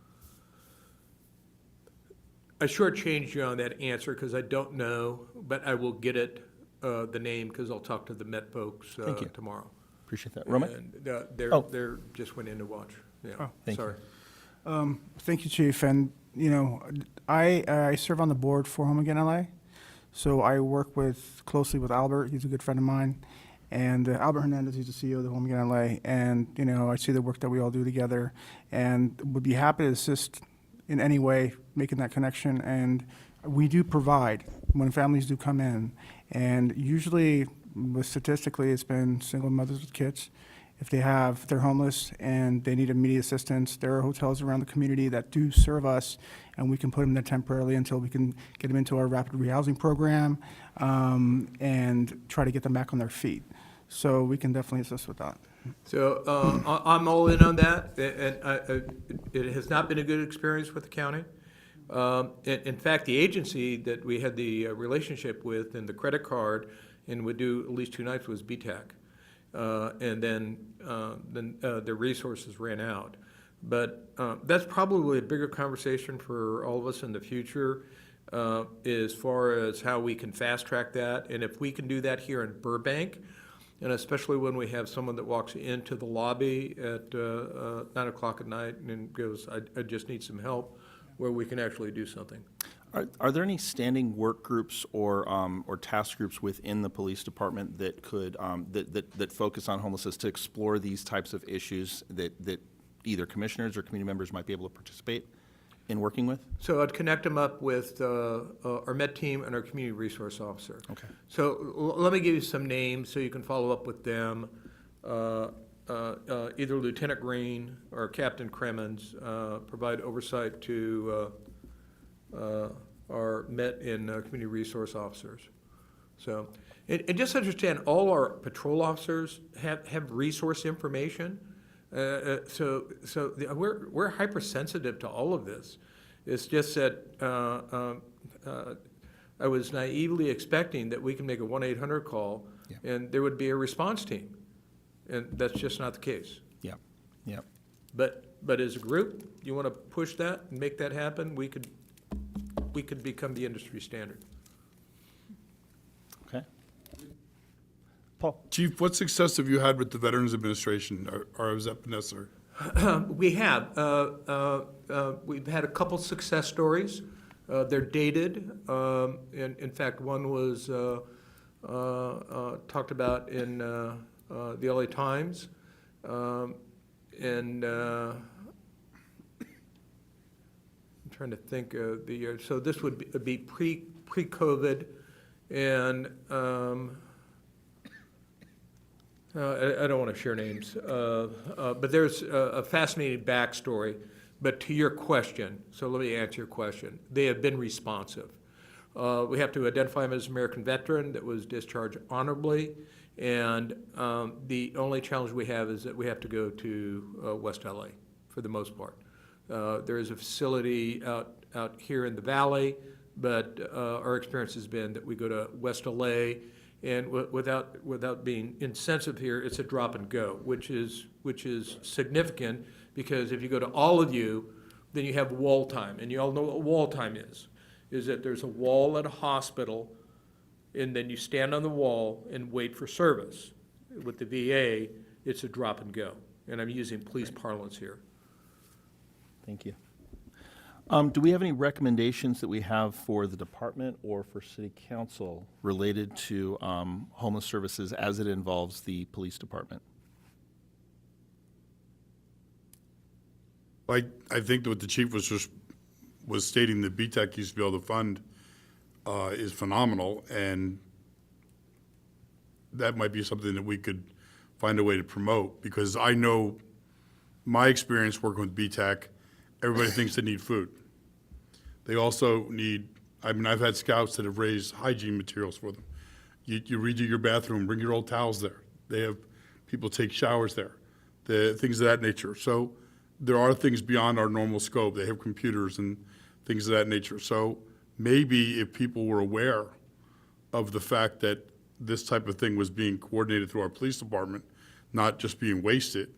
I shortchanged you on that answer because I don't know, but I will get it, the name, because I'll talk to the Met folks tomorrow. Appreciate that. Roman? And they're just went in to watch. Yeah, Oh, thank sorry. Thank you, Chief. And, you know, I serve on the board for Home Again LA. So I work closely with Albert. He's a good friend of mine. And Albert Hernandez, he's the CEO of the Home Again LA. And, you know, I see the work that we all do together and would be happy to assist in any way making that connection. And we do provide when families do come in. And usually, statistically, it's been single mothers with kids. If they're homeless and they need immediate assistance, there are hotels around the community that do serve us, and we can put them there temporarily until we can get them into our rapid rehousing program and try to get them back on their feet. So we can definitely assist with that. So I'm all in on that, and it has not been a good experience with the county. In fact, the agency that we had the relationship with and the credit card and would do at least 2 nights was BTAC. And then the resources ran out. But that's probably a bigger conversation for all of us in the future as far as how we can fast track that. And if we can do that here in Burbank, and especially when we have someone that walks into the lobby at 9 o'clock at night and goes, I just need some help, where we can actually do something. Are there any standing work groups or task groups within the police department that could that focus on homelessness to explore these types of issues that either commissioners or community members might be able to participate in working with? So I'd connect them up with our Met team and our community resource officer. Okay. So let me give you some names so you can follow up with them. Either Lieutenant Green or Captain Cremens provide oversight to our Met and community resource officers. So, and just understand, all our patrol officers have resource information. So we're hypersensitive to all of this. It's just that I was naively expecting that we can make a 1-800 call and there would be a response team, and that's just not the case. Yeah, yeah. But as a group, you want to push that and make that happen, we could become the industry standard. Okay. Paul? Chief, what success have you had with the Veterans Administration, or is that necessary? We have. We've had a couple success stories. They're dated. In fact, one was talked about in the LA Times. And I'm trying to think of the year. So this would be pre-COVID, and I don't want to share names, but there's a fascinating backstory. But to your question, so let me answer your question. They have been responsive. We have to identify him as an American veteran that was discharged honorably. And the only challenge we have is that we have to go to West LA for the most part. There is a facility out here in the valley, but our experience has been that we go to West LA, and without being insensitive here, it's a drop and go, which is significant, because if you go to all of you, then you have wall time, and you all know what wall time is that there's a wall at a hospital, and then you stand on the wall and wait for service. With the VA, it's a drop and go, and I'm using police parlance here. Thank you. Do we have any recommendations that we have for the department or for city council related to homeless services as it involves the police department? I think that what the chief was stating that BTEC used to be able to fund is phenomenal, and that might be something that we could find a way to promote, because I know my experience working with BTEC, everybody thinks they need food. They also need, I've had scouts that have raised hygiene materials for them. You redo your bathroom, bring your old towels there. They have people take showers there, things of that nature. So there are things beyond our normal scope. They have computers and things of that nature. So maybe if people were aware of the fact that this type of thing was being coordinated through our police department, not just being wasted,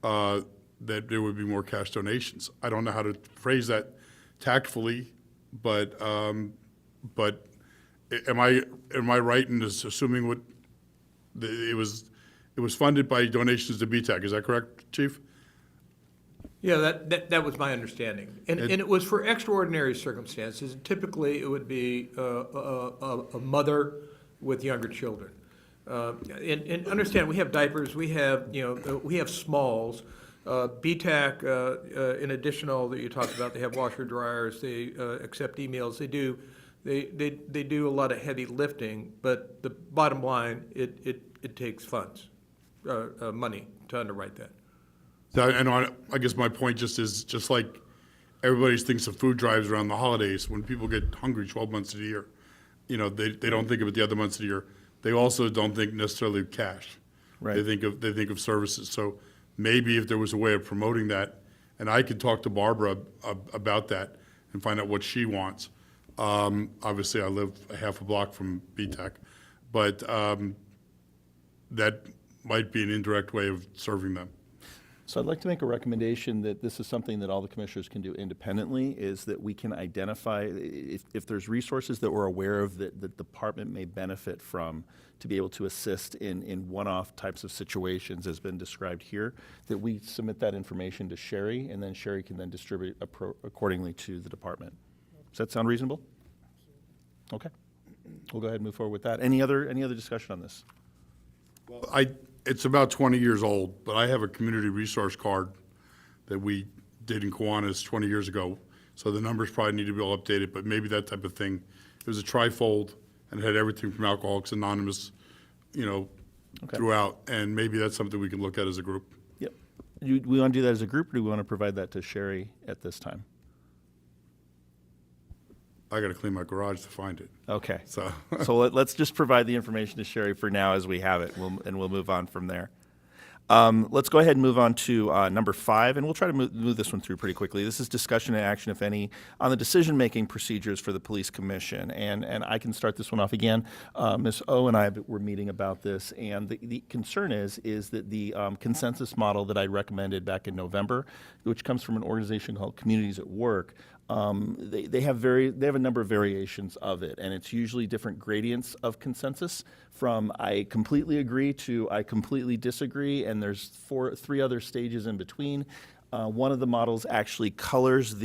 that there would be more cash donations. I don't know how to phrase that tactfully, but am I right in assuming what it was funded by donations to BTEC? Is that correct, Chief? Yeah, that was my understanding. And it was for extraordinary circumstances. Typically, it would be a mother with younger children. And understand, we have diapers, we have smalls. BTAC, in addition to all that you talked about, they have washer dryers, they accept emails, they do a lot of heavy lifting, but the bottom line, it takes funds, money to underwrite that. So, and I guess my point just like everybody thinks of food drives around the holidays, when people get hungry 12 months of the year, they don't think of it the other months of the year. They also don't think necessarily of cash. Right. They think of services. So maybe if there was a way of promoting that, and I could talk to Barbara about that and find out what she wants. Obviously, I live a half a block from BTEC, but that might be an indirect way of serving them. So I'd like to make a recommendation that this is something that all the commissioners can do independently, is that we can identify if there's resources that we're aware of that the department may benefit from to be able to assist in one-off types of situations as been described here, that we submit that information to Sherry, and then Sherry can then distribute accordingly to the department. Does that sound reasonable? Okay. We'll go ahead and move forward with that. Any other discussion on this? Well, it's about 20 years old, but I have a community resource card that we did in Kiwanis 20 years ago. So the numbers probably need to be all updated, but maybe that type of thing. It was a trifold and it had everything from Alcoholics Anonymous, throughout. And maybe that's something we can look at as a group. Yep. We want to do that as a group, or do we want to provide that to Sherry at this time? I got to clean my garage to find it. Okay. So let's just provide the information to Sherry for now as we have it, and we'll move on from there. Let's go ahead and move on to number 5, and we'll try to move this one through pretty quickly. This is discussion and action, if any, on the decision-making procedures for the police commission. And I can start this one off again. Ms. O and I were meeting about this, and the concern is that the consensus model that I recommended back in November, which comes from an organization called Communities at Work, they have a number of variations of it, and it's usually different gradients of consensus, from I completely agree to I completely disagree, and there's 3 other stages in between. One of the models actually provides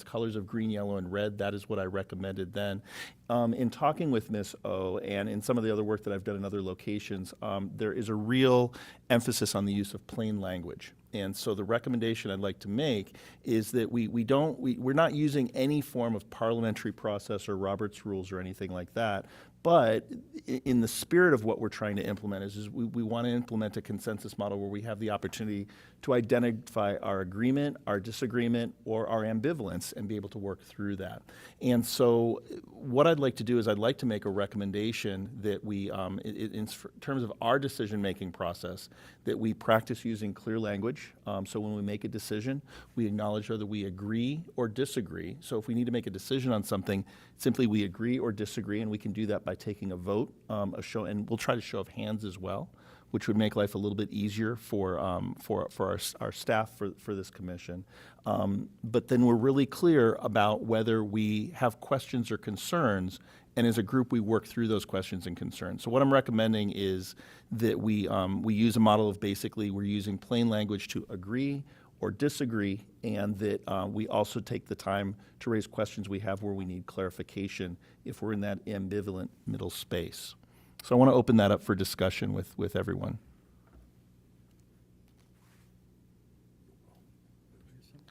colors of green, yellow, and red. That is what I recommended then. In talking with Ms. O and in some of the other work that I've done in other locations, there is a real emphasis on the use of plain language. And so the recommendation I'd like to make is that we're not using any form of parliamentary process or Robert's rules or anything like that. But in the spirit of what we're trying to implement is we want to implement a consensus model where we have the opportunity to identify our agreement, our disagreement, or our ambivalence and be able to work through that. And so what I'd like to do is I'd like to make a recommendation that we, in terms of our decision-making process, that we practice using clear language. So when we make a decision, we acknowledge whether we agree or disagree. So if we need to make a decision on something, simply we agree or disagree, and we can do that by taking a vote, and we'll try to show of hands as well, which would make life a little bit easier for our staff for this commission. But then we're really clear about whether we have questions or concerns, and as a group we work through those questions and concerns. So what I'm recommending is that we use a model of basically we're using plain language to agree or disagree, and that we also take the time to raise questions we have where we need clarification if we're in that ambivalent middle space. So I want to open that up for discussion with everyone.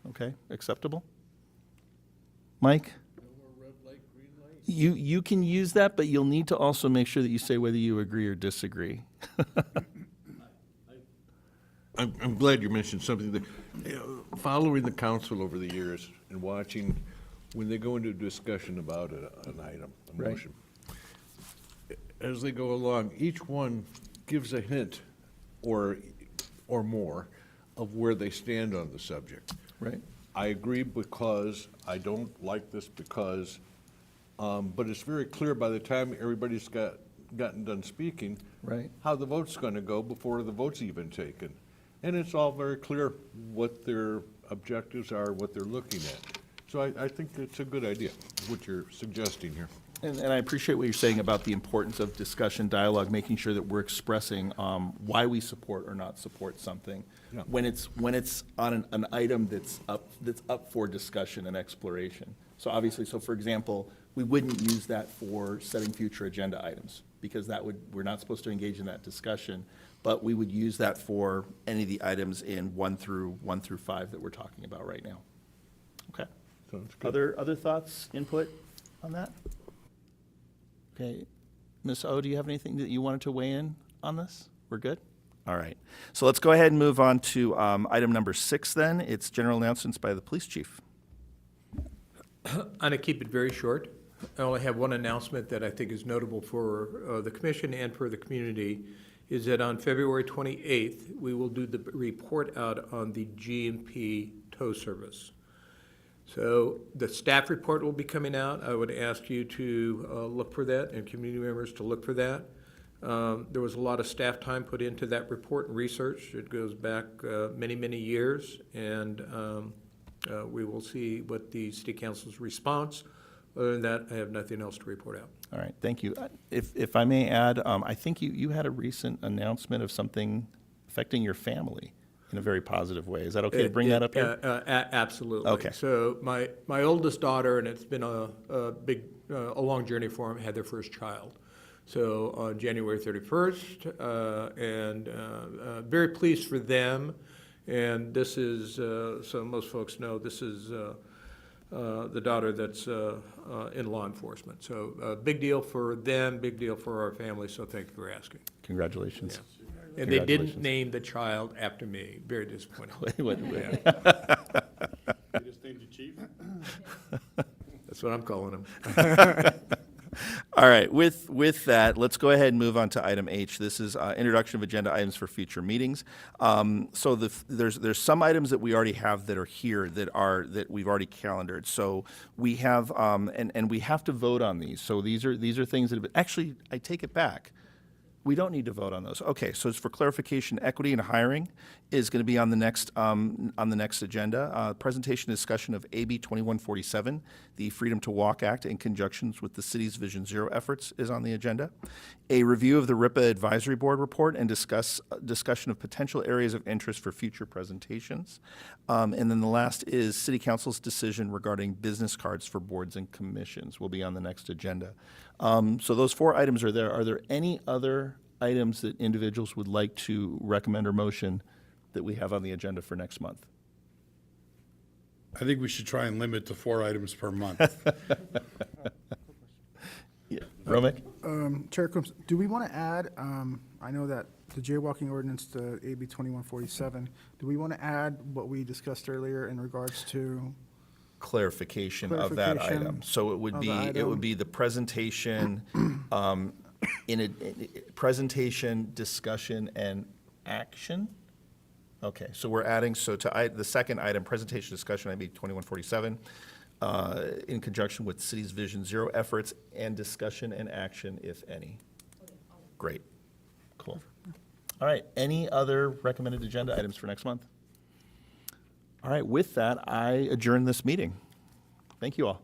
Okay, acceptable? Mike? You can use that, but you'll need to also make sure that you say whether you agree or disagree. I'm glad you mentioned something that, following the council over the years and watching when they go into a discussion about an item, a Right. motion, as they go along, each one gives a hint or more of where they stand on the subject. Right. I agree because, I don't like this because, but it's very clear by the time everybody's gotten done speaking, Right. how the vote's going to go before the vote's even taken. And it's all very clear what their objectives are, what they're looking at. So I think it's a good idea, what you're suggesting here. And I appreciate what you're saying about the importance of discussion, dialogue, making sure that we're expressing why we support or not support something. Yeah. When it's on an item that's up for discussion and exploration. So obviously, for example, we wouldn't use that for setting future agenda items, because we're not supposed to engage in that discussion, but we would use that for any of the items in 1 through 5 that we're talking about right now. Okay. Sounds good. Other thoughts, input on that? Okay. Ms. O, do you have anything that you wanted to weigh in on this? We're good? All right. So let's go ahead and move on to item number 6 then. It's general announcements by the police chief. I'm going to keep it very short. I only have one announcement that I think is notable for the commission and for the community, is that on February 28th, we will do the report out on the GMP tow service. So the staff report will be coming out. I would ask you to look for that, and community members to look for that. There was a lot of staff time put into that report and research. It goes back many, many years, and we will see what the city council's response. Other than that, I have nothing else to report out. All right, thank you. If I may add, I think you had a recent announcement of something affecting your family in a very positive way. Is that okay to bring that up here? Absolutely. Okay. So my oldest daughter, and it's been a long journey for them, had their first child. So on January 31st, and very pleased for them. And this is, so most folks know, this is the daughter that's in law enforcement. So big deal for them, big deal for our family, so thank you for asking. Congratulations. Yeah. And they didn't name the child after me. Very disappointing. Wait. You just named you chief? That's what I'm calling them. All right, with that, let's go ahead and move on to item H. This is introduction of agenda items for future meetings. So there's some items that we already have that are here that we've already calendared. So we have and we have to vote on these. So these are things that have been, actually, I take it back. We don't need to vote on those. Okay, so it's for clarification, equity and hiring is going to be on the next agenda. Presentation discussion of AB 2147, the Freedom to Walk Act in conjunction with the city's Vision Zero efforts is on the agenda. A review of the RIPA Advisory Board report and discussion of potential areas of interest for future presentations. And then the last is City Council's decision regarding business cards for boards and commissions will be on the next agenda. So those 4 items are there. Are there any other items that individuals would like to recommend or motion that we have on the agenda for next month? I think we should try and limit to 4 items per month. Yeah. Romick? Chair Coombs, do we want to add, I know that the jaywalking ordinance, the AB 2147, do we want to add what we discussed earlier in regards to? Clarification of that Clarification item. So it would of be, the it would item. be the presentation, presentation, discussion, and action? Okay, so we're adding, so to the second item, presentation, discussion, IB 2147, in conjunction with city's Vision Zero efforts and discussion and action, if any. Great, cool. All right, any other recommended agenda items for next month? All right, with that, I adjourn this meeting. Thank you all.